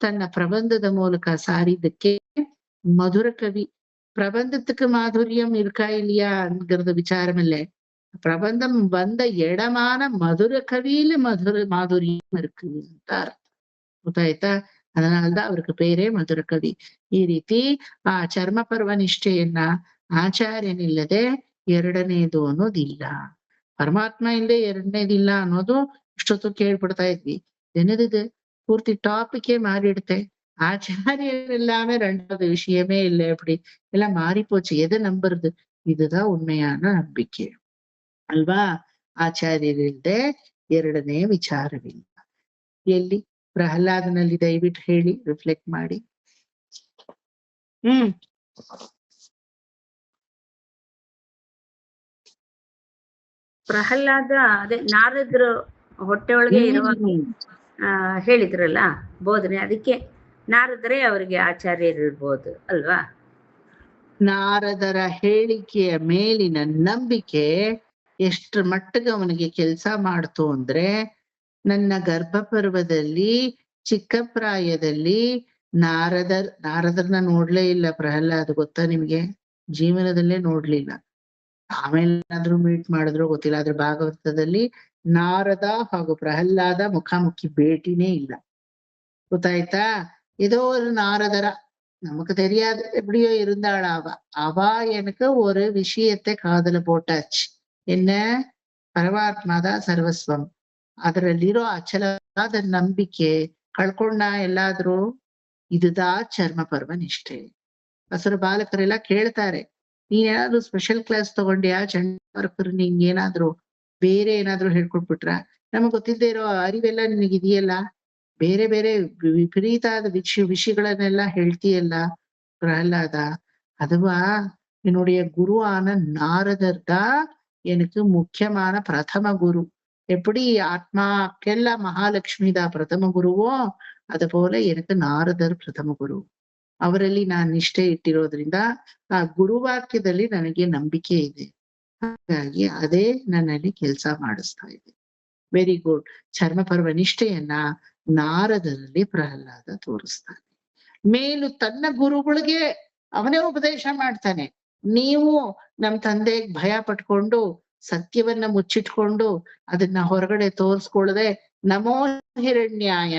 ತನ್ನ ಪ್ರಬಂಧದ ಮೂಲಕ ಸಾರಿದ್ದಕ್ಕೆ மதுரகவி. பிரபந்தத்துக்கு மாதுரியம் இருக்கா இல்லையாங்கிறது விசாரம் இல்லை. பிரபந்தம் வந்த இடமான மதுரகவியில மாதுரியம் இருக்கு ಅಂತ ಗೊತ್ತಾಯ್ತಾ. ಅದனால்தான் அவருக்கு பேரே ಮಧುರಕವಿ. ಈ ರೀತಿ ಆ ಚರ್ಮ ಪರ್ವ ನಿಷ್ಠೆಯನ್ನ ಆಚಾರ್ಯನಿಲ್ಲದೆ ಎರಡನೇದು ಅನ್ನೋದಿಲ್ಲ, ಪರಮಾತ್ಮ ಇಲ್ಲದೆ ಎರಡನೇದಿಲ್ಲ ಅನ್ನೋದು ಇಷ್ಟೊತ್ತು ಕೇಳ್ಬಿಡ್ತಾ ಇದ್ವಿ. என்னது பூர்த்தி டாபிக்கே மாறிடுते. ஆச்சாரியர் இல்லாம 2வது விஷயமே இல்லை. அப்படி எல்லாம் மாறி போச்சு. எதை நம்புறது? இதுதான் உண்மையான ನಂಬಿಕೆ ಅಲ್ವಾ. ಆಚಾರ್ಯರಿಲ್ಲದೆ ಎರಡನೇ ವಿಚಾರವಿಲ್ಲ. ಎಲ್ಲಿ? ಪ್ರಹ್ಲಾದನಲ್ಲಿ ದಯವಿಟ್ಟು ಹೇಳಿ, ರಿಫ್ಲೆಕ್ಟ್ ಮಾಡಿ. ಪ್ರಹ್ಲಾದ ಅದೇ ನಾರದ್ರು ಹೊಟ್ಟೆ ಒಳಗೆ ಇರುವಾಗ ಹೇಳಿದ್ರಲ್ಲ ಬೋಧನೆ, ಅದಕ್ಕೆ ನಾರದ್ರೆ ಅವರಿಗೆ ಆಚಾರ್ಯರು ಇರ್ಬೋದು ಅಲ್ವಾ. ನಾರದರ ಹೇಳಿಕೆಯ ಮೇಲಿನ ನಂಬಿಕೆ ಎಷ್ಟ್ರ ಮಟ್ಟಿಗೆ ಅವನಿಗೆ ಕೆಲಸ ಮಾಡ್ತು ಅಂದ್ರೆ, ನನ್ನ ಗರ್ಭಪರ್ವದಲ್ಲಿ ಚಿಕ್ಕ ಪ್ರಾಯದಲ್ಲಿ ನಾರದರ್ನ ನೋಡ್ಲೇ ಇಲ್ಲ ಪ್ರಹ್ಲಾದ್, ಗೊತ್ತಾ ನಿಮ್ಗೆ? ಜೀವನದಲ್ಲೇ ನೋಡ್ಲಿಲ್ಲ. ಆಮೇಲೆ ಏನಾದ್ರು ಮೀಟ್ ಮಾಡಿದ್ರು ಗೊತ್ತಿಲ್ಲ. ಆದ್ರೆ ಭಾಗವತದಲ್ಲಿ ನಾರದ ಹಾಗೂ ಪ್ರಹ್ಲಾದ ಮುಖಾಮುಖಿ ಭೇಟಿನೇ ಇಲ್ಲ. ಗೊತ್ತಾಯ್ತಾ? ஏதோ ஒரு நாரதரா நமக்கு தெரியாது, எப்படியோ இருந்தாள் அவ. அவ எனக்கு ஒரு விஷயத்தை காதுல போட்டாச்சு. என்ன? ಪರಮಾತ್ಮದ ಸರ್ವಸ್ವಂ. ಅದರಲ್ಲಿರೋ ಅಚಲವಾದ ನಂಬಿಕೆ ಕಳ್ಕೊಂಡ ಎಲ್ಲಾದ್ರೂ? ಇದುದಾ ಚರ್ಮ ಪರ್ವ ನಿಷ್ಠೆ. ಹಸಿರು ಬಾಲಕರೆಲ್ಲ ಕೇಳ್ತಾರೆ, ನೀನೇನಾದ್ರೂ ಸ್ಪೆಷಲ್ ಕ್ಲಾಸ್ ತಗೊಂಡ್ಯಾ ಚಂಡಮಾರುತರು ನಿಂಗೇನಾದ್ರೂ ಬೇರೆ ಏನಾದ್ರೂ ಹೇಳ್ಕೊಟ್ಬಿಟ್ರ? ನಮಗ್ ಗೊತ್ತಿದ್ದೇ ಇರೋ ಅರಿವೆಲ್ಲ ನಿನಗಿದೆಯಲ್ಲ, ಬೇರೆ ಬೇರೆ ವಿಪರೀತಾದ விஷயಗಳನ್ನೆಲ್ಲ ಹೇಳ್ತೀಯಲ್ಲ பிரஹ்லாத. அதுவா என்னுடைய குருவான நாரதர் தான் எனக்கு முக்கியமான பிரதம குரு. எப்படி ஆத்மாக்கெல்லாம் மகாலட்சுமி தான் பிரதಮ ಗುರುವೋ ಅದು போல எனக்கு ನಾರದರ್ ಪ್ರಥಮ ಗುರು. ಅವರಲ್ಲಿ ನಾನು ನಿಷ್ಠೆ ಇಟ್ಟಿರೋದ್ರಿಂದ ಆ ಗುರುವಾಕ್ಯದಲ್ಲಿ ನನಗೆ ನಂಬಿಕೆ ಇದೆ. ಹಾಗಾಗಿ ಅದೇ ನನ್ನಲ್ಲಿ ಕೆಲಸ ಮಾಡಿಸ್ತಾ ಇದೆ. Very good. ಚರ್ಮಪರ್ವ ನಿಷ್ಠೆಯನ್ನ ನಾರದರಲ್ಲಿ ಪ್ರಹ್ಲಾದ ತೋರಿಸ್ತಾನೆ. ಮೇಲು ತನ್ನ ಗುರುಗಳಿಗೆ ಅವನೇ ಉಪದೇಶ ಮಾಡ್ತಾನೆ. ನೀವು ನಮ್ ತಂದೆಗ್ ಭಯ ಪಟ್ಕೊಂಡು ಸತ್ಯವನ್ನ ಮುಚ್ಚಿಟ್ಕೊಂಡು ಅದನ್ನ ಹೊರಗಡೆ ತೋರ್ಸ್ಕೊಳ್ದೆ ನಮೋ ಹಿರಣ್ಯಾಯ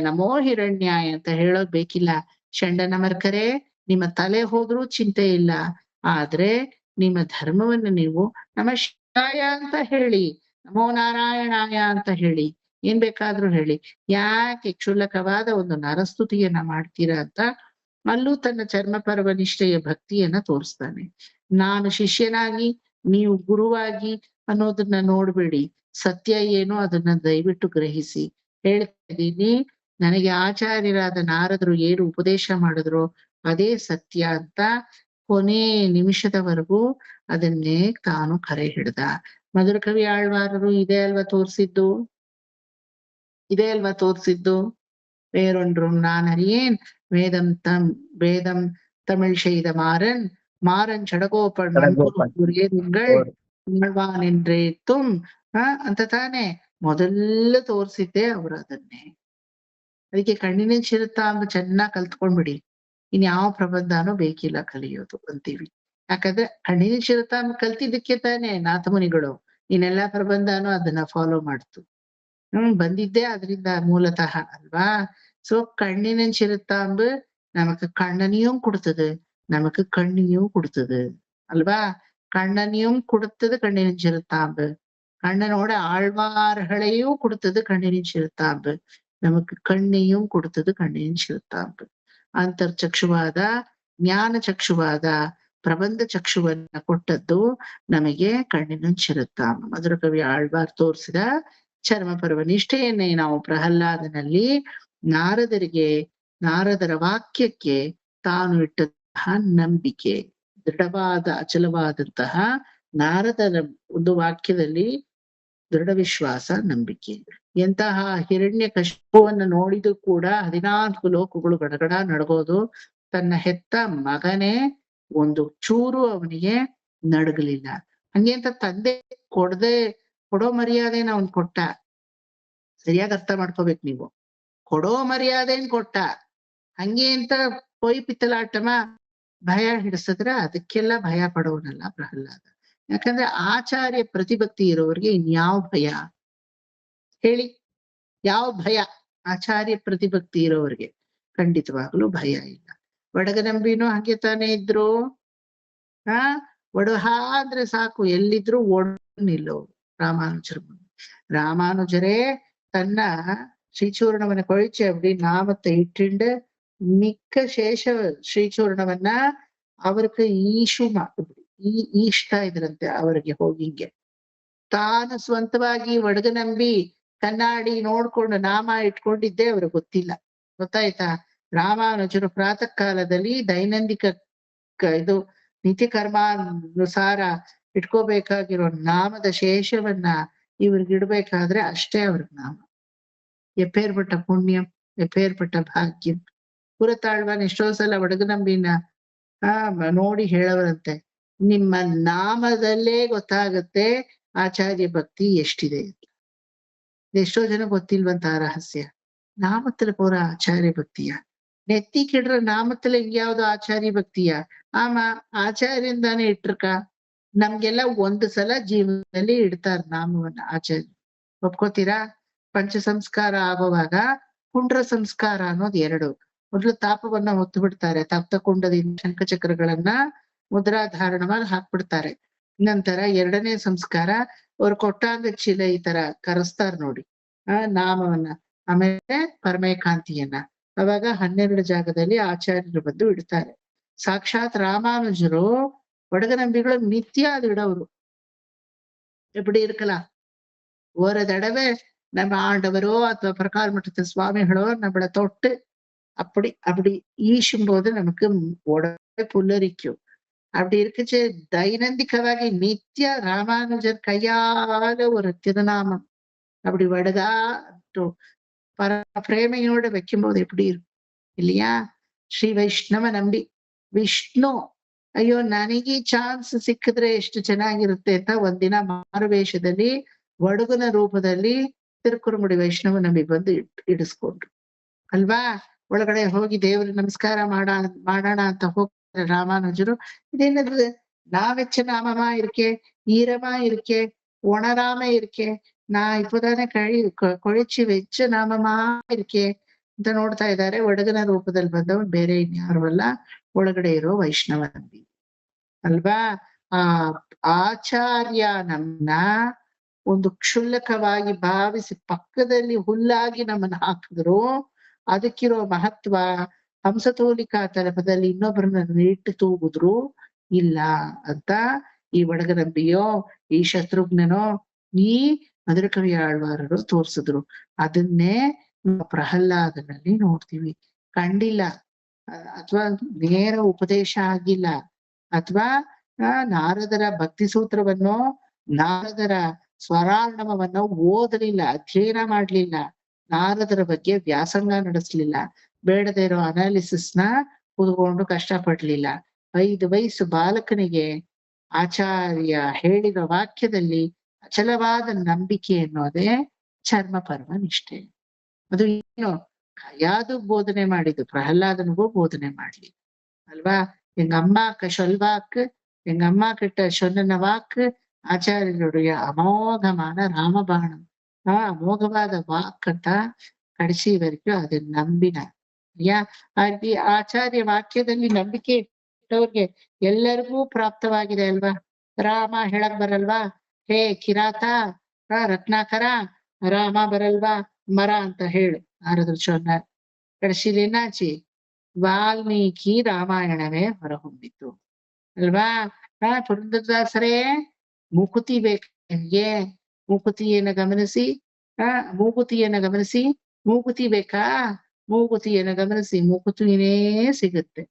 ಅಂತ ಹೇಳೋದ್ ಬೇಕಿಲ್ಲ. ಷಂಡನ ಮರ್ಕರೆ, ನಿಮ್ಮ ತಲೆ ಹೋದ್ರೂ ಚಿಂತೆ ಇಲ್ಲ. ಆದ್ರೆ ನಿಮ್ಮ ಧರ್ಮವನ್ನು ನೀವು ನಮಃ ಶಿವಾಯ ಅಂತ ಹೇಳಿ, ನಮೋ ನಾರಾಯಣಾಯ ಅಂತ ಹೇಳಿ, ಏನ್ ಬೇಕಾದ್ರೂ ಹೇಳಿ. ಯಾಕೆ ಕ್ಷುಲ್ಲಕವಾದ ಒಂದು ನರಸ್ತುತಿಯನ್ನ ಮಾಡ್ತೀರಾ ಅಂತ ಅಲ್ಲೂ ತನ್ನ ಚರ್ಮಪರ್ವ ನಿಷ್ಠೆಯ ಭಕ್ತಿಯನ್ನ ತೋರಿಸ್ತಾನೆ. ನಾನು ಶಿಷ್ಯನಾಗಿ ನೀವು ಗುರುವಾಗಿ ಅನ್ನೋದನ್ನ ನೋಡ್ಬೇಡಿ, ಸತ್ಯ ಏನೋ ಅದನ್ನ ದಯವಿಟ್ಟು ಗ್ರಹಿಸಿ. ಹೇಳ್ತಾ ಇದ್ದೀನಿ, ನನಗೆ ಆಚಾರ್ಯರಾದ ನಾರದರು ಏನು ಉಪದೇಶ ಮಾಡಿದ್ರು ಅದೇ ಸತ್ಯ ಅಂತ ಕೊನೆ ನಿಮಿಷದವರೆಗೂ ಅದನ್ನೇ ತಾನು ಕರೆ ಹಿಡ್ದ. ಮಧುರಕವಿ ಆಳ್ವಾರರು ಇದೇ ಅಲ್ವಾ ತೋರ್ಸಿದ್ದು? வேறொன்றும் நான் அறியேன் வேதம் தமிழ் செய்த மாறன் ಚಡಗೋಪನ್ என்றೇತುಂ ಅಂತ ತಾನೆ ಮೊದಲು ತೋರ್ಸಿದ್ದೆ ಅವ್ರು ಅದನ್ನೇ. ಅದಕ್ಕೆ ಕಣ್ಣಿನ ಚಿರುತಾಂಬ ಚೆನ್ನಾಗ್ ಕಲ್ತ್ಕೊಂಡ್ಬಿಡಿ, ಇನ್ಯಾವ ಪ್ರಬಂಧನೂ ಬೇಕಿಲ್ಲ ಕಲಿಯೋದು ಅಂತೀವಿ. ಯಾಕಂದ್ರೆ ಕಣ್ಣಿನ ಚಿರುತಾಂಬ ಕಲ್ತಿದ್ದಕ್ಕೆ ತಾನೆ ನಾಥಮುನಿಗಳು ಇನ್ನೆಲ್ಲಾ ಪ್ರಬಂಧನೂ ಅದನ್ನ ಫಾಲೋ ಮಾಡ್ತು. ಬಂದಿದ್ದೆ ಅದರಿಂದ ಮೂಲತಃ ಅಲ್ವಾ? சோ கண்ணினன் சிறுத்தாம்பு நமக்கு கண்ணனையும் கொடுத்தது, நமக்கு கண்ணையும் கொடுத்தது அல்வா? கண்ணனையும் கொடுத்தது கண்ணினின் சிறுத்தாம்பு, கண்ணனோட ஆழ்வார்களையும் கொடுத்தது கண்ணினின் சிறுத்தாம்பு, நமக்கு ಕಣ್ಣೆயும் கொடுத்தது ಕಣ್ಣಿನ ಚಿರುತಾಂಬು. ಅಂತರ್ಚಕ್ಷುವಾದ ಜ್ಞಾನ ಚಕ್ಷುವಾದ ಪ್ರಬಂಧ ಚಕ್ಷುವನ್ನ ಕೊಟ್ಟದ್ದು ನಮಗೆ ಕಣ್ಣಿನ ಚಿರುತಾಂಬು. ಮಧುರಕವಿ ಆಳ್ವಾರ್ ತೋರಿಸಿದ ಚರ್ಮಪರ್ವ ನಿಷ್ಠೆಯನ್ನೇ ನಾವು ಪ್ರಹ್ಲಾದನಲ್ಲಿ ನಾರದರ ವಾಕ್ಯಕ್ಕೆ ತಾನು ಇಟ್ಟಂತಹ ನಂಬಿಕೆ, ದೃಢವಾದ ಅಚಲವಾದಂತಹ ನಾರದರ ಒಂದು ವಾಕ್ಯದಲ್ಲಿ ದೃಢ ವಿಶ್ವಾಸ, ನಂಬಿಕೆ. ಎಂತಹ ಹಿರಣ್ಯ ಕಶ್ಯಪವನ್ನು ನೋಡಿದ್ರು ಕೂಡ 14 ಲೋಕಗಳು ಗಡಗಡ ನಡಗೋದು. ತನ್ನ ಹೆತ್ತ ಮಗನೇ ಒಂದು ಚೂರು ಅವನಿಗೆ ನಡಗಲಿಲ್ಲ. ಹಂಗೆ ಅಂತ ತಂದೆ ಕೊಡೋ ಮರ್ಯಾದೆನ ಅವನ್ ಕೊಟ್ಟ. ಸರಿಯಾಗಿ ಅರ್ಥ ಮಾಡ್ಕೋಬೇಕು ನೀವು. ಕೊಡೋ ಮರ್ಯಾದೆನ್ ಕೊಟ್ಟ. ಹಂಗೆ ಅಂತ ಪೊಯ್ ಪಿತ್ತಲಾಟಮ ಭಯ ಹಿಡಿಸಿದ್ರೆ ಅದಕ್ಕೆಲ್ಲ ಭಯ ಪಡೋನಲ್ಲ ಪ್ರಹ್ಲಾದ. ಯಾಕಂದ್ರೆ ಆಚಾರ್ಯ ಪ್ರತಿಭಕ್ತಿ ಇರೋರಿಗೆ ಇನ್ಯಾವ ಭಯ ಹೇಳಿ? ಯಾವ ಭಯ? ಆಚಾರ್ಯ ಪ್ರತಿಭಕ್ತಿ ಇರೋರಿಗೆ ಖಂಡಿತವಾಗ್ಲೂ ಭಯ ಇಲ್ಲ. ಒಡಗನಂಬಿನೂ ಹಂಗೆ ತಾನೇ ಇದ್ರು. ಒಡಹ ಅಂದ್ರೆ ಸಾಕು, ಎಲ್ಲಿದ್ರು ಓಡ್ ನಿಲ್ಲೋರು ರಾಮಾನುಜರೇ ತನ್ನ ಶ್ರೀಚೂರ್ಣವನ್ನ ಕೊഴിച്ച് அப்படி நாமத்தை இட்டுண்டு மிக்க சேஷ ಶ್ರೀಚೂರ್ಣವನ್ನ அவருக்கு ಈಶ್ತಾ ಇದ್ರಂತೆ. ಅವರಿಗೆ ಹೋಗಿಂಗೆ ತಾನು ಸ್ವಂತವಾಗಿ ಒಡಗನಂಬಿ ಕಣ್ಣಾಡಿ ನೋಡ್ಕೊಂಡು ನಾಮ ಇಟ್ಕೊಂಡಿದ್ದೆ ಅವ್ರಿಗೆ ಗೊತ್ತಿಲ್ಲ. ಗೊತ್ತಾಯ್ತಾ? ರಾಮಾನುಜರು ಪ್ರಾತಃ ಕಾಲದಲ್ಲಿ ದೈನಂದಿಕ ಇದು ನಿತ್ಯ ಕರ್ಮಾನುಸಾರ ಇಟ್ಕೋಬೇಕಾಗಿರೋ ನಾಮದ ಶೇಷವನ್ನ ಇವ್ರಿಗೆ ಇಡ್ಬೇಕಾದ್ರೆ ಅಷ್ಟೇ ಅವ್ರಿಗೆ ನಾಮ. ಎಪ್ಪೇರ್ಪಟ್ಟ ಪುಣ್ಯಂ, ಎಪ್ಪೇರ್ಪಟ್ಟ ಭಾಗ್ಯಂ. ಪುರತಾಳ್ವಾನ್ ಎಷ್ಟೋ ಸಲ ಒಡಗನಂಬಿನ ನೋಡಿ ಹೇಳವರಂತೆ, ನಿಮ್ಮ ನಾಮದಲ್ಲೇ ಗೊತ್ತಾಗುತ್ತೆ ಆಚಾರ್ಯ ಭಕ್ತಿ ಎಷ್ಟಿದೆ. ಎಷ್ಟೋ ಜನ ಗೊತ್ತಿಲ್ವಂತ ಆ ರಹಸ್ಯ. ನಾಮத்துல போற ஆச்சாரிய பக்தியா, நெத்தி கிடுற நாமத்துல எங்கேயாவது ஆச்சாரிய பக்தியா? ஆமா, ಆಚಾರ್ಯಂದಾನೆ ಇಟ್ಟಿರ್ಕ. ನಮ್ಗೆಲ್ಲ ಒಂದು ಸಲ ಜೀವನದಲ್ಲಿ ಇಡ್ತಾರ ನಾಮವನ್ನ ಆಚಾರ್ಯ. ಒಪ್ಕೋತೀರಾ? ಪಂಚ ಸಂಸ್ಕಾರ ಆಗುವಾಗ ಕುಂಡ್ರ ಸಂಸ್ಕಾರ ಅನ್ನೋದು 2. ಮೊದಲು ತಾಪವನ್ನ ಹೊತ್ತು ಬಿಡ್ತಾರೆ, ತಪ್ತ ಕುಂಡದಿಂದ ಶಂಖಚಕ್ರಗಳನ್ನ ಮುದ್ರಾಧಾರಣವಾಗಿ ಹಾಕ್ಬಿಡ್ತಾರೆ. ನಂತರ 2ನೇ ಸಂಸ್ಕಾರ ಅವ್ರು ಕೊಟ್ಟಾಗ ಚೀಲ ಈ ತರ ಕರೆಸ್ತಾರ ನೋಡಿ ನಾಮವನ್ನ, ಆಮೇಲೆ ಪರಮೇಕಾಂತಿಯನ್ನ. ಅವಾಗ 12 ಜಾಗದಲ್ಲಿ ಆಚಾರ್ಯರು ಬಂದು ಇಡ್ತಾರೆ. ಸಾಕ್ಷಾತ್ ರಾಮಾನುಜರು ಒಡಗನಂಬಿಗಳು ನಿತ್ಯ ಅದು ಇಡೋರು. எப்படி இருக்கலாம்? ஒரு தடவை நம்ம ஆண்டவரோ ಅಥವಾ பிரகார மட்டத்து சுவாமிகளோ நம்மள தொட்டு அப்படி ஈசும்போது நமக்கு உடம்பே புல்லரிக்கும். அப்படி இருக்குச்சு தைனந்திகವಾಗಿ நித்திய ராமானுஜர் கையால ஒரு திருநாமம் அப்படி வடுதா பிரேமையோட வைக்கும்போது எப்படி இருக்கும் இல்லையா? ಶ್ರೀ ವೈಷ್ಣವ ನಂಬಿ ವಿಷ್ಣು ಅಯ್ಯೋ ನನಗೆ ಚಾನ್ಸ್ ಸಿಕ್ಕಿದ್ರೆ ಎಷ್ಟು ಚೆನ್ನಾಗಿರುತ್ತೆ ಅಂತ ಒಂದಿನ ಮಾರುವೇಷದಲ್ಲಿ ಒಡಗನ ರೂಪದಲ್ಲಿ ತಿರುಕುರುಮುಡಿ ವೈಷ್ಣವ ನಂಬಿ ಬಂದು ಇಡಿಸ್ಕೊಂಡ್ರು ಅಲ್ವಾ. ಒಳಗಡೆ ಹೋಗಿ ದೇವ್ರಿಗೆ ನಮಸ್ಕಾರ ಮಾಡೋಣ ಅಂತ ಹೋಗ್ತಾರೆ ರಾಮಾನುಜರು. ಇದೇನದು ನಾವೆಚ್ಚ ನಾಮமா இருக்கே, ஈரமா இருக்கே, ಒಣರಾಮ இருக்கே, ನಾ இப்பதானே ಕೊಳಿಚಿ ವೆಚ್ಚ ನಾಮமா இருக்கே ಅಂತ ನೋಡ್ತಾ ಇದ್ದಾರೆ. ಒಡಗನ ರೂಪದಲ್ಲಿ ಬಂದವನು ಬೇರೆ ಇನ್ಯಾರು ಅಲ್ಲ, ಒಳಗಡೆ ಇರೋ ವೈಷ್ಣವ ನಂಬಿ ಅಲ್ವಾ. ಆ ಆಚಾರ್ಯ ನಮ್ಮನ್ನ ಒಂದು ಕ್ಷುಲ್ಲಕವಾಗಿ ಭಾವಿಸಿ ಪಕ್ಕದಲ್ಲಿ ಹುಲ್ಲಾಗಿ ನಮ್ಮನ್ನ ಹಾಕಿದ್ರು. ಅದಕ್ಕಿರೋ ಮಹತ್ವ ಹಂಸತೋಲಿಕಾ ತಲಪದಲ್ಲಿ ಇನ್ನೊಬ್ಬರನ್ನ ಇಟ್ಟು ತೂಗುದ್ರು ಇಲ್ಲ ಅಂತ ಈ ಒಡಗನಂಬಿಯೋ ಈ ಶತ್ರುಘ್ನನೋ ಈ ಮಧುರಕವಿ ಆಳ್ವಾರರು ತೋರ್ಸಿದ್ರು. ಅದನ್ನೇ ಪ್ರಹ್ಲಾದನಲ್ಲಿ ನೋಡ್ತೀವಿ. ಕಂಡಿಲ್ಲ ಅಥವಾ ನೇರ ಉಪದೇಶ ಆಗಿಲ್ಲ, ಅಥವಾ ನಾರದರ ಭಕ್ತಿ ಸೂತ್ರವನ್ನು ನಾರದರ ಸ್ವರಾರ್ಣವನ್ನ ಓದಲಿಲ್ಲ, ಅಧ್ಯಯನ ಮಾಡ್ಲಿಲ್ಲ, ನಾರದರ ಬಗ್ಗೆ ವ್ಯಾಸಂಗ ನಡೆಸ್ಲಿಲ್ಲ, ಬೇಡದೇ ಇರೋ ಅನಾಲಿಸಿಸ್ನ ಕೂತ್ಕೊಂಡು ಕಷ್ಟಪಡ್ಲಿಲ್ಲ. 5 ವಯಸ್ಸು ಬಾಲಕನಿಗೆ ಆಚಾರ್ಯ ಹೇಳಿದ ವಾಕ್ಯದಲ್ಲಿ ಅಚಲವಾದ ನಂಬಿಕೆ ಅನ್ನೋದೇ ಚರ್ಮ ಪರ್ವ ನಿಷ್ಠೆ. ಅದು ಏನು ಯಾವುದು ಬೋಧನೆ ಮಾಡಿದ್ದು, ಪ್ರಹ್ಲಾದನಿಗೂ ಬೋಧನೆ ಮಾಡ್ಲಿ ಅಲ್ವಾ. எங்க அம்மாக்கு சொல்வாக்கு, எங்க அம்மா கிட்ட சொன்ன வாக்கு ஆச்சாரியருடைய அமோகமான ராமபாணம். அமோகவாத வாக்கಂತ ಕಡಿಸಿ ವರೆಗೂ ಅದನ್ನ ನಂಬಿನ ಆಚಾರ್ಯ ವಾಕ್ಯದಲ್ಲಿ ನಂಬಿಕೆ ಇಟ್ಟವ್ರಿಗೆ ಎಲ್ಲರಿಗೂ ಪ್ರಾಪ್ತವಾಗಿದೆ ಅಲ್ವಾ. ರಾಮ ಹೇಳಕ್ ಬರಲ್ವಾ? ಹೇ ಕಿರಾತ ರತ್ನಾಕರ, ರಾಮ ಬರಲ್ವಾ ಮರ ಅಂತ ಹೇಳು ನಾರದ್ರು சொன்னார். ಕடைசியில் என்னாச்சு? ವಾಲ್ಮೀಕಿ ರಾಮಾಯಣವೇ ಹೊರಹೊಮ್ಮಿತು ಅಲ್ವಾ. ಪುರಂದರದಾಸರೇ ಮುಕುತಿ ಬೇಕು ನಿಮ್ಗೆ, ಮೂಕುತಿಯನ್ನ ಗಮನಿಸಿ, ಮೂಗುತಿ ಬೇಕಾ? ಮೂಗುತಿಯನ್ನ ಗಮನಿಸಿ, ಮೂಕುತಿನೇ ಸಿಗುತ್ತೆ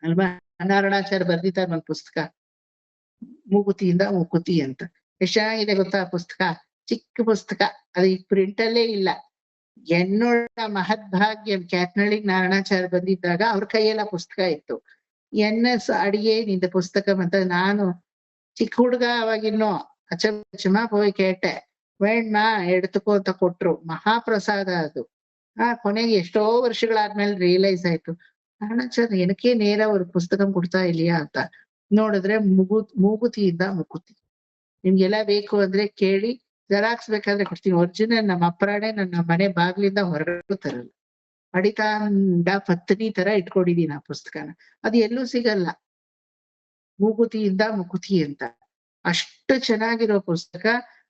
ಅಲ್ವಾ. ನಾರಾಯಣಾಚಾರ್ಯ ಬರ್ದಿದ್ದಾರೆ ಒಂದ್ ಪುಸ್ತಕ, ಮೂಗುತಿಯಿಂದ ಮೂಕುತಿ ಅಂತ. ಎಷ್ಟು ಚೆನ್ನಾಗಿದೆ ಗೊತ್ತಾ ಪುಸ್ತಕ, ಚಿಕ್ಕ ಪುಸ್ತಕ, ಅದು ಈಗ ಪ್ರಿಂಟ್ ಅಲ್ಲೇ ಇಲ್ಲ. என்னோட மகத்பாகியம் ಕ್ಯಾತ್ನಳ್ಳಿಗೆ ನಾರಾಯಣಾಚಾರ್ಯ ಬಂದಿದ್ದಾಗ ಅವ್ರ ಕೈಯೆಲ್ಲ ಪುಸ್ತಕ ಇತ್ತು. ಎನ್ಎಸ್ ಅಡಿಯೇನ್ இந்த புஸ்தகம் ಅಂತ ನಾನು ಚಿಕ್ಕ ಹುಡುಗ ಅವಾಗಿನ್ನೋ ಅಚ್ಚಮಾ போய் கேட்டேன். வேண்மா எடுத்துக்கோ ಅಂತ ಕೊಟ್ರು. ಮಹಾಪ್ರಸಾದ ಅದು. ಕೊನೆಗೆ ಎಷ್ಟೋ ವರ್ಷಗಳಾದ್ಮೇಲೆ ರಿಯಲೈಸ್ ಆಯ್ತು, ನಾರಾಯಣಾಚಾರ್ಯ ಏನಕ್ಕೆ ನೇರ ஒரு புஸ்தகம் ಕೊಡ್ತಾ இல்லையா ಅಂತ. ನೋಡಿದ್ರೆ ಮೂಗುತಿಯಿಂದ ಮುಕುತಿ. ನಿಮ್ಗೆಲ್ಲ ಬೇಕು ಅಂದ್ರೆ ಕೇಳಿ, ಜೆರಾಕ್ಸ್ ಬೇಕಾದ್ರೆ ಕೊಡ್ತೀನಿ. ಒರಿಜಿನಲ್ ನಮ್ಮ ಅಪ್ರಾಣೆ ನನ್ನ ಮನೆ ಬಾಗ್ಲಿಂದ ಹೊರಗಡೆ ತರಲ್ಲ, ಅಡಿತಾಂಡ ಪತ್ನಿ ತರ ಇಟ್ಕೊಂಡಿದೀನಿ ಆ ಪುಸ್ತಕನ. ಅದು ಎಲ್ಲೂ ಸಿಗಲ್ಲ. ಮೂಗುತಿಯಿಂದ ಮುಕುತಿ ಅಂತ ಅಷ್ಟು ಚೆನ್ನಾಗಿರೋ ಪುಸ್ತಕ.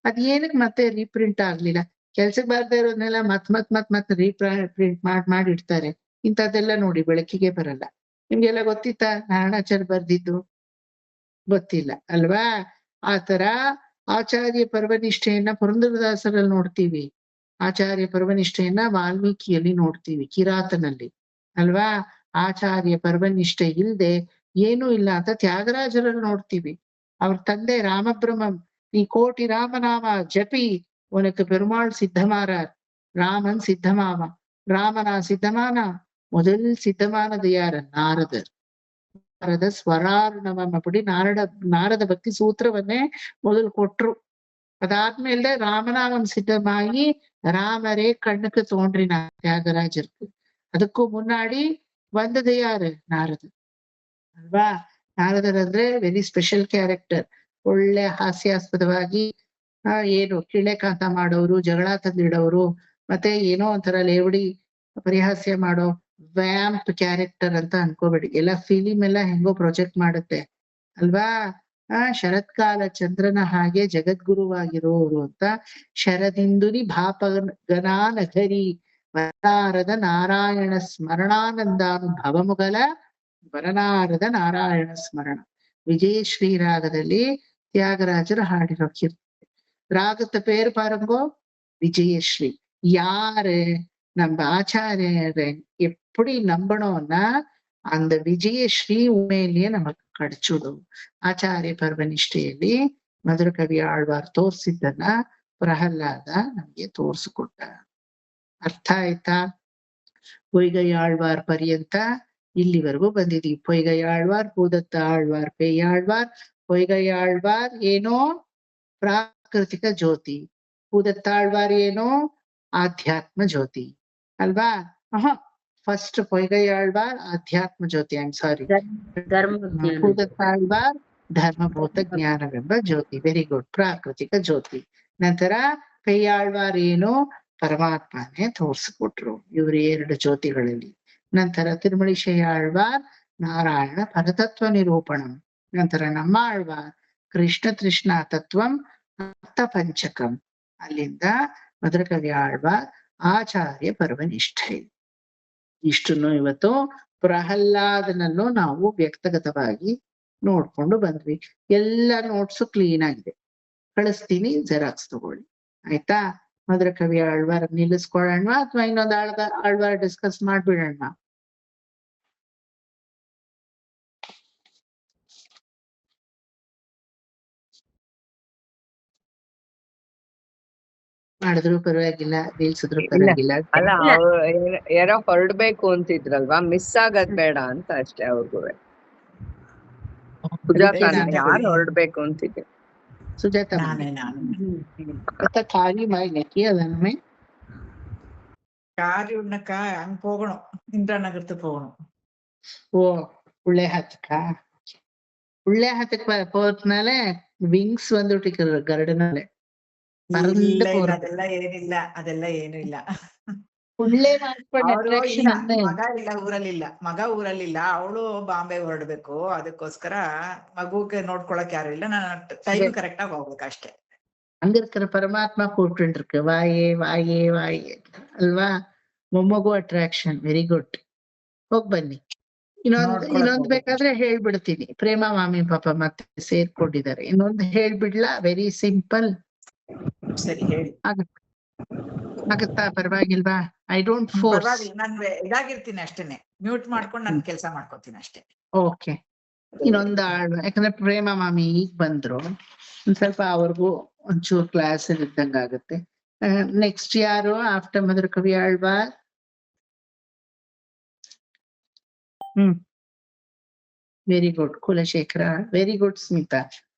ಅದ್ ಏನಕ್ ಮತ್ತೆ ರೀಪ್ರಿಂಟ್ ಆಗ್ಲಿಲ್ಲ? ಕೆಲ್ಸಕ್ಕೆ ಬಾರ್ದೇ ಇರೋದ್ನೆಲ್ಲ ಮತ್ ರೀಪ್ರಿಂಟ್ ಮಾಡಿ ಇಡ್ತಾರೆ. ಇಂಥದ್ದೆಲ್ಲ ನೋಡಿ ಬೆಳಕಿಗೆ ಬರಲ್ಲ. ನಿಮ್ಗೆಲ್ಲ ಗೊತ್ತಿತ್ತಾ ನಾರಾಯಣಾಚಾರ್ಯ ಬರ್ದಿದ್ದು? ಗೊತ್ತಿಲ್ಲ ಅಲ್ವಾ. ಆತರ ಆಚಾರ್ಯ ಪರ್ವನಿಷ್ಠೆಯನ್ನ ಪುರಂದರದಾಸರಲ್ಲಿ ನೋಡ್ತೀವಿ, ಆಚಾರ್ಯ ಪರ್ವನಿಷ್ಠೆಯನ್ನ ವಾಲ್ಮೀಕಿಯಲ್ಲಿ ನೋಡ್ತೀವಿ, ಕಿರಾತನಲ್ಲಿ ಅಲ್ವಾ. ಆಚಾರ್ಯ ಪರ್ವನಿಷ್ಠೆ ಇಲ್ದೆ ಏನೂ ಇಲ್ಲ ಅಂತ ತ್ಯಾಗರಾಜರಲ್ಲಿ ನೋಡ್ತೀವಿ. ಅವ್ರ ತಂದೆ ರಾಮಬ್ರಹ್ಮಂ, நீ கோட்டி ராமநாமா ஜபி உனக்கு பெருமாள் சித்தமாறார். ராமன் சித்தமாவான். ராமனா சித்தமானா முதல் சித்தமானது யாரு? நாரதர். ನಾರದ ಸ್ವರಾರ್ಣವಂ ಅಪ್ಪಡಿ ನಾರದ ಭಕ್ತಿ ಸೂತ್ರವನ್ನೇ ಮೊದಲು ಕೊಟ್ರು. அதாத்மேல ராமநாமம் சித்தமாகி ராமரே கண்ணுக்கு தோன்றினார் தியாகராஜருக்கு. அதுக்கும் முன்னாடி வந்தது யாரு? ನಾರದರು ಅಲ್ವಾ? ನಾರದರು ಅಂದ್ರೆ ವೆರಿ ಸ್ಪೆಷಲ್ ಕ್ಯಾರೆಕ್ಟರ್. ಒಳ್ಳೆ ಹಾಸ್ಯಾಸ್ಪದವಾಗಿ ಏನು ಕಿಳೆಕಾಂತ ಮಾಡೋರು, ಜಗಳ ತಂದಿಡೋರು, ಮತ್ತೆ ಏನೋ ಒಂಥರ ಲೇವಡಿ ಪರಿಹಾಸ್ಯ ಮಾಡೋ ವ್ಯಾಂಪ್ ಕ್ಯಾರೆಕ್ಟರ್ ಅಂತ ಅನ್ಕೋಬೇಡಿ. ಎಲ್ಲ ಫಿಲಿಮ್ ಎಲ್ಲ ಹೆಂಗೋ ಪ್ರೊಜೆಕ್ಟ್ ಮಾಡುತ್ತೆ ಅಲ್ವಾ? ಶರತ್ಕಾಲ ಚಂದ್ರನ ಹಾಗೆ ಜಗದ್ಗುರುವಾಗಿರೋರು ಅಂತ. ಶರದಿಂದುನಿ ಭಾಪಗನಾ ನಗರಿ ವರನಾರದ ನಾರಾಯಣ ಸ್ಮರಣಾನಂದಾನುಭವಮುಗಲ ವರನಾರದ ನಾರಾಯಣ ಸ್ಮರಣ. ವಿಜಯಶ್ರೀ ರಾಗದಲ್ಲಿ தியாகராஜர் ಹಾಡಿರೋ ಕೀರ್ತನೆ. ராகத்து பேர் பாருங்கோ, விஜயஸ்ரீ. யாரு? நம்ம ஆச்சாரியரை எப்படி நம்பணும்னா அந்த விஜயஸ்ரீ உண்மையிலேயே நமக்கு கிடைச்சுடும். ಆಚಾರ್ಯ ಪರ್ವನಿಷ್ಠೆಯಲ್ಲಿ ಮಧುರಕವಿ ಆಳ್ವಾರ್ ತೋರ್ಸಿದ್ದನ್ನ ಪ್ರಹ್ಲಾದ ನಮ್ಗೆ ತೋರ್ಸಿಕೊಟ್ಟ. ಅರ್ಥ ಆಯ್ತಾ? பொய்கை ಆಳ್ವಾರ್ ಪರ್ಯಂತ ಇಲ್ಲಿವರೆಗೂ ಬಂದಿದೀವಿ. பொய்கை ಆಳ್ವಾರ್, ಭೂದತ್ತ ಆಳ್ವಾರ್, ಪೇಯಾಳ್ವಾರ್. பொய்கை ಆಳ್ವಾರ್ ಏನೋ ಪ್ರಾಕೃತಿಕ ಜ್ಯೋತಿ, ಭೂದತ್ತಾಳ್ವಾರ್ ಏನೋ ಆಧ್ಯಾತ್ಮ ಜ್ಯೋತಿ ಅಲ್ವಾ? ಫಸ್ಟ್ பொய்கை ಆಳ್ವಾರ್ ಆಧ್ಯಾತ್ಮ ಜ್ಯೋತಿ, ಐ ಆಮ್ ಸಾರಿ, ಭೂದತ್ತಾಳ್ವಾರ್ ಧರ್ಮಭೂತ ಜ್ಞಾನವೆಂಬ ಜ್ಯೋತಿ. ವೆರಿ ಗುಡ್, ಪ್ರಾಕೃತಿಕ ಜ್ಯೋತಿ. ನಂತರ ಪೇಯಾಳ್ವಾರ್ ಏನು ಪರಮಾತ್ಮನೇ ತೋರ್ಸ್ಕೊಟ್ರು ಇವ್ರು 2 ಜ್ಯೋತಿಗಳಲ್ಲಿ. ನಂತರ ತಿರುಮಳಿಶೈ ಆಳ್ವಾರ್ ನಾರಾಯಣ ಪರತತ್ವ ನಿರೂಪಣಂ. ನಂತರ ನಮ್ಮ ಆಳ್ವಾರ್ ಕೃಷ್ಣ ತೃಷ್ಣಾ ತತ್ವಂ ಅರ್ಥ ಪಂಚಕಂ. ಅಲ್ಲಿಂದ ಮಧುರಕವಿ ಆಳ್ವಾರ್ ಆಚಾರ್ಯ ಪರ್ವನಿಷ್ಠೆ. ಇಷ್ಟನ್ನು ಇವತ್ತು ಪ್ರಹ್ಲಾದನನ್ನು ನಾವು ವ್ಯಕ್ತಗತವಾಗಿ ನೋಡ್ಕೊಂಡು ಬಂದ್ವಿ. ಎಲ್ಲ ನೋಟ್ಸು ಕ್ಲೀನ್ ಆಗಿದೆ, ಕಳಿಸ್ತೀನಿ, ಜೆರಾಕ್ಸ್ ತಗೊಳ್ಳಿ ಆಯ್ತಾ? ಮಧುರಕವಿ ಆಳ್ವಾರ್ ನಿಲ್ಲಿಸ್ಕೊಳ್ಳೋಣ ಅಥವಾ ಇನ್ನೊಂದು ಆಳ್ವಾರ್ ಡಿಸ್ಕಸ್ ಮಾಡ್ಬಿಡೋಣ? ಮಾಡಿದ್ರು ಪರವಾಗಿಲ್ಲ, ನಿಲ್ಸಿದ್ರು ಪರವಾಗಿಲ್ಲ. ಅಲ್ಲ, ಯಾರೋ ಹೊರಡ್ಬೇಕು ಅಂತಿದ್ರಲ್ವಾ, ಮಿಸ್ ಆಗದ್ ಬೇಡ ಅಂತ ಅಷ್ಟೇ ಅವ್ರಿಗೂ. ಸುಜಾತ ಯಾರು ಹೊರಡ್ಬೇಕು ಅಂತಿದ್ದೆ? ಸುಜಾತ காரி மாதிரி நக்கி அதனமே காரி உன்னக்கா அங்க போகணும், இந்திரா நகரத்துக்கு போகணும். ஓ, புள்ளையாத்துக்கா? புள்ளையாத்துக்கு போறதுனால விங்ஸ் வந்துட்டு ಗರಡನಾಲೆ ಅದೆಲ್ಲ ಏನಿಲ್ಲ, ಅದೆಲ್ಲ ಏನು ಇಲ್ಲ. ಮಗ ಇಲ್ಲ ಊರಲ್ಲಿಲ್ಲ, ಅವಳು ಬಾಂಬೆ ಹೊರಡ್ಬೇಕು. ಅದಕ್ಕೋಸ್ಕರ ಮಗುಗೆ ನೋಡ್ಕೊಳಕ್ ಯಾರು ಇಲ್ಲ, ನಾನು ಟೈಮ್ ಕರೆಕ್ಟ್ ಆಗಿ ಹೋಗ್ಬೇಕು ಅಷ್ಟೇ. அங்கிருக்கிற பரமாத்மா கூப்பிட்டு இருக்கு, வாயே வாயே வாயே ಅಲ್ವಾ? ಮೊಮ್ಮಗು ಅಟ್ರಾಕ್ಷನ್. ವೆರಿ ಗುಡ್, ಹೋಗ್ ಬನ್ನಿ. ಇನ್ನೊಂದು ಬೇಕಾದ್ರೆ ಹೇಳ್ಬಿಡ್ತೀನಿ. ಪ್ರೇಮ ಮಾಮಿ ಪಾಪ ಮತ್ತೆ ಸೇರ್ಕೊಂಡಿದ್ದಾರೆ. ಇನ್ನೊಂದು ಹೇಳ್ಬಿಡ್ಲಾ? Very simple. ಸರಿ, ಹೇಳಿ. ಆಗತ್ತಾ? ಪರವಾಗಿಲ್ವಾ? I don't force. ನಾನು ಇದಾಗಿರ್ತೀನಿ ಅಷ್ಟೇನೆ, ಮ್ಯೂಟ್ ಮಾಡ್ಕೊಂಡು ನಾನು ಕೆಲಸ ಮಾಡ್ಕೊತೀನಿ ಅಷ್ಟೇ. ಓಕೆ. ಇನ್ನೊಂದು ಯಾಕಂದ್ರೆ ಪ್ರೇಮ ಮಾಮಿ ಈಗ ಬಂದ್ರು, ಒಂದ್ ಸ್ವಲ್ಪ ಅವ್ರಿಗೂ ಒಂಚೂರು ಕ್ಲಾಸ್ ಇದ್ದಂಗ ಆಗುತ್ತೆ. ನೆಕ್ಸ್ಟ್ ಯಾರು after Madhurakavi Alvar? Very good Kulashekhara. Very good Smita.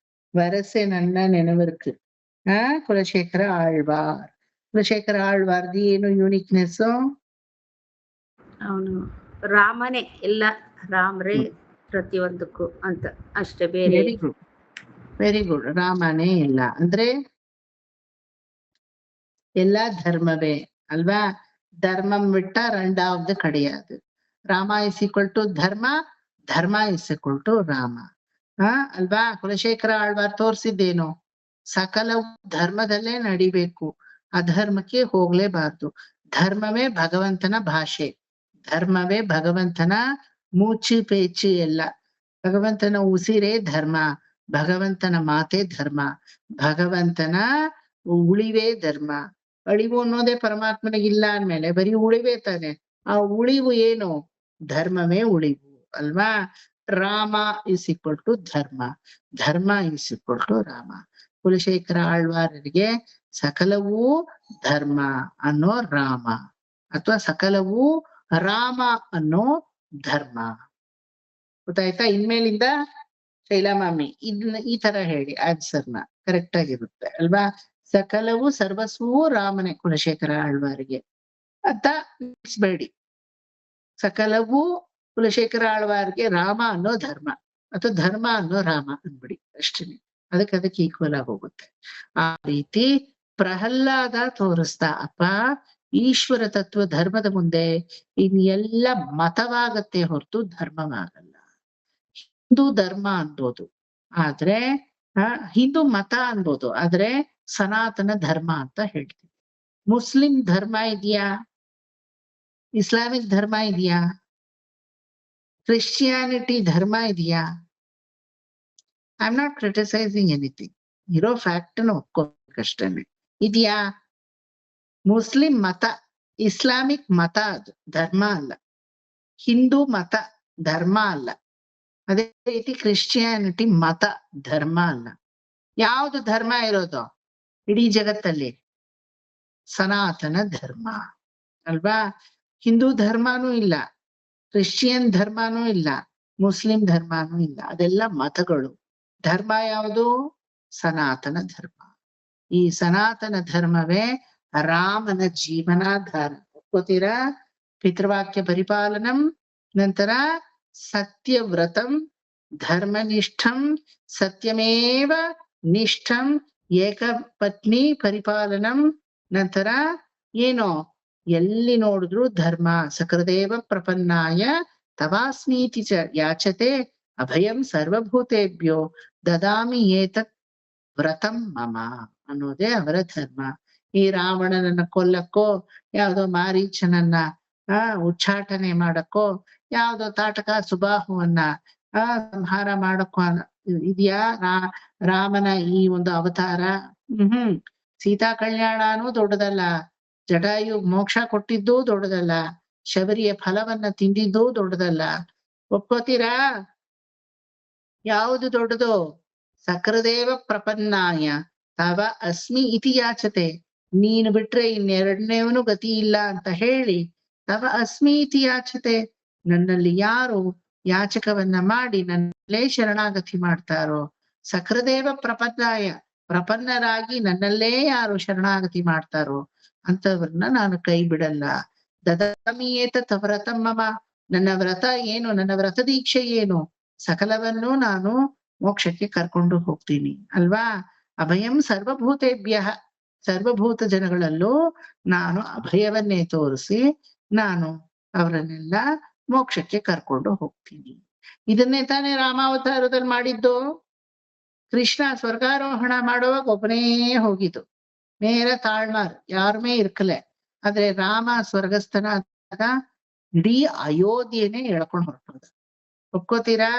ವರಸೆ ನನ್ನ ನೆನವರ್ಕು. ಕುಲಶೇಖರ ಆಳ್ವಾರ್. ಕುಲಶೇಖರ ಆಳ್ವಾರ್ದು ಏನು ಯೂನಿಕ್ನೆಸ್? ಅವನು ರಾಮನೇ, ಎಲ್ಲ ರಾಮರೇ ಪ್ರತಿಯೊಂದಕ್ಕೂ ಅಂತ ಅಷ್ಟೇ, ಬೇರೆ. Very good, very good. ರಾಮನೇ ಇಲ್ಲ ಅಂದ್ರೆ எல்லா ಧರ್ಮವೇ ಅಲ್ವಾ? ಧರ್ಮಂ ಬಿಟ್ಟ ரெண்டாவது கிடையாது. Rama is equal to dharma, dharma is equal to Rama. ಅಲ್ವಾ? ಕುಲಶೇಖರ ಆಳ್ವಾರ್ ತೋರ್ಸಿದ್ದೇನು? ಸಕಲವು ಧರ್ಮದಲ್ಲೇ ನಡಿಬೇಕು, ಅಧರ್ಮಕ್ಕೆ ಹೋಗ್ಲೇಬಾರ್ದು. ಧರ್ಮವೇ ಭಗವಂತನ ಭಾಷೆ, ಧರ್ಮವೇ ಭಗವಂತನ ಮೂಚು ಪೇಚು ಎಲ್ಲ. ಭಗವಂತನ ಉಸಿರೇ ಧರ್ಮ, ಭಗವಂತನ ಮಾತೆ ಧರ್ಮ, ಭಗವಂತನ ಉಳಿವೇ ಧರ್ಮ. ಅಳಿವು ಅನ್ನೋದೇ ಪರಮಾತ್ಮನಿಗಿಲ್ಲ ಅಂದ್ಮೇಲೆ ಬರೀ ಉಳಿವೇ ತಾನೆ. ಆ ಉಳಿವು ಏನು? ಧರ್ಮವೇ ಉಳಿವು ಅಲ್ವಾ? Rama is equal to dharma, dharma is equal to Rama. Kulashekhara ಆಳ್ವಾರರಿಗೆ ಸಕಲವೂ ಧರ್ಮ ಅನ್ನೋ ರಾಮ, ಅಥವಾ ಸಕಲವೂ ರಾಮ ಅನ್ನೋ ಧರ್ಮ. ಗೊತ್ತಾಯ್ತಾ? ಇನ್ಮೇಲಿಂದ ಶೈಲಾಮಾಮಿ ಇದನ್ನ ಈ ತರ ಹೇಳಿ ಆನ್ಸರ್ನ, ಕರೆಕ್ಟ್ ಆಗಿರುತ್ತೆ ಅಲ್ವಾ? ಸಕಲವು ಸರ್ವಸ್ವೂ ರಾಮನೇ ಕುಲಶೇಖರ ಆಳ್ವಾರಿಗೆ ಅಂತ ನಿಲ್ಸ್ಬೇಡಿ. ಸಕಲವು ಕುಲಶೇಖರ ಆಳ್ವಾರ್ಗೆ ರಾಮ ಅನ್ನೋ ಧರ್ಮ ಅಥವಾ ಧರ್ಮ ಅನ್ನೋ ರಾಮ ಅನ್ಬಿಡಿ ಅಷ್ಟೇನೆ. ಅದಕ್ಕೆ ಈಕ್ವಲ್ ಆಗಿ ಹೋಗುತ್ತೆ. ಆ ರೀತಿ ಪ್ರಹ್ಲಾದ ತೋರಿಸ್ದ ಅಪ್ಪ ಈಶ್ವರ ತತ್ವ ಧರ್ಮದ ಮುಂದೆ ಎಲ್ಲ ಮತವಾಗತ್ತೆ ಹೊರತು ಧರ್ಮವಾಗಲ್ಲ. ಹಿಂದೂ ಧರ್ಮ ಅನ್ಬೋದು ಆದ್ರೆ ಹಿಂದೂ ಮತ ಅನ್ಬೋದು ಆದ್ರೆ ಸನಾತನ ಧರ್ಮ ಅಂತ ಹೇಳ್ತೀವಿ. ಮುಸ್ಲಿಂ ಧರ್ಮ ಇದೆಯಾ? ಇಸ್ಲಾಮಿಕ್ ಧರ್ಮ ಇದೆಯಾ? ಕ್ರಿಶ್ಚಿಯಾನಿಟಿ ಧರ್ಮ ಇದೆಯಾ? I am not criticising anything. ಇರೋ ಫ್ಯಾಕ್ಟ್ ಒಪ್ಕೋಬೇಕಷ್ಟೇನೆ. ಇದೆಯಾ? ಮುಸ್ಲಿಂ ಮತ, ಇಸ್ಲಾಮಿಕ್ ಮತ, ಅದು ಧರ್ಮ ಅಲ್ಲ. ಹಿಂದೂ ಮತ ಧರ್ಮ ಅಲ್ಲ. ಅದೇ ರೀತಿ ಕ್ರಿಶ್ಚಿಯಾನಿಟಿ ಮತ ಧರ್ಮ ಅಲ್ಲ. ಯಾವ್ದು ಧರ್ಮ ಇರೋದು ಇಡೀ ಜಗತ್ತಲ್ಲಿ? ಸನಾತನ ಧರ್ಮ ಅಲ್ವಾ? ಹಿಂದೂ ಧರ್ಮನೂ ಇಲ್ಲ, ಕ್ರಿಶ್ಚಿಯನ್ ಧರ್ಮನೂ ಇಲ್ಲ, ಮುಸ್ಲಿಂ ಧರ್ಮನೂ ಇಲ್ಲ. ಅದೆಲ್ಲ ಮತಗಳು. ಧರ್ಮ ಯಾವುದು? ಸನಾತನ ಧರ್ಮ. ಈ ಸನಾತನ ಧರ್ಮವೇ ರಾಮನ ಜೀವನಾಧಾರ. ಒಪ್ಕೋತೀರಾ? ಪಿತೃವಾಕ್ಯ ಪರಿಪಾಲನಂ, ನಂತರ ಸತ್ಯವ್ರತಂ, ಧರ್ಮನಿಷ್ಠಂ, ಸತ್ಯಮೇವ ನಿಷ್ಠಂ, ಏಕಪತ್ನಿ ಪರಿಪಾಲನಂ, ನಂತರ ಏನು? ಎಲ್ಲಿ ನೋಡಿದ್ರು ಧರ್ಮ. ಸಕೃದೇವ ಪ್ರಪನ್ನಾಯ ತವಾಸ್ಮೀತಿ ಚ ಯಾಚತೆ ಅಭಯಂ ಸರ್ವಭೂತೇಭ್ಯೋ ದದಾಮಿ ಏತತ್ ವ್ರತಂ ಮಮ ಅನ್ನೋದೇ ಅವರ ಧರ್ಮ. ಈ ರಾವಣನನ್ನ ಕೊಲ್ಲಕ್ಕೋ, ಯಾವ್ದೋ ಮಾರೀಚನನ್ನ ಉಚ್ಚಾಟನೆ ಮಾಡಕ್ಕೋ, ಯಾವ್ದೋ ತಾಟಕ ಸುಬಾಹುವನ್ನ ಸಂಹಾರ ಮಾಡಕ್ಕೋ ಇದೆಯಾ ರಾಮನ ಈ ಒಂದು ಅವತಾರ? ಸೀತಾ ಕಲ್ಯಾಣನೂ ದೊಡ್ಡದಲ್ಲ, ಜಟಾಯು ಮೋಕ್ಷ ಕೊಟ್ಟಿದ್ದೂ ದೊಡ್ಡದಲ್ಲ, ಶಬರಿಯ ಫಲವನ್ನ ತಿಂದಿದ್ದೂ ದೊಡ್ಡದಲ್ಲ. ಒಪ್ಕೋತೀರಾ? ಯಾವುದು ದೊಡ್ಡದು? ಸಕೃದೇವ ಪ್ರಪನ್ನಾಯ ತವ ಅಸ್ಮಿ ಇತಿ ಯಾಚತೆ. ನೀನು ಬಿಟ್ರೆ ಇನ್ನೆರಡನೇವನು ಗತಿ ಇಲ್ಲ ಅಂತ ಹೇಳಿ ತವ ಅಸ್ಮಿ ಇತಿ ಯಾಚತೆ. ನನ್ನಲ್ಲಿ ಯಾರು ಯಾಚಕವನ್ನ ಮಾಡಿ ನನ್ನಲ್ಲೇ ಶರಣಾಗತಿ ಮಾಡ್ತಾರೋ, ಸಕೃದೇವ ಪ್ರಪನ್ನಾಯ ಪ್ರಪನ್ನರಾಗಿ ನನ್ನಲ್ಲೇ ಯಾರು ಶರಣಾಗತಿ ಮಾಡ್ತಾರೋ ಅಂತವ್ರನ್ನ ನಾನು ಕೈ ಬಿಡಲ್ಲ. ದದಾಮಿ ಏತತ್ ವ್ರತಂ ಮಮ. ನನ್ನ ವ್ರತ ಏನು? ನನ್ನ ವ್ರತ ದೀಕ್ಷೆ ಏನು? ಸಕಲವನ್ನು ನಾನು ಮೋಕ್ಷಕ್ಕೆ ಕರ್ಕೊಂಡು ಹೋಗ್ತೀನಿ ಅಲ್ವಾ? ಅಭಯಂ ಸರ್ವಭೂತೇಭ್ಯ, ಸರ್ವಭೂತ ಜನಗಳಲ್ಲೂ ನಾನು ಅಭಯವನ್ನೇ ತೋರಿಸಿ ನಾನು ಅವರನ್ನೆಲ್ಲ ಮೋಕ್ಷಕ್ಕೆ ಕರ್ಕೊಂಡು ಹೋಗ್ತೀನಿ. ಇದನ್ನೇ ತಾನೇ ರಾಮಾವತಾರದಲ್ಲಿ ಮಾಡಿದ್ದು. ಕೃಷ್ಣ ಸ್ವರ್ಗಾರೋಹಣ ಮಾಡುವಾಗ ಒಬ್ಬನೇ ಹೋಗಿದ್ದು, ನೇರ ತಾಳ್ಮಾರ್, ಯಾರುಮೇ ಇರ್ಕಲೆ. ಆದ್ರೆ ರಾಮ ಸ್ವರ್ಗಸ್ಥನ ಇಡೀ ಅಯೋಧ್ಯೆನೇ ಎಳ್ಕೊಂಡು ಹೊರಟೋದ. ಒಪ್ಕೋತೀರಾ?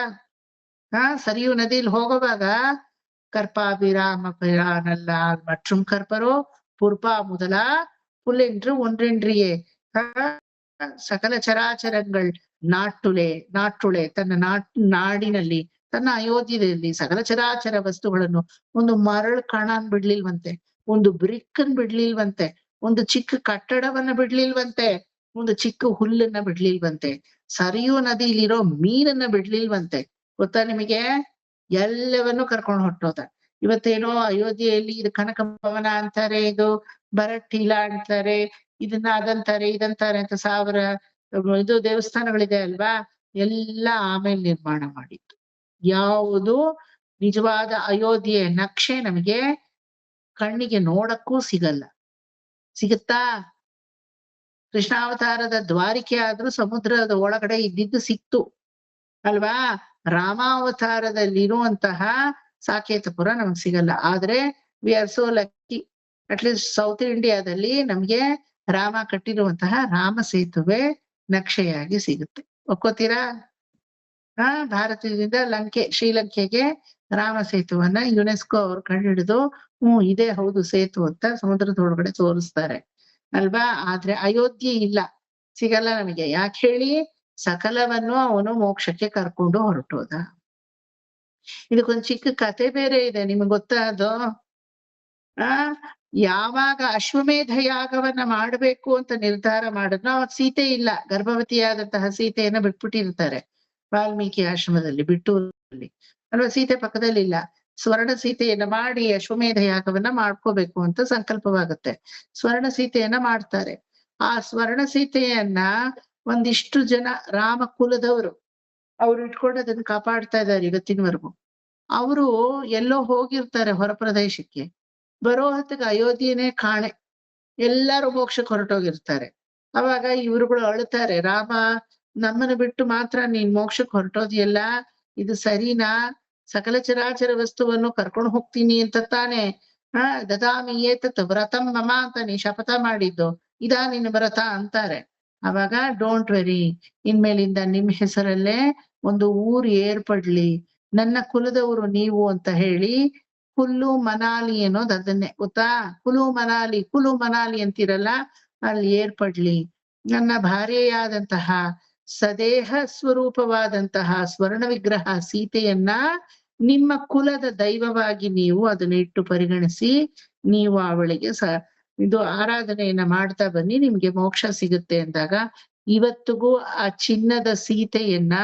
ಸರಿಯು ನದಿಲಿ ಹೋಗುವಾಗ கற்பாபிராம பிரானல்லால் மற்றும் கற்பரோ புற்பா முதலா புல்லென்று ஒன்றென்றியே ಸಕಲ ಚರಾಚರங்கள் ನಾಟುಳೆ ತನ್ನ ನಾಡಿನಲ್ಲಿ, ತನ್ನ ಅಯೋಧ್ಯೆಯಲ್ಲಿ ಸಕಲ ಚರಾಚರ ವಸ್ತುಗಳನ್ನು ಒಂದು ಮರಳು ಕಣನ್ ಬಿಡ್ಲಿಲ್ವಂತೆ, ಒಂದು ಬ್ರಿಕ್ಕನ್ ಬಿಡ್ಲಿಲ್ವಂತೆ, ಒಂದು ಚಿಕ್ಕ ಕಟ್ಟಡವನ್ನ ಬಿಡ್ಲಿಲ್ವಂತೆ, ಒಂದು ಚಿಕ್ಕ ಹುಲ್ಲನ್ನ ಬಿಡ್ಲಿಲ್ವಂತೆ, ಸರಿಯೂ ನದಿಲಿರೋ ಮೀನನ್ನ ಬಿಡ್ಲಿಲ್ವಂತೆ. ಗೊತ್ತಾ ನಿಮಗೆ? ಎಲ್ಲವನ್ನೂ ಕರ್ಕೊಂಡು ಹೊರಟೋದ. ಇವತ್ತೇನೋ ಅಯೋಧ್ಯೆಯಲ್ಲಿ ಇದು ಕನಕ ಭವನ ಅಂತಾರೆ, ಇದು ಭರಟ್ಟಿಲ ಅಂತಾರೆ, ಇದನ್ನ ಅದಂತಾರೆ ಇದಂತಾರೆ ಅಂತ 1000 ಇದು ದೇವಸ್ಥಾನಗಳಿದೆ ಅಲ್ವಾ? ಎಲ್ಲ ಆಮೇಲೆ ನಿರ್ಮಾಣ ಮಾಡಿದ್ದು. ಯಾವುದು ನಿಜವಾದ ಅಯೋಧ್ಯೆ ನಕ್ಷೆ ನಮಗೆ ಕಣ್ಣಿಗೆ ನೋಡಕ್ಕೂ ಸಿಗಲ್ಲ. ಸಿಗುತ್ತಾ? ಕೃಷ್ಣಾವತಾರದ ದ್ವಾರಿಕೆ ಆದ್ರೂ ಸಮುದ್ರದ ಒಳಗಡೆ ಇದ್ದಿದ್ದು ಸಿಕ್ತು ಅಲ್ವಾ? ರಾಮಾವತಾರದಲ್ಲಿರುವಂತಹ ಸಾಕೇತಪುರ ನಮ್ಗೆ ಸಿಗಲ್ಲ. ಆದ್ರೆ we are so lucky, at least south ಇಂಡಿಯಾದಲ್ಲಿ ನಮ್ಗೆ ರಾಮ ಕಟ್ಟಿರುವಂತಹ ರಾಮ ಸೇತುವೆ ನಕ್ಷೆಯಾಗಿ ಸಿಗುತ್ತೆ. ಒಪ್ಕೋತೀರಾ? ಭಾರತದಿಂದ ಶ್ರೀಲಂಕೆಗೆ ರಾಮ ಸೇತುವನ್ನ ಯುನೆಸ್ಕೋ ಅವ್ರು ಕಂಡುಹಿಡಿದು ಇದೇ ಹೌದು ಸೇತು ಅಂತ ಸಮುದ್ರದ ಒಳಗಡೆ ತೋರಿಸ್ತಾರೆ ಅಲ್ವಾ? ಆದ್ರೆ ಅಯೋಧ್ಯೆ ಇಲ್ಲ, ಸಿಗಲ್ಲ ನಮಗೆ. ಯಾಕೆ ಹೇಳಿ? ಸಕಲವನ್ನು ಅವನು ಮೋಕ್ಷಕ್ಕೆ ಕರ್ಕೊಂಡು ಹೊರಟೋದ. ಇದಕ್ಕೊಂದ್ ಚಿಕ್ಕ ಕತೆ ಬೇರೆ ಇದೆ, ನಿಮ್ಗೆ ಗೊತ್ತಾ ಅದು? ಯಾವಾಗ ಅಶ್ವಮೇಧ ಯಾಗವನ್ನ ಮಾಡ್ಬೇಕು ಅಂತ ನಿರ್ಧಾರ ಮಾಡಿದ್ನೋ ಅವಾಗ ಸೀತೆ ಇಲ್ಲ, ಗರ್ಭವತಿಯಾದಂತಹ ಸೀತೆಯನ್ನ ಬಿಟ್ಬಿಟ್ಟಿರ್ತಾರೆ. ವಾಲ್ಮೀಕಿ ಆಶ್ರಮದಲ್ಲಿ ಬಿಟ್ಟೂರಲ್ಲಿ ಅಲ್ವಾ, ಸೀತೆ ಪಕ್ಕದಲ್ಲಿ ಇಲ್ಲ. ಸ್ವರ್ಣ ಸೀತೆಯನ್ನ ಮಾಡಿ ಅಶ್ವಮೇಧ ಯಾಗವನ್ನ ಮಾಡ್ಕೋಬೇಕು ಅಂತ ಸಂಕಲ್ಪವಾಗುತ್ತೆ. ಸ್ವರ್ಣ ಸೀತೆಯನ್ನ ಮಾಡ್ತಾರೆ. ಆ ಸ್ವರ್ಣ ಸೀತೆಯನ್ನ ಒಂದಿಷ್ಟು ಜನ ರಾಮ ಕುಲದವರು ಅವ್ರು ಇಟ್ಕೊಂಡು ಅದನ್ನ ಕಾಪಾಡ್ತಾ ಇದ್ದಾರೆ ಇವತ್ತಿನವರೆಗೂ. ಅವರು ಎಲ್ಲೋ ಹೋಗಿರ್ತಾರೆ ಹೊರ ಪ್ರದೇಶಕ್ಕೆ, ಬರೋ ಹೊತ್ತಿಗೆ ಅಯೋಧ್ಯೆನೇ ಕಾಣೆ, ಎಲ್ಲರೂ ಮೋಕ್ಷಕ್ಕೆ ಹೊರಟೋಗಿರ್ತಾರೆ. ಅವಾಗ ಇವ್ರುಗಳು ಅಳ್ತಾರೆ, ರಾಮ ನಮ್ಮನ್ನ ಬಿಟ್ಟು ಮಾತ್ರ ನೀನ್ ಮೋಕ್ಷಕ್ಕೆ ಹೊರಟೋದಿಯಲ್ಲ, ಇದು ಸರಿನಾ? ಸಕಲ ಚರಾಚರ ವಸ್ತುವನ್ನು ಕರ್ಕೊಂಡು ಹೋಗ್ತೀನಿ ಅಂತ ತಾನೆ ದದಾಮಿ ಏತತ್ ವ್ರತಂ ಮಮ ಅಂತ ನೀ ಶಪಥ ಮಾಡಿದ್ದು, ಇದಾ ನಿನ್ನ ವ್ರತ ಅಂತಾರೆ. ಅವಾಗ ಡೋಂಟ್ ವೆರಿ, ಇನ್ಮೇಲಿಂದ ನಿಮ್ ಹೆಸರಲ್ಲೇ ಒಂದು ಊರು ಏರ್ಪಡ್ಲಿ, ನನ್ನ ಕುಲದವರು ನೀವು ಅಂತ ಹೇಳಿ ಕುಲ್ಲು ಮನಾಲಿ ಅನ್ನೋದು ಅದನ್ನೇ ಗೊತ್ತಾ? ಕುಲು ಮನಾಲಿ ಅಂತಿರಲ್ಲ, ಅಲ್ಲಿ ಏರ್ಪಡ್ಲಿ. ನನ್ನ ಭಾರ್ಯೆಯಾದಂತಹ ಸದೇಹ ಸ್ವರೂಪವಾದಂತಹ ಸ್ವರ್ಣ ವಿಗ್ರಹ ಸೀತೆಯನ್ನ ನಿಮ್ಮ ಕುಲದ ದೈವವಾಗಿ ನೀವು ಅದನ್ನ ಇಟ್ಟು ಪರಿಗಣಿಸಿ ನೀವು ಅವಳಿಗೆ ಇದು ಆರಾಧನೆಯನ್ನ ಮಾಡ್ತಾ ಬನ್ನಿ, ನಿಮ್ಗೆ ಮೋಕ್ಷ ಸಿಗುತ್ತೆ ಅಂದಾಗ ಇವತ್ತಿಗೂ ಆ ಚಿನ್ನದ ಸೀತೆಯನ್ನ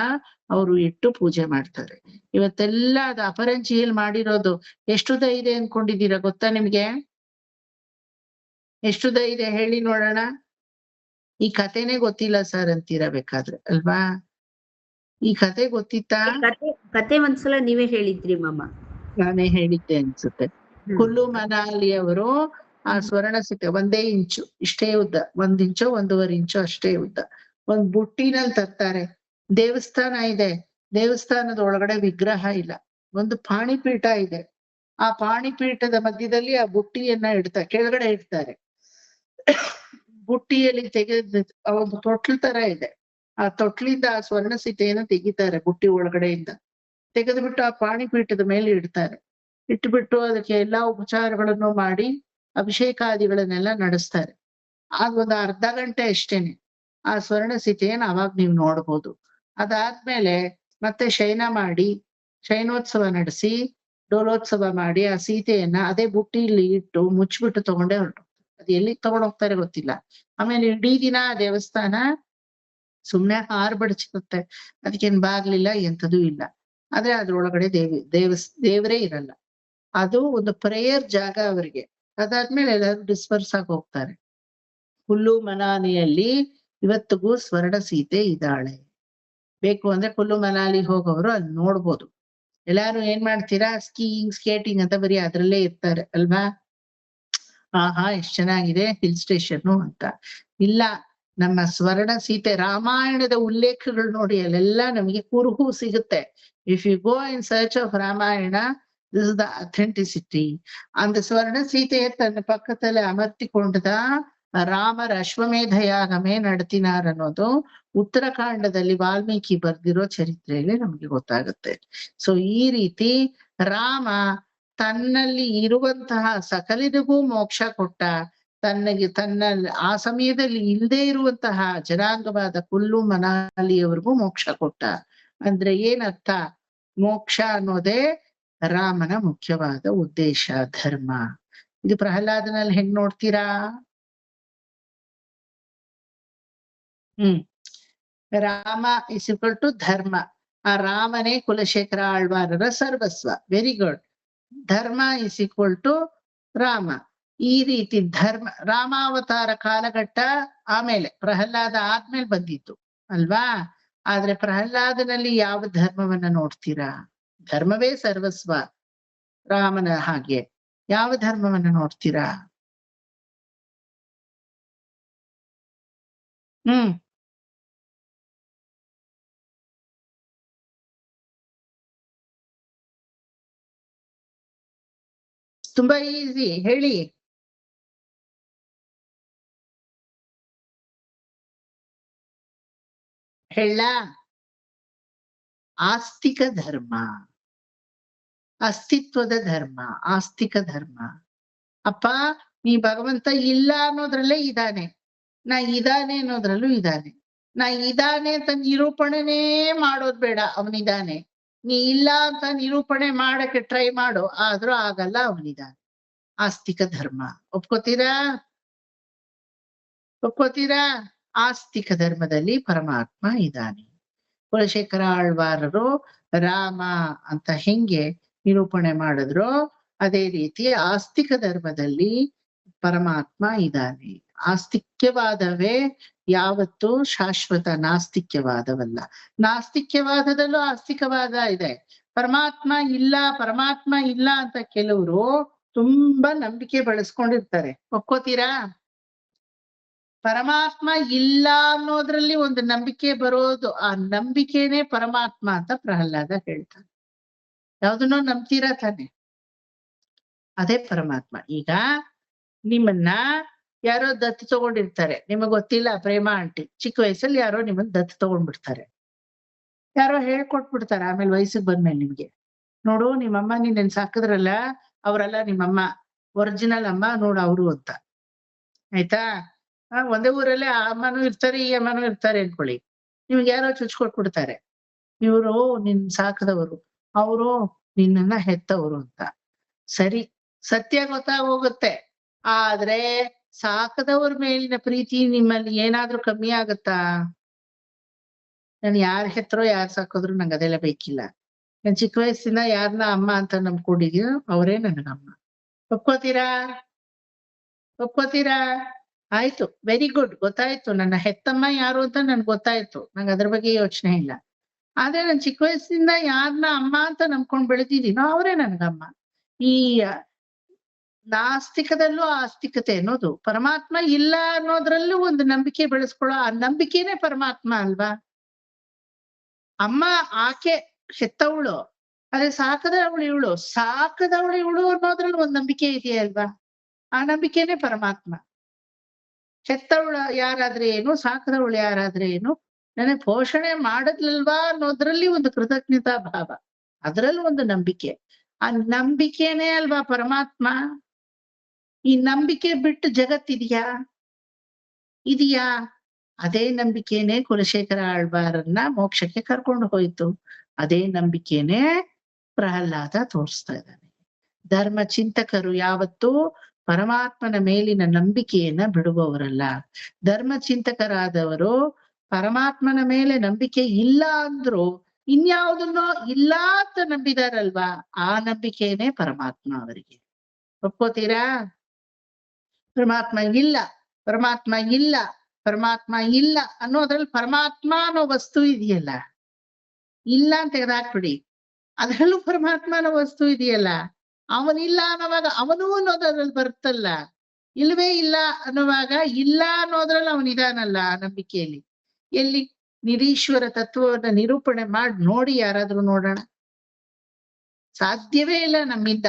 ಅವರು ಇಟ್ಟು ಪೂಜೆ ಮಾಡ್ತಾರೆ. ಇವತ್ತೆಲ್ಲ ಅದು ಅಪರಂಜಿಯಲ್ಲಿ ಮಾಡಿರೋದು. ಎಷ್ಟು ಉದ್ದ ಇದೆ ಅನ್ಕೊಂಡಿದ್ದೀರಾ ಗೊತ್ತಾ ನಿಮ್ಗೆ? ಎಷ್ಟು ಉದ್ದ ಇದೆ ಹೇಳಿ ನೋಡೋಣ. ಈ ಕಥೆನೇ ಗೊತ್ತಿಲ್ಲ ಸರ್ ಅಂತೀರಾ ಬೇಕಾದ್ರೆ, ಅಲ್ವಾ? ಈ ಕಥೆ ಗೊತ್ತಿತ್ತಾ? ಕತೆ ಒಂದ್ಸಲ ನೀವೇ ಹೇಳಿದ್ರಿ ಮಮ್ಮ. ನಾನೇ ಹೇಳಿದ್ದೆ ಅನ್ಸುತ್ತೆ. ಕುಲ್ಲು ಮನಾಲಿ ಅವರು ಆ ಸ್ವರ್ಣ ಸೀತೆ 1 ಇಂಚು ಇಷ್ಟೇ ಉದ್ದ, 1 ಇಂಚೋ 1.5 ಇಂಚು ಅಷ್ಟೇ ಉದ್ದ, ಒಂದ್ ಬುಟ್ಟಿನಲ್ಲಿ ತರ್ತಾರೆ. ದೇವಸ್ಥಾನ ಇದೆ, ದೇವಸ್ಥಾನದ ಒಳಗಡೆ ವಿಗ್ರಹ ಇಲ್ಲ, ಒಂದು ಪಾಣಿಪೀಠ ಇದೆ. ಆ ಪಾಣಿಪೀಠದ ಮಧ್ಯದಲ್ಲಿ ಆ ಬುಟ್ಟಿಯನ್ನ ಇಡ್ತಾರೆ, ಕೆಳಗಡೆ ಇಡ್ತಾರೆ. ಬುಟ್ಟಿಯಲ್ಲಿ ತೆಗೆದ ಒಂದು ತೊಟ್ಲು ತರ ಇದೆ, ಆ ತೊಟ್ಲಿಂದ ಆ ಸ್ವರ್ಣ ಸೀತೆಯನ್ನ ತೆಗಿತಾರೆ ಬುಟ್ಟಿ ಒಳಗಡೆಯಿಂದ. ತೆಗೆದುಬಿಟ್ಟು ಆ ಪಾಣಿಪೀಠದ ಮೇಲೆ ಇಡ್ತಾರೆ. ಇಟ್ಬಿಟ್ಟು ಅದಕ್ಕೆ ಎಲ್ಲಾ ಉಪಚಾರಗಳನ್ನು ಮಾಡಿ ಅಭಿಷೇಕಾದಿಗಳನ್ನೆಲ್ಲ ನಡೆಸ್ತಾರೆ. ಆಗ ಒಂದು ಅರ್ಧ ಗಂಟೆ ಅಷ್ಟೇನೆ ಆ ಸ್ವರ್ಣ ಸೀತೆಯನ್ನ ಅವಾಗ ನೀವು ನೋಡ್ಬೋದು. ಅದಾದ್ಮೇಲೆ ಮತ್ತೆ ಶಯನ ಮಾಡಿ, ಶಯನೋತ್ಸವ ನಡೆಸಿ, ಡೋಲೋತ್ಸವ ಮಾಡಿ ಆ ಸೀತೆಯನ್ನ ಅದೇ ಬುಟ್ಟಿಲಿ ಇಟ್ಟು ಮುಚ್ಚಿಬಿಟ್ಟು ತಗೊಂಡೇ ಹೊರಟು. ಅದು ಎಲ್ಲಿಗೆ ತಗೊಂಡ್ ಹೋಗ್ತಾರೆ ಗೊತ್ತಿಲ್ಲ. ಆಮೇಲೆ ಇಡೀ ದಿನ ಆ ದೇವಸ್ಥಾನ ಸುಮ್ನೆ ಹಾರ್ಬಡ್ಚಿರುತ್ತೆ, ಅದಕ್ಕೇನ್ ಬಾಗ್ಲಿಲ್ಲ ಎಂಥದೂ ಇಲ್ಲ. ಆದ್ರೆ ಅದ್ರೊಳಗಡೆ ದೇವರೇ ಇರಲ್ಲ. ಅದು ಒಂದು ಪ್ರೇಯರ್ ಜಾಗ ಅವರಿಗೆ. ಅದಾದ್ಮೇಲೆ ಎಲ್ಲರೂ ಡಿಸ್ಪರ್ಸ್ ಆಗಿ ಹೋಗ್ತಾರೆ. ಕುಲ್ಲು ಮನಾಲಿಯಲ್ಲಿ ಇವತ್ತಿಗೂ ಸ್ವರ್ಣ ಸೀತೆ ಇದ್ದಾಳೆ. ಬೇಕು ಅಂದ್ರೆ ಕುಲ್ಲು ಮನಾಲಿ ಹೋಗೋರು ಅಲ್ಲಿ ನೋಡ್ಬೋದು. ಎಲ್ಲಾರು ಏನ್ ಮಾಡ್ತೀರಾ, ಸ್ಕೇಟಿಂಗ್ ಅಂತ ಬರೀ ಅದ್ರಲ್ಲೇ ಇರ್ತಾರೆ ಅಲ್ವಾ? ಆಹಾ ಎಷ್ಟ್ ಚೆನ್ನಾಗಿದೆ ಹಿಲ್ ಸ್ಟೇಷನ್ ಅಂತ. ಇಲ್ಲ, ನಮ್ಮ ಸ್ವರ್ಣ ಸೀತೆ ರಾಮಾಯಣದ ಉಲ್ಲೇಖಗಳು ನೋಡಿ, ಅಲ್ಲೆಲ್ಲ ನಮಗೆ ಕುರುಹು ಸಿಗುತ್ತೆ. If you go in search of Ramayana, this is the authenticity. அந்த ಸ್ವರ್ಣ ಸೀತೆಯ ತನ್ನ ಪಕ್ಕದಲ್ಲಿ ಅಮರ್ತಿಕೊಂಡದ ರಾಮರ ಅಶ್ವಮೇಧ ಯಾಗಮೇ ನಡೆತಿನಾರ್ ಅನ್ನೋದು ಉತ್ತರಾಖಂಡದಲ್ಲಿ ವಾಲ್ಮೀಕಿ ಬರ್ದಿರೋ ಚರಿತ್ರೆಯಲ್ಲಿ ನಮ್ಗೆ ಗೊತ್ತಾಗುತ್ತೆ. ಸೊ ಈ ರೀತಿ ರಾಮ ತನ್ನಲ್ಲಿ ಇರುವಂತಹ ಸಕಲಿಗೂ ಮೋಕ್ಷ ಕೊಟ್ಟ, ತನ್ನ ಆ ಸಮಯದಲ್ಲಿ ಇಲ್ಲದೆ ಇರುವಂತಹ ಜನಾಂಗವಾದ ಕುಲ್ಲು ಮನಾಲಿಯವರೆಗೂ ಮೋಕ್ಷ ಕೊಟ್ಟ. ಅಂದ್ರೆ ಏನರ್ಥ? ಮೋಕ್ಷ ಅನ್ನೋದೇ ರಾಮನ ಮುಖ್ಯವಾದ ಉದ್ದೇಶ, ಧರ್ಮ. ಇದು ಪ್ರಹ್ಲಾದನಲ್ಲಿ ಹೆಂಗ್ ನೋಡ್ತೀರಾ? ರಾಮ ಇಸ್ ಈಕ್ವಲ್ ಟು ಧರ್ಮ. ಆ ರಾಮನೇ ಕುಲಶೇಖರ ಆಳ್ವಾರರ ಸರ್ವಸ್ವ. Very good. Dharma is equal to Rama. ಈ ರೀತಿ ಧರ್ಮ ರಾಮಾವತಾರ ಕಾಲಘಟ್ಟ ಆಮೇಲೆ, ಪ್ರಹ್ಲಾದ ಆದ್ಮೇಲೆ ಬಂದಿತ್ತು ಅಲ್ವಾ? ಆದ್ರೆ ಪ್ರಹ್ಲಾದನಲ್ಲಿ ಯಾವ ಧರ್ಮವನ್ನ ನೋಡ್ತೀರಾ? ಧರ್ಮವೇ ಸರ್ವಸ್ವ ರಾಮನ ಹಾಗೆ. ಯಾವ ಧರ್ಮವನ್ನ ನೋಡ್ತೀರಾ? ತುಂಬಾ ಈಸಿ, ಹೇಳಿ. ಹೇಳ, ಆಸ್ತಿಕ ಧರ್ಮ, ಅಸ್ತಿತ್ವದ ಧರ್ಮ, ಆಸ್ತಿಕ ಧರ್ಮ. ಅಪ್ಪ ನೀ ಭಗವಂತ ಇಲ್ಲ ಅನ್ನೋದ್ರಲ್ಲೇ ಇದ್ದಾನೆ, ನಾ ಇದಾನೆ ಅನ್ನೋದ್ರಲ್ಲೂ ಇದ್ದಾನೆ. ನಾ ಇದಾನೆ ಅಂತ ನಿರೂಪಣೆನೇ ಮಾಡೋದ್ ಬೇಡ, ಅವನಿದಾನೆ. ನೀ ಇಲ್ಲ ಅಂತ ನಿರೂಪಣೆ ಮಾಡಕ್ಕೆ ಟ್ರೈ ಮಾಡು, ಆದ್ರೂ ಆಗಲ್ಲ, ಅವನಿದಾನೆ. ಆಸ್ತಿಕ ಧರ್ಮ ಒಪ್ಕೋತೀರಾ? ಒಪ್ಕೋತೀರಾ? ಆಸ್ತಿಕ ಧರ್ಮದಲ್ಲಿ ಪರಮಾತ್ಮ ಇದ್ದಾನೆ. ಕುಲಶೇಖರ ಆಳ್ವಾರರು ರಾಮ ಅಂತ ಹೆಂಗೆ ನಿರೂಪಣೆ ಮಾಡಿದ್ರು ಅದೇ ರೀತಿ ಆಸ್ತಿಕ ಧರ್ಮದಲ್ಲಿ ಪರಮಾತ್ಮ ಇದ್ದಾನೆ. ಆಸ್ತಿಕ್ಯವಾದವೇ ಯಾವತ್ತೂ ಶಾಶ್ವತ, ನಾಸ್ತಿಕ್ಯವಾದವಲ್ಲ. ನಾಸ್ತಿಕ್ಯವಾದದಲ್ಲೂ ಆಸ್ತಿಕವಾದ ಇದೆ. ಪರಮಾತ್ಮ ಇಲ್ಲ ಅಂತ ಕೆಲವರು ತುಂಬಾ ನಂಬಿಕೆ ಬೆಳೆಸ್ಕೊಂಡಿರ್ತಾರೆ. ಒಪ್ಕೋತೀರಾ? ಪರಮಾತ್ಮ ಇಲ್ಲ ಅನ್ನೋದ್ರಲ್ಲಿ ಒಂದು ನಂಬಿಕೆ ಬರೋದು, ಆ ನಂಬಿಕೆನೇ ಪರಮಾತ್ಮ ಅಂತ ಪ್ರಹ್ಲಾದ ಹೇಳ್ತಾನೆ. ಯಾವ್ದನ್ನೋ ನಂಬ್ತೀರಾ ತಾನೆ, ಅದೇ ಪರಮಾತ್ಮ. ಈಗ ನಿಮ್ಮನ್ನ ಯಾರೋ ದತ್ತು ತಗೊಂಡಿರ್ತಾರೆ, ನಿಮಗ್ ಗೊತ್ತಿಲ್ಲ, ಪ್ರೇಮ ಆಂಟಿ ಚಿಕ್ಕ ವಯಸ್ಸಲ್ಲಿ ಯಾರೋ ನಿಮ್ಮನ್ನ ದತ್ತು ತಗೊಂಡ್ಬಿಡ್ತಾರೆ. ಯಾರೋ ಹೇಳ್ಕೊಟ್ಬಿಡ್ತಾರೆ ಆಮೇಲೆ ವಯಸ್ಸಿಗೆ ಬಂದ್ಮೇಲೆ ನಿಮ್ಗೆ, ನೋಡು ನಿಮ್ಮಮ್ಮ ನೀನ್ ಸಾಕಿದ್ರಲ್ಲ ಅವರೆಲ್ಲ ನಿಮ್ಮಮ್ಮ, ಒರಿಜಿನಲ್ ಅಮ್ಮ ನೋಡು ಅವರು ಅಂತ. ಆಯ್ತಾ? ಒಂದೇ ಊರಲ್ಲೇ ಆ ಅಮ್ಮನೂ ಇರ್ತಾರೆ ಈ ಅಮ್ಮನೂ ಇರ್ತಾರೆ ಅನ್ಕೊಳ್ಳಿ. ನಿಮ್ಗೆ ಯಾರೋ ಚುಚ್ಕೊಟ್ಬಿಡ್ತಾರೆ, ಇವರು ನಿನ್ ಸಾಕದವರು, ಅವರು ನಿನ್ನನ್ನ ಹೆತ್ತವರು ಅಂತ. ಸರಿ, ಸತ್ಯ ಗೊತ್ತಾಗೋಗುತ್ತೆ. ಆದ್ರೆ ಸಾಕದವ್ರ ಮೇಲಿನ ಪ್ರೀತಿ ನಿಮ್ಮಲ್ಲಿ ಏನಾದ್ರೂ ಕಮ್ಮಿ ಆಗತ್ತಾ? ನಾನು ಯಾರ್ ಹೆತ್ತರೋ ಯಾರ್ ಸಾಕಿದ್ರು ನಂಗೆ ಅದೆಲ್ಲ ಬೇಕಿಲ್ಲ. ನಾನ್ ಚಿಕ್ಕ ವಯಸ್ಸಿಂದ ಯಾರನ್ನ ಅಮ್ಮ ಅಂತ ನಂಬ್ಕೊಂಡಿದೀನೋ ಅವರೇ ನನಗಮ್ಮ. ಒಪ್ಕೋತೀರಾ? ಒಪ್ಕೋತೀರಾ? ಆಯ್ತು, ವೆರಿ ಗುಡ್, ಗೊತ್ತಾಯ್ತು. ನನ್ನ ಹೆತ್ತಮ್ಮ ಯಾರು ಅಂತ ನನ್ಗೆ ಗೊತ್ತಾಯ್ತು, ನಂಗೆ ಅದ್ರ ಬಗ್ಗೆ ಯೋಚನೆ ಇಲ್ಲ. ಆದ್ರೆ ನಾನ್ ಚಿಕ್ಕ ವಯಸ್ಸಿಂದ ಯಾರನ್ನ ಅಮ್ಮ ಅಂತ ನಂಬ್ಕೊಂಡ್ ಬೆಳೆದಿದ್ದೀನೋ ಅವರೇ ನನ್ಗಮ್ಮ. ಈ ನಾಸ್ತಿಕದಲ್ಲೂ ಆಸ್ತಿಕತೆ ಅನ್ನೋದು, ಪರಮಾತ್ಮ ಇಲ್ಲ ಅನ್ನೋದ್ರಲ್ಲೂ ಒಂದು ನಂಬಿಕೆ ಬೆಳೆಸ್ಕೊಳ್ಳೋ ಆ ನಂಬಿಕೆನೇ ಪರಮಾತ್ಮ ಅಲ್ವಾ? ಅಮ್ಮ ಆಕೆ ಹೆತ್ತವಳು, ಅದೇ ಸಾಕದವಳು ಇವಳು ಅನ್ನೋದ್ರಲ್ಲಿ ಒಂದ್ ನಂಬಿಕೆ ಇದೆಯಲ್ವಾ? ಆ ನಂಬಿಕೆನೇ ಪರಮಾತ್ಮ. ಹೆತ್ತವಳು ಯಾರಾದ್ರೆ ಏನು, ಸಾಕದವಳು ಯಾರಾದ್ರೆ ಏನು, ನನಗೆ ಪೋಷಣೆ ಮಾಡದ್ಲಲ್ವಾ ಅನ್ನೋದ್ರಲ್ಲಿ ಒಂದು ಕೃತಜ್ಞತಾ ಭಾವ, ಅದ್ರಲ್ಲಿ ಒಂದು ನಂಬಿಕೆ. ಆ ನಂಬಿಕೆನೇ ಅಲ್ವಾ ಪರಮಾತ್ಮ. ಈ ನಂಬಿಕೆ ಬಿಟ್ಟು ಜಗತ್ತಿದೆಯಾ? ಇದೆಯಾ? ಅದೇ ನಂಬಿಕೆನೇ ಕುಲಶೇಖರ ಆಳ್ವಾರನ್ನ ಮೋಕ್ಷಕ್ಕೆ ಕರ್ಕೊಂಡು ಹೋಯ್ತು. ಅದೇ ನಂಬಿಕೆನೇ ಪ್ರಹ್ಲಾದ ತೋರಿಸ್ತಾ ಇದ್ದಾನೆ. ಧರ್ಮ ಚಿಂತಕರು ಯಾವತ್ತೂ ಪರಮಾತ್ಮನ ಮೇಲಿನ ನಂಬಿಕೆಯನ್ನ ಬಿಡುವವರಲ್ಲ. ಧರ್ಮ ಚಿಂತಕರಾದವರು ಪರಮಾತ್ಮನ ಮೇಲೆ ನಂಬಿಕೆ ಇಲ್ಲ ಅಂದ್ರು ಇನ್ಯಾವುದನ್ನೋ ಇಲ್ಲ ಅಂತ ನಂಬಿದಾರಲ್ವಾ, ಆ ನಂಬಿಕೆನೇ ಪರಮಾತ್ಮ ಅವರಿಗೆ. ಒಪ್ಕೋತೀರಾ? ಪರಮಾತ್ಮ ಇಲ್ಲ, ಪರಮಾತ್ಮ ಇಲ್ಲ, ಪರಮಾತ್ಮ ಇಲ್ಲ ಅನ್ನೋದ್ರಲ್ಲಿ ಪರಮಾತ್ಮ ಅನ್ನೋ ವಸ್ತು ಇದೆಯಲ್ಲ, ಇಲ್ಲ ಅಂತ ತೆಗೆದಾಕ್ಬಿಡಿ, ಅದ್ರಲ್ಲೂ ಪರಮಾತ್ಮ ಅನ್ನೋ ವಸ್ತು ಇದೆಯಲ್ಲ. ಅವನಿಲ್ಲ ಅನ್ನೋವಾಗ ಅವನು ಅನ್ನೋದ್ರಲ್ಲಿ ಬರುತ್ತಲ್ಲ, ಇಲ್ವೇ ಇಲ್ಲ ಅನ್ನುವಾಗ ಇಲ್ಲ ಅನ್ನೋದ್ರಲ್ಲಿ ಅವನಿದಾನಲ್ಲ ಆ ನಂಬಿಕೆಯಲ್ಲಿ. ಎಲ್ಲಿ ನಿರೀಶ್ವರ ತತ್ವವನ್ನ ನಿರೂಪಣೆ ಮಾಡಿ ನೋಡಿ, ಯಾರಾದ್ರೂ ನೋಡೋಣ. ಸಾಧ್ಯವೇ ಇಲ್ಲ ನಮ್ಮಿಂದ.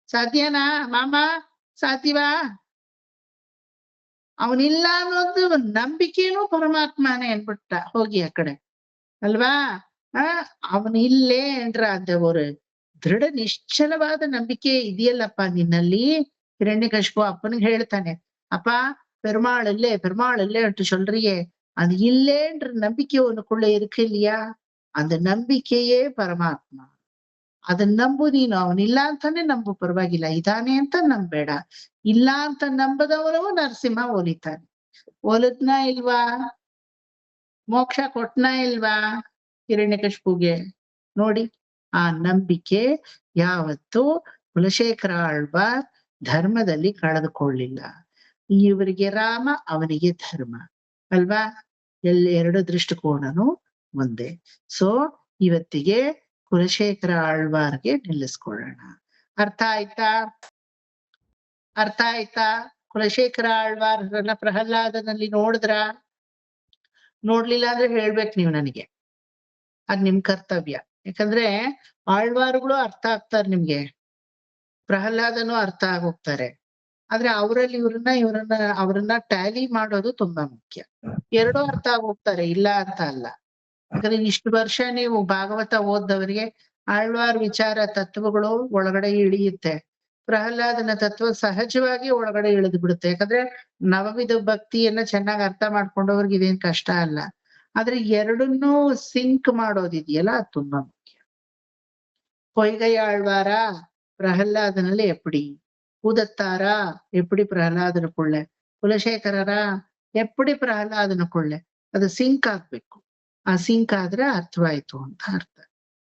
ಸಾಧ್ಯನಾ ಮಾಮ? ಸಾಧ್ಯವಾ? ಅವನಿಲ್ಲ ಅನ್ನೋದು ನಂಬಿಕೆನೂ ಪರಮಾತ್ಮನೇ ಅನ್ಬಿಟ್ಟ ಹೋಗಿ ಆ ಕಡೆ ಅಲ್ವಾ? ಅವನಿಲ್ಲೇ ಅಂದ್ರ ಅಂತ ஒரு ದೃಢ ನಿಶ್ಚಲವಾದ ನಂಬಿಕೆ ಇದೆಯಲ್ಲಪ್ಪ ನಿನ್ನಲ್ಲಿ. ಹಿರಣ್ಯಕಶಿಪು ಅಪ್ಪನಿಗೆ ಹೇಳ್ತಾನೆ, ಅಪ್ಪ பெருமாள் என்று சொல்றியே, அது இல்லேன்ற நம்பிக்கை உனக்குள்ள இருக்கு இல்லையா? அந்த ನಂಬಿಕೆಯೇ ಪರಮಾತ್ಮ. ಅದನ್ನ ನಂಬು ನೀನು. ಅವನಿಲ್ಲ ಅಂತಾನೆ ನಂಬು, ಪರವಾಗಿಲ್ಲ. ಇದಾನೆ ಅಂತ ನಂಬೇಡ. ಇಲ್ಲ ಅಂತ ನಂಬದವನು ನರಸಿಂಹ ಒಲಿತಾನೆ. ಒಲಿದ್ನಾ ಇಲ್ವಾ? ಮೋಕ್ಷ ಕೊಟ್ನಾ ಇಲ್ವಾ ಹಿರಣ್ಯಕಶಿಪುಗೆ? ನೋಡಿ, ಆ ನಂಬಿಕೆ ಯಾವತ್ತೂ ಕುಲಶೇಖರ ಆಳ್ವಾರ್ ಧರ್ಮದಲ್ಲಿ ಕಳೆದುಕೊಳ್ಳಿಲ್ಲ. ಇವರಿಗೆ ರಾಮ, ಅವನಿಗೆ ಧರ್ಮ ಅಲ್ವಾ? ಎರಡು ದೃಷ್ಟಿಕೋನನು ಒಂದೇ. ಸೊ ಇವತ್ತಿಗೆ ಕುಲಶೇಖರ ಆಳ್ವಾರ್ಗೆ ನಿಲ್ಲಿಸ್ಕೊಳ್ಳೋಣ. ಅರ್ಥ ಆಯ್ತಾ? ಕುಲಶೇಖರ ಆಳ್ವಾರನ್ನ ಪ್ರಹ್ಲಾದನಲ್ಲಿ ನೋಡಿದ್ರ? ನೋಡ್ಲಿಲ್ಲ ಅಂದ್ರೆ ಹೇಳ್ಬೇಕು ನೀವು ನನಗೆ, ಅದ್ ನಿಮ್ ಕರ್ತವ್ಯ. ಯಾಕಂದ್ರೆ ಆಳ್ವಾರುಗಳು ಅರ್ಥ ಆಗ್ತಾರೆ ನಿಮ್ಗೆ, ಪ್ರಹ್ಲಾದನು ಅರ್ಥ ಆಗೋಗ್ತಾರೆ. ಆದ್ರೆ ಅವರಲ್ಲಿ ಅವ್ರನ್ನ ಟ್ಯಾಲಿ ಮಾಡೋದು ತುಂಬಾ ಮುಖ್ಯ. ಎರಡೂ ಅರ್ಥ ಆಗೋಗ್ತಾರೆ, ಇಲ್ಲ ಅಂತ ಅಲ್ಲ. ಯಾಕಂದ್ರೆ ಇಷ್ಟು ವರ್ಷ ನೀವು ಭಾಗವತ ಓದ್ದವರಿಗೆ ಆಳ್ವಾರ್ ವಿಚಾರ ತತ್ವಗಳು ಒಳಗಡೆ ಇಳಿಯುತ್ತೆ, ಪ್ರಹ್ಲಾದನ ತತ್ವ ಸಹಜವಾಗಿ ಒಳಗಡೆ ಇಳಿದು ಬಿಡುತ್ತೆ. ಯಾಕಂದ್ರೆ ನವವಿಧ ಭಕ್ತಿಯನ್ನ ಚೆನ್ನಾಗಿ ಅರ್ಥ ಮಾಡ್ಕೊಂಡವ್ರಿಗೆ ಇದೇನ್ ಕಷ್ಟ ಅಲ್ಲ. ಆದ್ರೆ ಎರಡನ್ನೂ ಸಿಂಕ್ ಮಾಡೋದಿದೆಯಲ್ಲ, ಅದು ತುಂಬಾ ಮುಖ್ಯ. பொய்கை ஆழ்வாரா பிரகலாதನಲ್ಲಿ எப்படி, பூதத்தாரா எப்படி பிரகலாದನக்குள்ள, ಕುಲಶೇಖರರ எப்படி ಪ್ರಹ್ಲಾದನக்குள்ள, ಅದು ಸಿಂಕ್ ಆಗ್ಬೇಕು. ಅಸಿಂಕ್ ಆದ್ರೆ ಅರ್ಥವಾಯ್ತು ಅಂತ ಅರ್ಥ.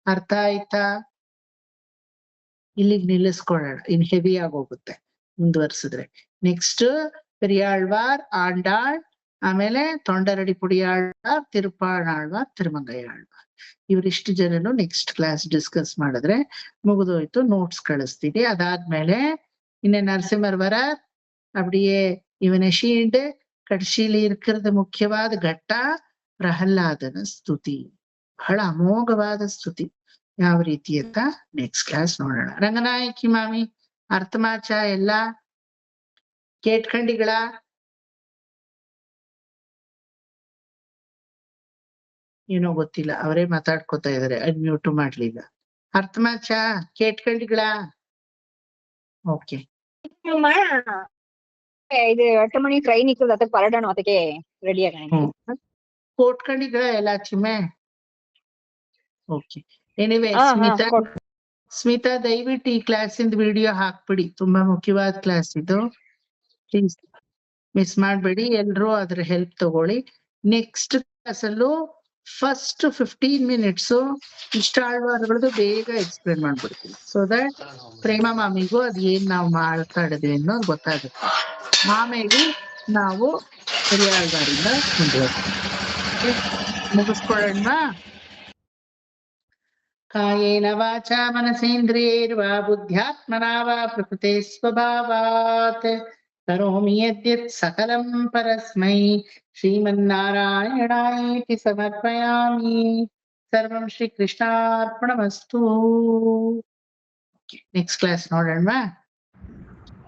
ಅರ್ಥ ಆಯ್ತಾ? ಇಲ್ಲಿಗೆ ನಿಲ್ಲಿಸ್ಕೊಳ್ಳೋಣ, ಇನ್ ಹೆವಿ ಆಗೋಗುತ್ತೆ ಮುಂದುವರ್ಸಿದ್ರೆ. ನೆಕ್ಸ್ಟ್ ಪೆರಿಯಾಳ್ವಾರ್, ಆಂಡಾಳ್, ಆಮೇಲೆ ತೊಂಡರಡಿ ಪುಡಿಯಾಳ್ವಾರ್, ತಿರುಪಾಳಾಳ್ವಾರ್, ತಿರುಮಂಗೈಯಾಳ್ವಾರ್. ಇವರಿಷ್ಟು ಜನನು ನೆಕ್ಸ್ಟ್ ಕ್ಲಾಸ್ ಡಿಸ್ಕಸ್ ಮಾಡಿದ್ರೆ ಮುಗಿದೋಯ್ತು. ನೋಟ್ಸ್ ಕಳಿಸ್ತೀನಿ. ಅದಾದ್ಮೇಲೆ இன்ன நரசிம்மர்வரார். அப்படியே இவனை ஷீண்டு கடைசியில் இருக்கிறது ಮುಖ್ಯವಾದ ಘಟ್ಟ ಪ್ರಹ್ಲಾದನ ಸ್ತುತಿ. ಬಹಳ ಅಮೋಘವಾದ ಸ್ತುತಿ. ಯಾವ ರೀತಿ ಅಂತ ನೆಕ್ಸ್ಟ್ ಕ್ಲಾಸ್ ನೋಡೋಣ. ರಂಗನಾಯಕಿ ಮಾಮಿ ಅರ್ಥಮಾಚ ಎಲ್ಲ ಕೇಟ್ಕಂಡಿಗಳ? ಏನೋ ಗೊತ್ತಿಲ್ಲ, ಅವರೇ ಮಾತಾಡ್ಕೋತಾ ಇದಾರೆ, ಅನ್ಮ್ಯೂಟ್ ಮಾಡ್ಲಿಲ್ಲ. ಅರ್ಥಮಾಚ ಕೇಟ್ಕಂಡಿಗಳ? ಓಕೆ. ಇದು 8 ಮಣಿ ಟ್ರೈನ್ ಇತ್ತು, ಅದಕ್ಕೆ ಪರಡಣ, ಅದಕ್ಕೆ ರೆಡಿ ಆಗೋಣ. ಕೋಟ್ಕಂಡಿಗಳ ಎಲ್ಲ ಚಿಮ್ಮೆ? ಓಕೆ. ಎನಿವೆ ಸ್ಮಿತಾ ದಯವಿಟ್ಟು ಈ ಕ್ಲಾಸಿಂದ ವಿಡಿಯೋ ಹಾಕ್ಬಿಡಿ, ತುಂಬಾ ಮುಖ್ಯವಾದ ಕ್ಲಾಸ್ ಇದು, ಪ್ಲೀಸ್ ಮಿಸ್ ಮಾಡ್ಬೇಡಿ. ಎಲ್ರು ಅದ್ರ ಹೆಲ್ಪ್ ತಗೊಳ್ಳಿ. ನೆಕ್ಸ್ಟ್ ಕ್ಲಾಸ್ ಅಲ್ಲೂ ಫಸ್ಟ್ 15 minutes ಇಷ್ಟಾಳ್ವಾರಗಳದ್ದು ಬೇಗ ಎಕ್ಸ್ಪ್ಲೇನ್ ಮಾಡ್ಬಿಡ್ತೀವಿ, ಸೊ ದಟ್ ಪ್ರೇಮ ಮಾಮಿಗೂ ಅದ್ ಏನ್ ನಾವು ಮಾತಾಡಿದ್ವಿ ಅನ್ನೋದು ಗೊತ್ತಾಗುತ್ತೆ. ಆಮೇಲೆ ನಾವು ಪೆರಿಯಾಳ್ವಾರಿಂದ ಮುಂದುವರ್ತೀವಿ. ಮುಗಿಸ್ಕೊಳ್ಳೋಣ. ಕಾಯೇನ ವಾಚಾ ಮನಸೇಂದ್ರಿಯೈರ್ವಾ ಬುದ್ಧ್ಯಾತ್ಮನಾ ವಾ ಪ್ರಕೃತೆ ಸ್ವಭಾವಾತ್ ಕರೋಮಿ ಯದ್ಯತ್ ಸಕಲಂ ಪರಸ್ಮೈ ಶ್ರೀಮನ್ನಾರಾಯಣಾಯೇತಿ ಸಮರ್ಪಯಾಮಿ. ಸರ್ವಂ ಶ್ರೀಕೃಷ್ಣಾರ್ಪಣಮಸ್ತು. ನೆಕ್ಸ್ಟ್ ಕ್ಲಾಸ್ ನೋಡೋಣ.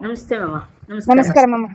ನಮಸ್ತೆ ಮಾಮ. ನಮಸ್ಕಾರ ಮಾಮ.